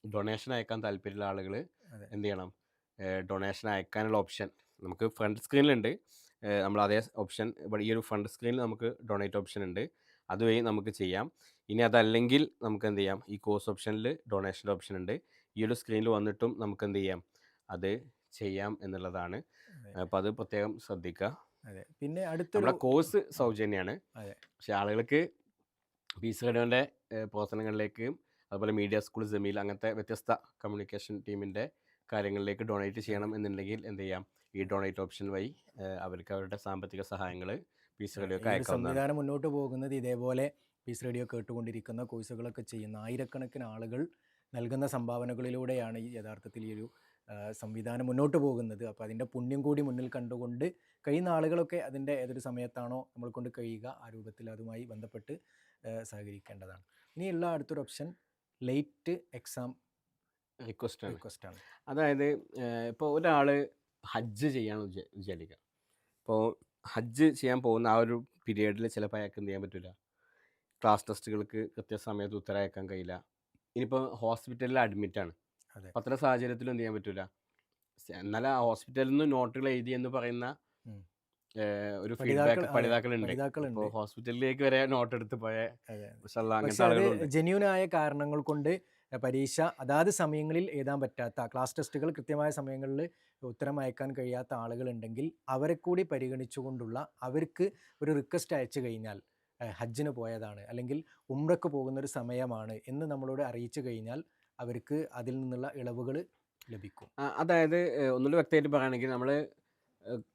ഡൊണേഷൻ അയക്കാൻ താല്പര്യമുള്ള ആളുകൾ എന്ത് ചെയ്യണം, ഡൊണേഷൻ അയക്കാനുള്ള ഓപ്ഷൻ നമുക്ക് ഫ്രണ്ട് സ്ക്രീനിലുണ്ട്. നമ്മൾ അതേ ഓപ്ഷൻ ഇവിടെ ഈ ഒരു ഫ്രണ്ട് സ്ക്രീനിൽ നമുക്ക് ഡൊണേറ്റ് ഓപ്ഷൻ ഉണ്ട്, അതുവഴി നമുക്ക് ചെയ്യാം. ഇനി അതല്ലെങ്കിൽ നമുക്ക് എന്ത് ചെയ്യാം, ഈ കോഴ്സ് ഓപ്ഷനിൽ ഡൊണേഷൻ്റെ ഓപ്ഷൻ ഉണ്ട്. ഈ ഒരു സ്ക്രീനിൽ വന്നിട്ടും നമുക്ക് എന്ത് ചെയ്യാം, അത് ചെയ്യാം എന്നുള്ളതാണ്. അപ്പോൾ അത് പ്രത്യേകം ശ്രദ്ധിക്കുക. പിന്നെ നമ്മുടെ കോഴ്സ് സൗജന്യമാണ്. പക്ഷെ ആളുകൾക്ക് പീസ് റേഡിയോൻ്റെ പ്രവർത്തനങ്ങളിലേക്ക്, അതുപോലെ മീഡിയ സ്കൂൾ, ജമീൽ അങ്ങനത്തെ വ്യത്യസ്ത കമ്മ്യൂണിക്കേഷൻ ടീമിൻ്റെ കാര്യങ്ങളിലേക്ക് ഡൊണേറ്റ് ചെയ്യണം എന്നുണ്ടെങ്കിൽ എന്ത് ചെയ്യാം, ഈ ഡൊണേറ്റ് ഓപ്ഷൻ വഴി അവർക്ക് അവരുടെ സാമ്പത്തിക സഹായങ്ങൾ പീസ് റേഡിയോക്ക് അയക്കാവുന്നതാണ്. സംവിധാനം മുന്നോട്ട് പോകുന്നത് ഇതേപോലെ പീസ് റേഡിയോ കേട്ടുകൊണ്ടിരിക്കുന്ന കോഴ്സുകളൊക്കെ ചെയ്യുന്ന ആയിരക്കണക്കിന് ആളുകൾ നൽകുന്ന സംഭാവനകളിലൂടെയാണ് ഈ യഥാർത്ഥത്തിൽ ഈ ഒരു സംവിധാനം മുന്നോട്ട് പോകുന്നത്. അപ്പോൾ അതിൻ്റെ പുണ്യം കൂടി മുന്നിൽ കണ്ടുകൊണ്ട് കഴിയുന്ന ആളുകളൊക്കെ അതിൻ്റെ ഏതൊരു സമയത്താണോ നമ്മൾ കൊണ്ട് കഴിയുക ആ രൂപത്തിൽ അതുമായി ബന്ധപ്പെട്ട് സഹകരിക്കേണ്ടതാണ്. ഇനിയുള്ള അടുത്തൊരു ഓപ്ഷൻ ലേറ്റ് എക്സാം റിക്വസ്റ്റാണ്. റിക്വസ്റ്റാണ്. അതായത് ഇപ്പോൾ ഒരാൾ ഹജ്ജ് ചെയ്യാന്ന് വിചാരിക്കുക. ഇപ്പോൾ ഹജ്ജ് ചെയ്യാൻ പോകുന്ന ആ ഒരു പീരിയഡിൽ ചിലപ്പോൾ അയാൾക്ക് എന്ത് ചെയ്യാൻ പറ്റില്ല, ക്ലാസ് ടെസ്റ്റുകൾക്ക് കൃത്യസമയത്ത് ഉത്തരം അയക്കാൻ കഴിയില്ല. ഇനിയിപ്പോൾ ഹോസ്പിറ്റലിൽ അഡ്മിറ്റാണ്. അതെ. അപ്പോൾ അത്തരം സാഹചര്യത്തിലും എന്ത് ചെയ്യാൻ പറ്റില്ല. എന്നാൽ ആ ഹോസ്പിറ്റലിൽ നിന്ന് നോട്ടുകൾ എഴുതി എന്ന് പറയുന്ന ഉം. ഒരു പഠിതാക്കൾ ഫീഡ്ബാക്ക് പഠിതാക്കളുണ്ട്. ഇപ്പോൾ പഠിതാക്കളുണ്ട്. ഹോസ്പിറ്റലിലേക്ക് വരെ നോട്ട് എടുത്ത് പോയ അതെ. അങ്ങനത്തെ പക്ഷെ അത് ആളുകളുണ്ട്. ജെന്യൂനായ കാരണങ്ങൾ കൊണ്ട് പരീക്ഷ അതാത് സമയങ്ങളിൽ എഴുതാൻ പറ്റാത്ത, ക്ലാസ് ടെസ്റ്റുകൾ കൃത്യമായ സമയങ്ങളിൽ ഉത്തരം അയക്കാൻ കഴിയാത്ത ആളുകളുണ്ടെങ്കിൽ അവരെ കൂടി പരിഗണിച്ചുകൊണ്ടുള്ള, അവർക്ക് ഒരു റിക്വസ്റ്റ് അയച്ചു കഴിഞ്ഞാൽ ഹജ്ജിന് പോയതാണ് അല്ലെങ്കിൽ ഉംറക്ക് പോകുന്നൊരു സമയമാണ് എന്ന് നമ്മളോട് അറിയിച്ചു കഴിഞ്ഞാൽ അവർക്ക് അതിൽ നിന്നുള്ള ഇളവുകൾ ലഭിക്കും. അതായത് ഒന്നുകൂടി വ്യക്തമായിട്ട് പറയുകയാണെങ്കിൽ നമ്മൾ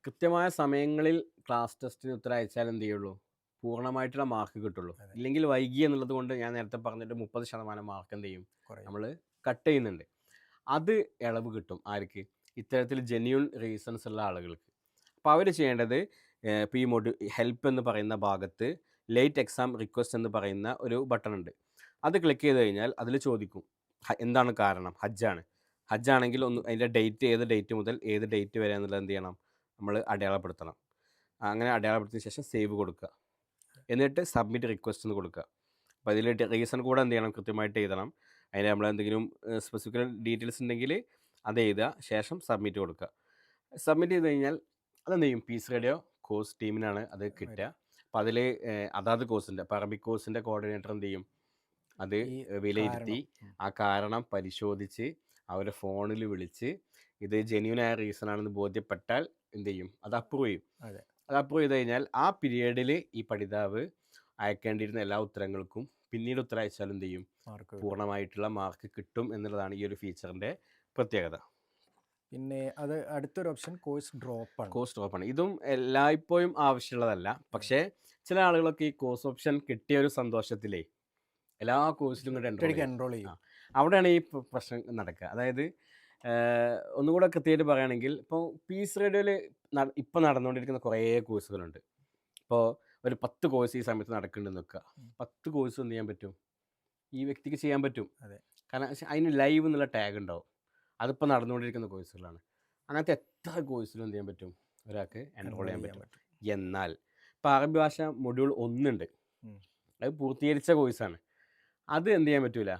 കൃത്യമായ സമയങ്ങളിൽ ക്ലാസ് ടെസ്റ്റിന് ഉത്തരം അയച്ചാൽ എന്ത് ചെയ്യുള്ളൂ, പൂർണ്ണമായിട്ടുള്ള മാർക്ക് കിട്ടുള്ളൂ. അതെ. ഇല്ലെങ്കിൽ വൈകി എന്നുള്ളത് കൊണ്ട് ഞാൻ നേരത്തെ പറഞ്ഞിട്ട് 30% മാർക്ക് എന്ത് ചെയ്യും, കുറയും. നമ്മൾ കട്ട് ചെയ്യുന്നുണ്ട്. അത് ഇളവ് കിട്ടും ആർക്ക്, ഇത്തരത്തിൽ ജെന്യൂൺ റീസൺസ് ഉള്ള ആളുകൾക്ക്. അപ്പോൾ അവർ ചെയ്യേണ്ടത് ഇപ്പോൾ ഈ ഹെൽപ്പ് എന്ന് പറയുന്ന ഭാഗത്ത് ലേറ്റ് എക്സാം റിക്വസ്റ്റ് എന്ന് പറയുന്ന ഒരു ബട്ടൺ ഉണ്ട്. അത് ക്ലിക്ക് ചെയ്ത് കഴിഞ്ഞാൽ അതിൽ ചോദിക്കും എന്താണ് കാരണം, ഹജ്ജാണെങ്കിൽ അതിൻ്റെ ഡേറ്റ്, ഏത് ഡേറ്റ് മുതൽ ഏത് ഡേറ്റ് വരെ എന്നുള്ളത് എന്ത് ചെയ്യണം, നമ്മൾ അടയാളപ്പെടുത്തണം. അങ്ങനെ അടയാളപ്പെടുത്തിയ ശേഷം സേവ് കൊടുക്കുക, എന്നിട്ട് സബ്മിറ്റ് റിക്വസ്റ്റ് എന്ന് കൊടുക്കുക. അപ്പോൾ അതിൽ റീസൺ കൂടെ എന്ത് ചെയ്യണം, കൃത്യമായിട്ട് എഴുതണം. അതിന് നമ്മൾ എന്തെങ്കിലും സ്പെസിഫിക് ഡീറ്റെയിൽസ് ഉണ്ടെങ്കിൽ അത് എഴുതുക, ശേഷം സബ്മിറ്റ് കൊടുക്കുക. സബ്മിറ്റ് ചെയ്ത് കഴിഞ്ഞാൽ അതെന്ത് ചെയ്യും, പീസ് റേഡിയോ കോഴ്സ് ടീമിനാണ് അത് കിട്ടുക. അപ്പോൾ അതിൽ അതാത് കോഴ്സിൻ്റെ, ഇപ്പോൾ അറബിക് കോഴ്സിൻ്റെ കോർഡിനേറ്റർ എന്ത് ചെയ്യും, അത് വിലയിരുത്തി ആ കാരണം പരിശോധിച്ച് അവരെ ഫോണിൽ വിളിച്ച് ഇത് ജെന്യൂനായ റീസൺ ആണെന്ന് ബോധ്യപ്പെട്ടാൽ എന്ത് ചെയ്യും, അത് അപ്രൂവ് ചെയ്യും. അത് അപ്രൂവ് ചെയ്ത് കഴിഞ്ഞാൽ ആ പീരിയഡിൽ ഈ പഠിതാവ് അയക്കേണ്ടിയിരുന്ന എല്ലാ ഉത്തരങ്ങൾക്കും പിന്നീട് ഉത്തരം അയച്ചാൽ എന്ത് ചെയ്യും, പൂർണ്ണമായിട്ടുള്ള മാർക്ക് കിട്ടും എന്നുള്ളതാണ് ഈ ഒരു ഫീച്ചറിൻ്റെ പ്രത്യേകത. പിന്നെ അത് അടുത്തൊരു ഓപ്ഷൻ കോഴ്സ് ഡ്രോപ്പാണ്. ഇതും എല്ലായ്പ്പോഴും ആവശ്യമുള്ളതല്ല. പക്ഷേ ചില ആളുകളൊക്കെ ഈ കോഴ്സ് ഓപ്ഷൻ കിട്ടിയ ഒരു സന്തോഷത്തിലേ എല്ലാ കോഴ്സിലും കൂടെ എൻറോൾ ചെയ്യും. അവിടെയാണ് ഈ പ്രശ്നം നടക്കുക. അതായത് ഒന്നുകൂടെ കൃത്യമായിട്ട് പറയുകയാണെങ്കിൽ, ഇപ്പോൾ പീസ് റേഡിയോയിൽ ഇപ്പോൾ നടന്നുകൊണ്ടിരിക്കുന്ന കുറേ കോഴ്സുകളുണ്ട്. ഇപ്പോൾ ഒരു 10 കോഴ്സ് ഈ സമയത്ത് നടക്കുന്നുണ്ടെന്ന് വെക്കുക. 10 കോഴ്സ് എന്ത് ചെയ്യാൻ പറ്റും, ഈ വ്യക്തിക്ക് ചെയ്യാൻ പറ്റും. കാരണം അതിന് ലൈവ് എന്നുള്ള ടാഗ് ഉണ്ടാവും. അതിപ്പോൾ നടന്നുകൊണ്ടിരിക്കുന്ന കോഴ്സുകളാണ്. അങ്ങനത്തെ എത്ര കോഴ്സിലും എന്ത് ചെയ്യാൻ പറ്റും, ഒരാൾക്ക് എൻറോൾ ചെയ്യാൻ പറ്റും. എന്നാൽ ഇപ്പോൾ അറബി ഭാഷ മൊഡ്യൂൾ 1 ഉണ്ട്, അത് പൂർത്തീകരിച്ച കോഴ്സാണ്. അത് എന്ത് ചെയ്യാൻ പറ്റില്ല,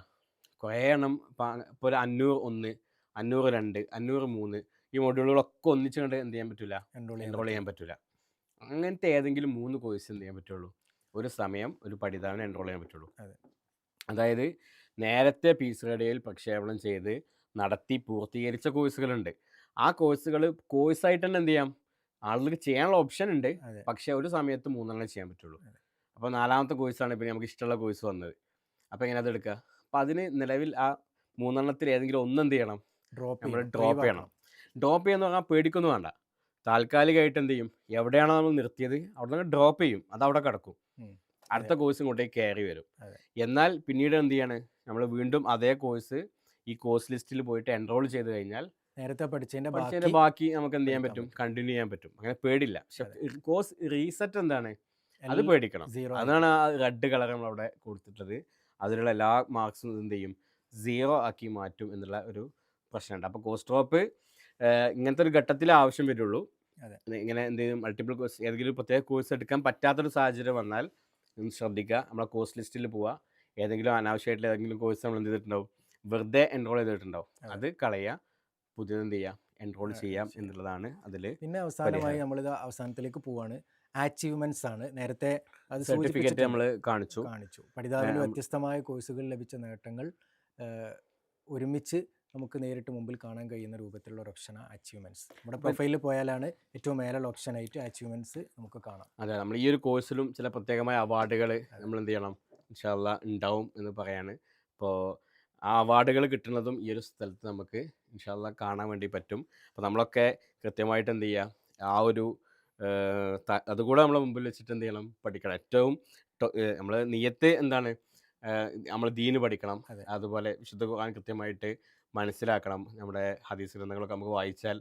കുറേ എണ്ണം ഇപ്പോൾ ഒരു 501, 502, 503 ഈ മൊഡ്യൂളുകളൊക്കെ ഒന്നിച്ച് കൊണ്ട് എന്ത് ചെയ്യാൻ പറ്റില്ല, എൻറോൾ ചെയ്യാൻ പറ്റില്ല. അങ്ങനത്തെ ഏതെങ്കിലും 3 കോഴ്സ് എന്ത് ചെയ്യാൻ പറ്റുള്ളൂ, ഒരു സമയം ഒരു പഠിതാവിനെ എൻറോൾ ചെയ്യാൻ പറ്റുള്ളൂ. അതായത് നേരത്തെ പീസ് റേഡിയോയിൽ പ്രക്ഷേപണം ചെയ്ത് നടത്തി പൂർത്തീകരിച്ച കോഴ്സുകളുണ്ട്. ആ കോഴ്സുകൾ കോഴ്സായിട്ട് തന്നെ എന്ത് ചെയ്യാം, ആളുകൾക്ക് ചെയ്യാനുള്ള ഓപ്ഷൻ ഉണ്ട്. പക്ഷേ ഒരു സമയത്ത് 3 ചെയ്യാൻ പറ്റുള്ളൂ. അപ്പോൾ 4ാമത്തെ കോഴ്സാണ് ഇപ്പോൾ നമുക്ക് ഇഷ്ടമുള്ള കോഴ്സ് വന്നത്. അപ്പോൾ എങ്ങനെ അത് എടുക്കുക, അപ്പോൾ അതിന് നിലവിൽ ആ 3 ഏതെങ്കിലും ഒന്ന് എന്ത് ചെയ്യണം, നമ്മൾ ഡ്രോപ്പ് ചെയ്യണം. ഡ്രോപ്പ് ചെയ്യുന്ന പറഞ്ഞാൽ പേടിക്കൊന്നും വേണ്ട. താൽക്കാലികമായിട്ട് എന്ത് ചെയ്യും, എവിടെയാണോ നമ്മൾ നിർത്തിയത് അവിടെ നിന്ന് ഡ്രോപ്പ് ചെയ്യും, അത് അവിടെ കിടക്കും. അടുത്ത കോഴ്സ് ഇങ്ങോട്ടേക്ക് കയറി വരും. എന്നാൽ പിന്നീട് എന്ത് ചെയ്യാണ്, നമ്മൾ വീണ്ടും അതേ കോഴ്സ് ഈ കോഴ്സ് ലിസ്റ്റിൽ പോയിട്ട് എൻറോൾ ചെയ്ത് കഴിഞ്ഞാൽ നേരത്തെ പഠിച്ചതിൻ്റെ ബാക്കി നമുക്ക് എന്ത് ചെയ്യാൻ പറ്റും, കണ്ടിന്യൂ ചെയ്യാൻ പറ്റും. അങ്ങനെ പേടില്ല. പക്ഷെ കോഴ്സ് റീസെറ്റ് എന്താണ്, അത് പേടിക്കണം. അതാണ് ആ റെഡ് കളർ നമ്മളവിടെ കൊടുത്തിട്ടുള്ളത്. അതിലുള്ള എല്ലാ മാർക്സും എന്ത് ചെയ്യും, 0 ആക്കി മാറ്റും എന്നുള്ള ഒരു പ്രശ്നമുണ്ട്. അപ്പോൾ കോഴ്സ് ഡ്രോപ്പ് ഇങ്ങനത്തെ ഒരു ഘട്ടത്തിലേ ആവശ്യം വരുള്ളൂ. ഇങ്ങനെ എന്തെങ്കിലും മൾട്ടിപ്പിൾ കോഴ്സ്, ഏതെങ്കിലും പ്രത്യേക കോഴ്സ് എടുക്കാൻ പറ്റാത്തൊരു സാഹചര്യം വന്നാൽ ഒന്ന് ശ്രദ്ധിക്കുക. നമ്മളെ കോഴ്സ് ലിസ്റ്റിൽ പോവുക, ഏതെങ്കിലും അനാവശ്യമായിട്ടുള്ള ഏതെങ്കിലും കോഴ്സ് നമ്മൾ എന്ത് ചെയ്തിട്ടുണ്ടാവും, വെറുതെ എൻറോൾ ചെയ്തിട്ടുണ്ടാവും, അത് കളയുക, പുതിയത് എന്ത് ചെയ്യാം, എൻറോൾ ചെയ്യാം എന്നുള്ളതാണ് അതിൽ. പിന്നെ അവസാനമായി നമ്മളിത് അവസാനത്തിലേക്ക് പോവാണ്, അച്ചീവ്മെന്റ്സ് ആണ്. നേരത്തെ അത് സർട്ടിഫിക്കറ്റ് നമ്മൾ കാണിച്ചു. പഠിതാവിന് വ്യത്യസ്തമായ കോഴ്സുകൾ ലഭിച്ച നേട്ടങ്ങൾ ഒരുമിച്ച് നമുക്ക് നേരിട്ട് മുമ്പിൽ കാണാൻ കഴിയുന്ന രൂപത്തിലുള്ള ഒരു ഓപ്ഷനാണ് അച്ചീവ്മെന്റ്സ്. നമ്മുടെ പ്രൊഫൈലിൽ പോയാലാണ് ഏറ്റവും മേലുള്ള ഓപ്ഷനായിട്ട് അച്ചീവ്മെന്റ്സ് നമുക്ക് കാണാം. അതെ, നമ്മൾ ഈ ഒരു കോഴ്സിലും ചില പ്രത്യേകമായ അവാർഡുകൾ നമ്മൾ എന്ത് ചെയ്യണം, ഇൻഷാ അല്ലാഹ് ഉണ്ടാവും എന്ന് പറയാണ്. അപ്പോൾ ആ അവാർഡുകൾ കിട്ടുന്നതും ഈ ഒരു സ്ഥലത്ത് നമുക്ക് ഇൻഷാ അല്ലാഹ് കാണാൻ വേണ്ടി പറ്റും. അപ്പോൾ നമ്മളൊക്കെ കൃത്യമായിട്ട് എന്ത് ചെയ്യുക, ആ ഒരു അതുകൂടെ നമ്മളെ മുമ്പിൽ വെച്ചിട്ട് എന്ത് ചെയ്യണം, പഠിക്കണം. ഏറ്റവും നമ്മൾ നിയത്ത് എന്താണ്, നമ്മൾ ദീന് പഠിക്കണം, അതുപോലെ വിശുദ്ധ ഖുർആൻ കൃത്യമായിട്ട് മനസ്സിലാക്കണം, നമ്മുടെ ഹദീസ് ഗ്രന്ഥങ്ങളൊക്കെ നമുക്ക് വായിച്ചാൽ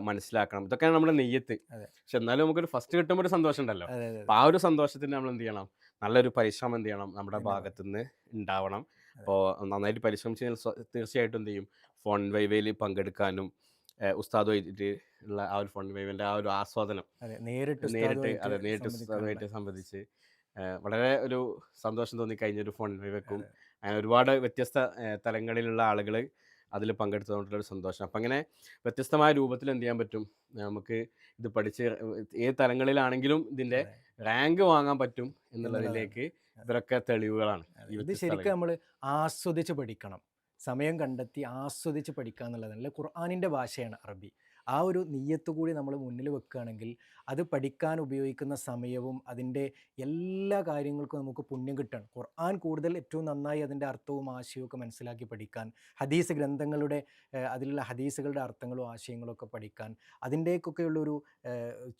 മനസ്സിലാക്കണം. ഇതൊക്കെയാണ് നമ്മുടെ നെയ്യത്ത്. അതെ. പക്ഷെ എന്നാലും നമുക്കൊരു ഫസ്റ്റ് കിട്ടുമ്പോൾ ഒരു സന്തോഷം ഉണ്ടല്ലോ. അതെ, അതെ, അപ്പോൾ അതെ. ആ ഒരു സന്തോഷത്തിന് നമ്മൾ എന്ത് ചെയ്യണം, നല്ലൊരു പരിശ്രമം എന്ത് ചെയ്യണം നമ്മുടെ അതിൻ്റെ ഭാഗം. ഭാഗത്തു നിന്ന് ഉണ്ടാവണം. അതെ. അപ്പോൾ നന്നായിട്ട് പരിശ്രമിച്ച് കഴിഞ്ഞാൽ തീർച്ചയായിട്ടും എന്ത് ചെയ്യും, ഫോൺ വൈവയിൽ പങ്കെടുക്കാനും ഉസ്താദുമായിട്ട് ഉള്ള ആ ഒരു ഫോൺ വൈവിൻ്റെ ആ ഒരു ആസ്വാദനം അതെ. നേരിട്ട് നേരിട്ട് ഉസ്താദുമായിട്ട് നേരിട്ട് സംബന്ധിക്കാനുള്ള. ഉസ്താദുമായിട്ട് സംബന്ധിച്ച് വളരെ ഒരു സന്തോഷം തോന്നി കഴിഞ്ഞൊരു ഫോൺ വൈവക്കും. അതെ. അങ്ങനെ ഒരുപാട് വ്യത്യസ്ത തലങ്ങളിലുള്ള ആളുകൾ അതിൽ പങ്കെടുത്തതുകൊണ്ടുള്ളൊരു സന്തോഷം. അപ്പം അങ്ങനെ വ്യത്യസ്തമായ രൂപത്തിൽ എന്ത് ചെയ്യാൻ പറ്റും, നമുക്ക് ഇത് പഠിച്ച് ഏത് തലങ്ങളിലാണെങ്കിലും ഇതിൻ്റെ അതെ. റാങ്ക് വാങ്ങാൻ പറ്റും എന്നുള്ളതാണ്. എന്നുള്ളതിലേക്ക് ഇവരൊക്കെ തെളിവുകളാണ് അതെ. ഈ ഇത് വ്യത്യസ്ത ശരിക്കും തലങ്ങൾ. നമ്മൾ ആസ്വദിച്ച് പഠിക്കണം. സമയം കണ്ടെത്തി ആസ്വദിച്ച് പഠിക്കുക എന്നുള്ളതല്ല. ഖുർആനിൻ്റെ ഭാഷയാണ് അറബി. ആ ഒരു നിയ്യത്ത് കൂടി നമ്മൾ മുന്നിൽ വെക്കുകയാണെങ്കിൽ അത് പഠിക്കാൻ ഉപയോഗിക്കുന്ന സമയവും അതിൻ്റെ എല്ലാ കാര്യങ്ങൾക്കും നമുക്ക് പുണ്യം കിട്ടണം. ഖുർആൻ കൂടുതൽ ഏറ്റവും നന്നായി അതിൻ്റെ അർത്ഥവും ആശയവും ഒക്കെ മനസ്സിലാക്കി പഠിക്കാൻ, ഹദീസ് ഗ്രന്ഥങ്ങളുടെ അതിലുള്ള ഹദീസുകളുടെ അർത്ഥങ്ങളും ആശയങ്ങളും ഒക്കെ പഠിക്കാൻ, അതിൻ്റെയൊക്കെയുള്ളൊരു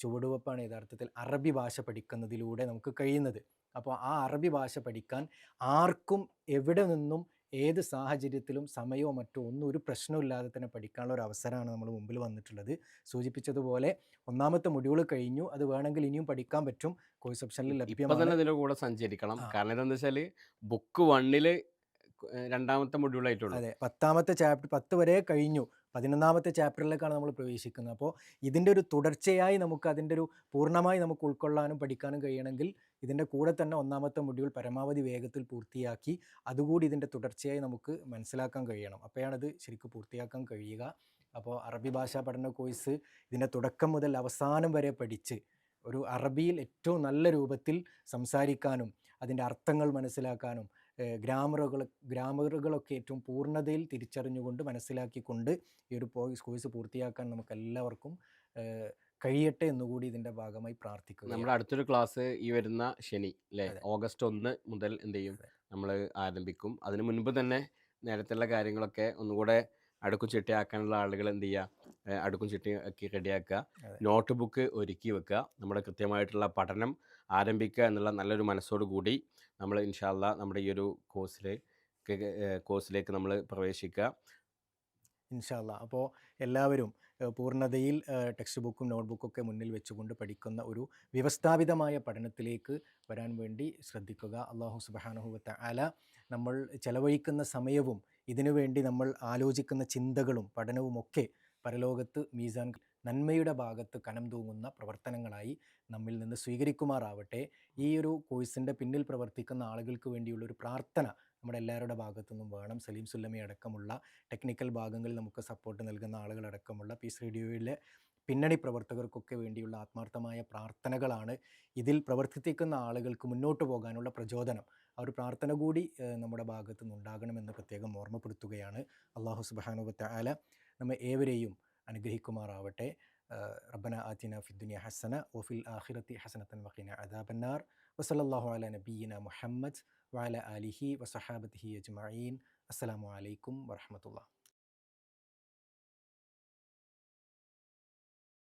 ചുവടുവെപ്പാണ് യഥാർത്ഥത്തിൽ അറബി ഭാഷ പഠിക്കുന്നതിലൂടെ നമുക്ക് കഴിയുന്നത്. അപ്പോൾ ആ അറബി ഭാഷ പഠിക്കാൻ ആർക്കും എവിടെ നിന്നും ഏത് സാഹചര്യത്തിലും സമയമോ മറ്റോ ഒന്നും ഒരു പ്രശ്നമില്ലാതെ തന്നെ പഠിക്കാനുള്ള ഒരു അവസരമാണ് നമ്മൾ മുമ്പിൽ വന്നിട്ടുള്ളത്. സൂചിപ്പിച്ചതുപോലെ ഒന്നാമത്തെ മൊഡ്യൂൾ കഴിഞ്ഞു. അത് വേണമെങ്കിൽ ഇനിയും പഠിക്കാൻ പറ്റും. കോഴ്സ് ഓപ്ഷനിൽ ഇപ്പം ലഭ്യമാണ്. തന്നെ ഇതിൻ്റെ കൂടെ സഞ്ചരിക്കണം. ആ, കാരണം എന്താണെന്ന് വെച്ചാൽ ബുക്ക് 1 രണ്ടാമത്തെ മൊഡ്യൂളായിട്ടുള്ളൂ. അതെ. 10ാമത്തെ ചാപ്റ്റർ 10 വരെ കഴിഞ്ഞു. 11ാമത്തെ ചാപ്റ്ററിലേക്കാണ് നമ്മൾ പ്രവേശിക്കുന്നത്. അപ്പോൾ ഇതിൻ്റെ ഒരു തുടർച്ചയായി നമുക്ക് അതിൻ്റെ ഒരു പൂർണ്ണമായി നമുക്ക് ഉൾക്കൊള്ളാനും പഠിക്കാനും കഴിയണമെങ്കിൽ ഇതിൻ്റെ കൂടെ തന്നെ 1ാമത്തെ മൊഡ്യൂൾ പരമാവധി വേഗത്തിൽ പൂർത്തിയാക്കി അതുകൂടി ഇതിൻ്റെ തുടർച്ചയായി നമുക്ക് മനസ്സിലാക്കാൻ കഴിയണം. അപ്പോഴാണിത് ശരിക്കും പൂർത്തിയാക്കാൻ കഴിയുക. അപ്പോൾ അറബി ഭാഷാ പഠന കോഴ്സ് ഇതിൻ്റെ തുടക്കം മുതൽ അവസാനം വരെ പഠിച്ച് ഒരു അറബിയിൽ ഏറ്റവും നല്ല രൂപത്തിൽ സംസാരിക്കാനും അതിൻ്റെ അർത്ഥങ്ങൾ മനസ്സിലാക്കാനും ഗ്രാമറുകളൊക്കെ ഏറ്റവും പൂർണ്ണതയിൽ തിരിച്ചറിഞ്ഞുകൊണ്ട് മനസ്സിലാക്കിക്കൊണ്ട് ഈ ഒരു കോഴ്സ് പൂർത്തിയാക്കാൻ നമുക്ക് എല്ലാവർക്കും കഴിയട്ടെ എന്നുകൂടി ഇതിൻ്റെ ഭാഗമായി നമ്മുടെ പ്രാർത്ഥിക്കുകയാണ്. അടുത്തൊരു ക്ലാസ് ഈ വരുന്ന ശനി അല്ലേ, അതെ. ഓഗസ്റ്റ് 1 മുതൽ എന്ത് ചെയ്യും, അതെ. നമ്മൾ ആരംഭിക്കും. അതിന് മുൻപ് തന്നെ നേരത്തെയുള്ള കാര്യങ്ങളൊക്കെ ഒന്നുകൂടെ അടുക്കും ചിട്ടയാക്കാനുള്ള ആളുകൾ എന്ത് ചെയ്യുക, അടുക്കും ചിട്ടയാക്കി റെഡിയാക്കുക, അതെ. നോട്ട് ബുക്ക് ഒരുക്കി വെക്കുക, നമ്മുടെ കൃത്യമായിട്ടുള്ള പഠനം ആരംഭിക്കുക എന്നുള്ള നല്ലൊരു മനസ്സോടു കൂടി നമ്മൾ ഇൻഷാ അല്ലാ നമ്മുടെ ഈ ഒരു കോഴ്സിലേക്ക് നമ്മൾ പ്രവേശിക്കുക. ഇൻഷാ അല്ലാ. അപ്പോൾ എല്ലാവരും പൂർണ്ണതയിൽ ടെക്സ്റ്റ് ബുക്കും നോട്ട് ബുക്കൊക്കെ മുന്നിൽ വെച്ചുകൊണ്ട് പഠിക്കുന്ന ഒരു വ്യവസ്ഥാപിതമായ പഠനത്തിലേക്ക് വരാൻ വേണ്ടി ശ്രദ്ധിക്കുക. അല്ലാഹു സുബ്ഹാനഹു വ തആല നമ്മൾ ചെലവഴിക്കുന്ന സമയവും ഇതിനു വേണ്ടി നമ്മൾ ആലോചിക്കുന്ന ചിന്തകളും പഠനവുമൊക്കെ പരലോകത്ത് മീസാൻ നന്മയുടെ ഭാഗത്ത് കനം തൂങ്ങുന്ന പ്രവർത്തനങ്ങളായി നമ്മിൽ നിന്ന് സ്വീകരിക്കുമാറാവട്ടെ. ഈ ഒരു കോഴ്സിൻ്റെ പിന്നിൽ പ്രവർത്തിക്കുന്ന ആളുകൾക്ക് വേണ്ടിയുള്ളൊരു പ്രാർത്ഥന നമ്മുടെ എല്ലാവരുടെ ഭാഗത്തു നിന്നും വേണം. സലീം സുല്ലമി അടക്കമുള്ള ടെക്നിക്കൽ ഭാഗങ്ങളിൽ നമുക്ക് സപ്പോർട്ട് നൽകുന്ന ആളുകളടക്കമുള്ള പീസ് റേഡിയോയിലെ പിന്നണി പ്രവർത്തകർക്കൊക്കെ വേണ്ടിയുള്ള ആത്മാർത്ഥമായ പ്രാർത്ഥനകളാണ് ഇതിൽ പ്രവർത്തിക്കുന്ന ആളുകൾക്ക് മുന്നോട്ട് പോകാനുള്ള പ്രചോദനം. ആ ഒരു പ്രാർത്ഥന കൂടി നമ്മുടെ ഭാഗത്തു നിന്നുണ്ടാകണമെന്ന് പ്രത്യേകം ഓർമ്മപ്പെടുത്തുകയാണ്. അല്ലാഹു സുബ്ഹാനഹു വ തആല നമ്മെ ഏവരെയും അനുഗ്രഹിക്കുമാറാവട്ടെ. റബ്ബന ആതിന ഫിദ്ദുനിയ ഹസന വഫിൽ ആഖിറതി ഹസനതൻ വഖിന അദാബന്നാർ. വസല്ലല്ലാഹു അലാ നബിയ്യിന മുഹമ്മദ് വഅലാ ആലിഹി വസഹാബത്തിഹി അജ്മഈൻ. അസ്സലാമു അലൈക്കും വറഹ്മത്തുള്ളാഹി.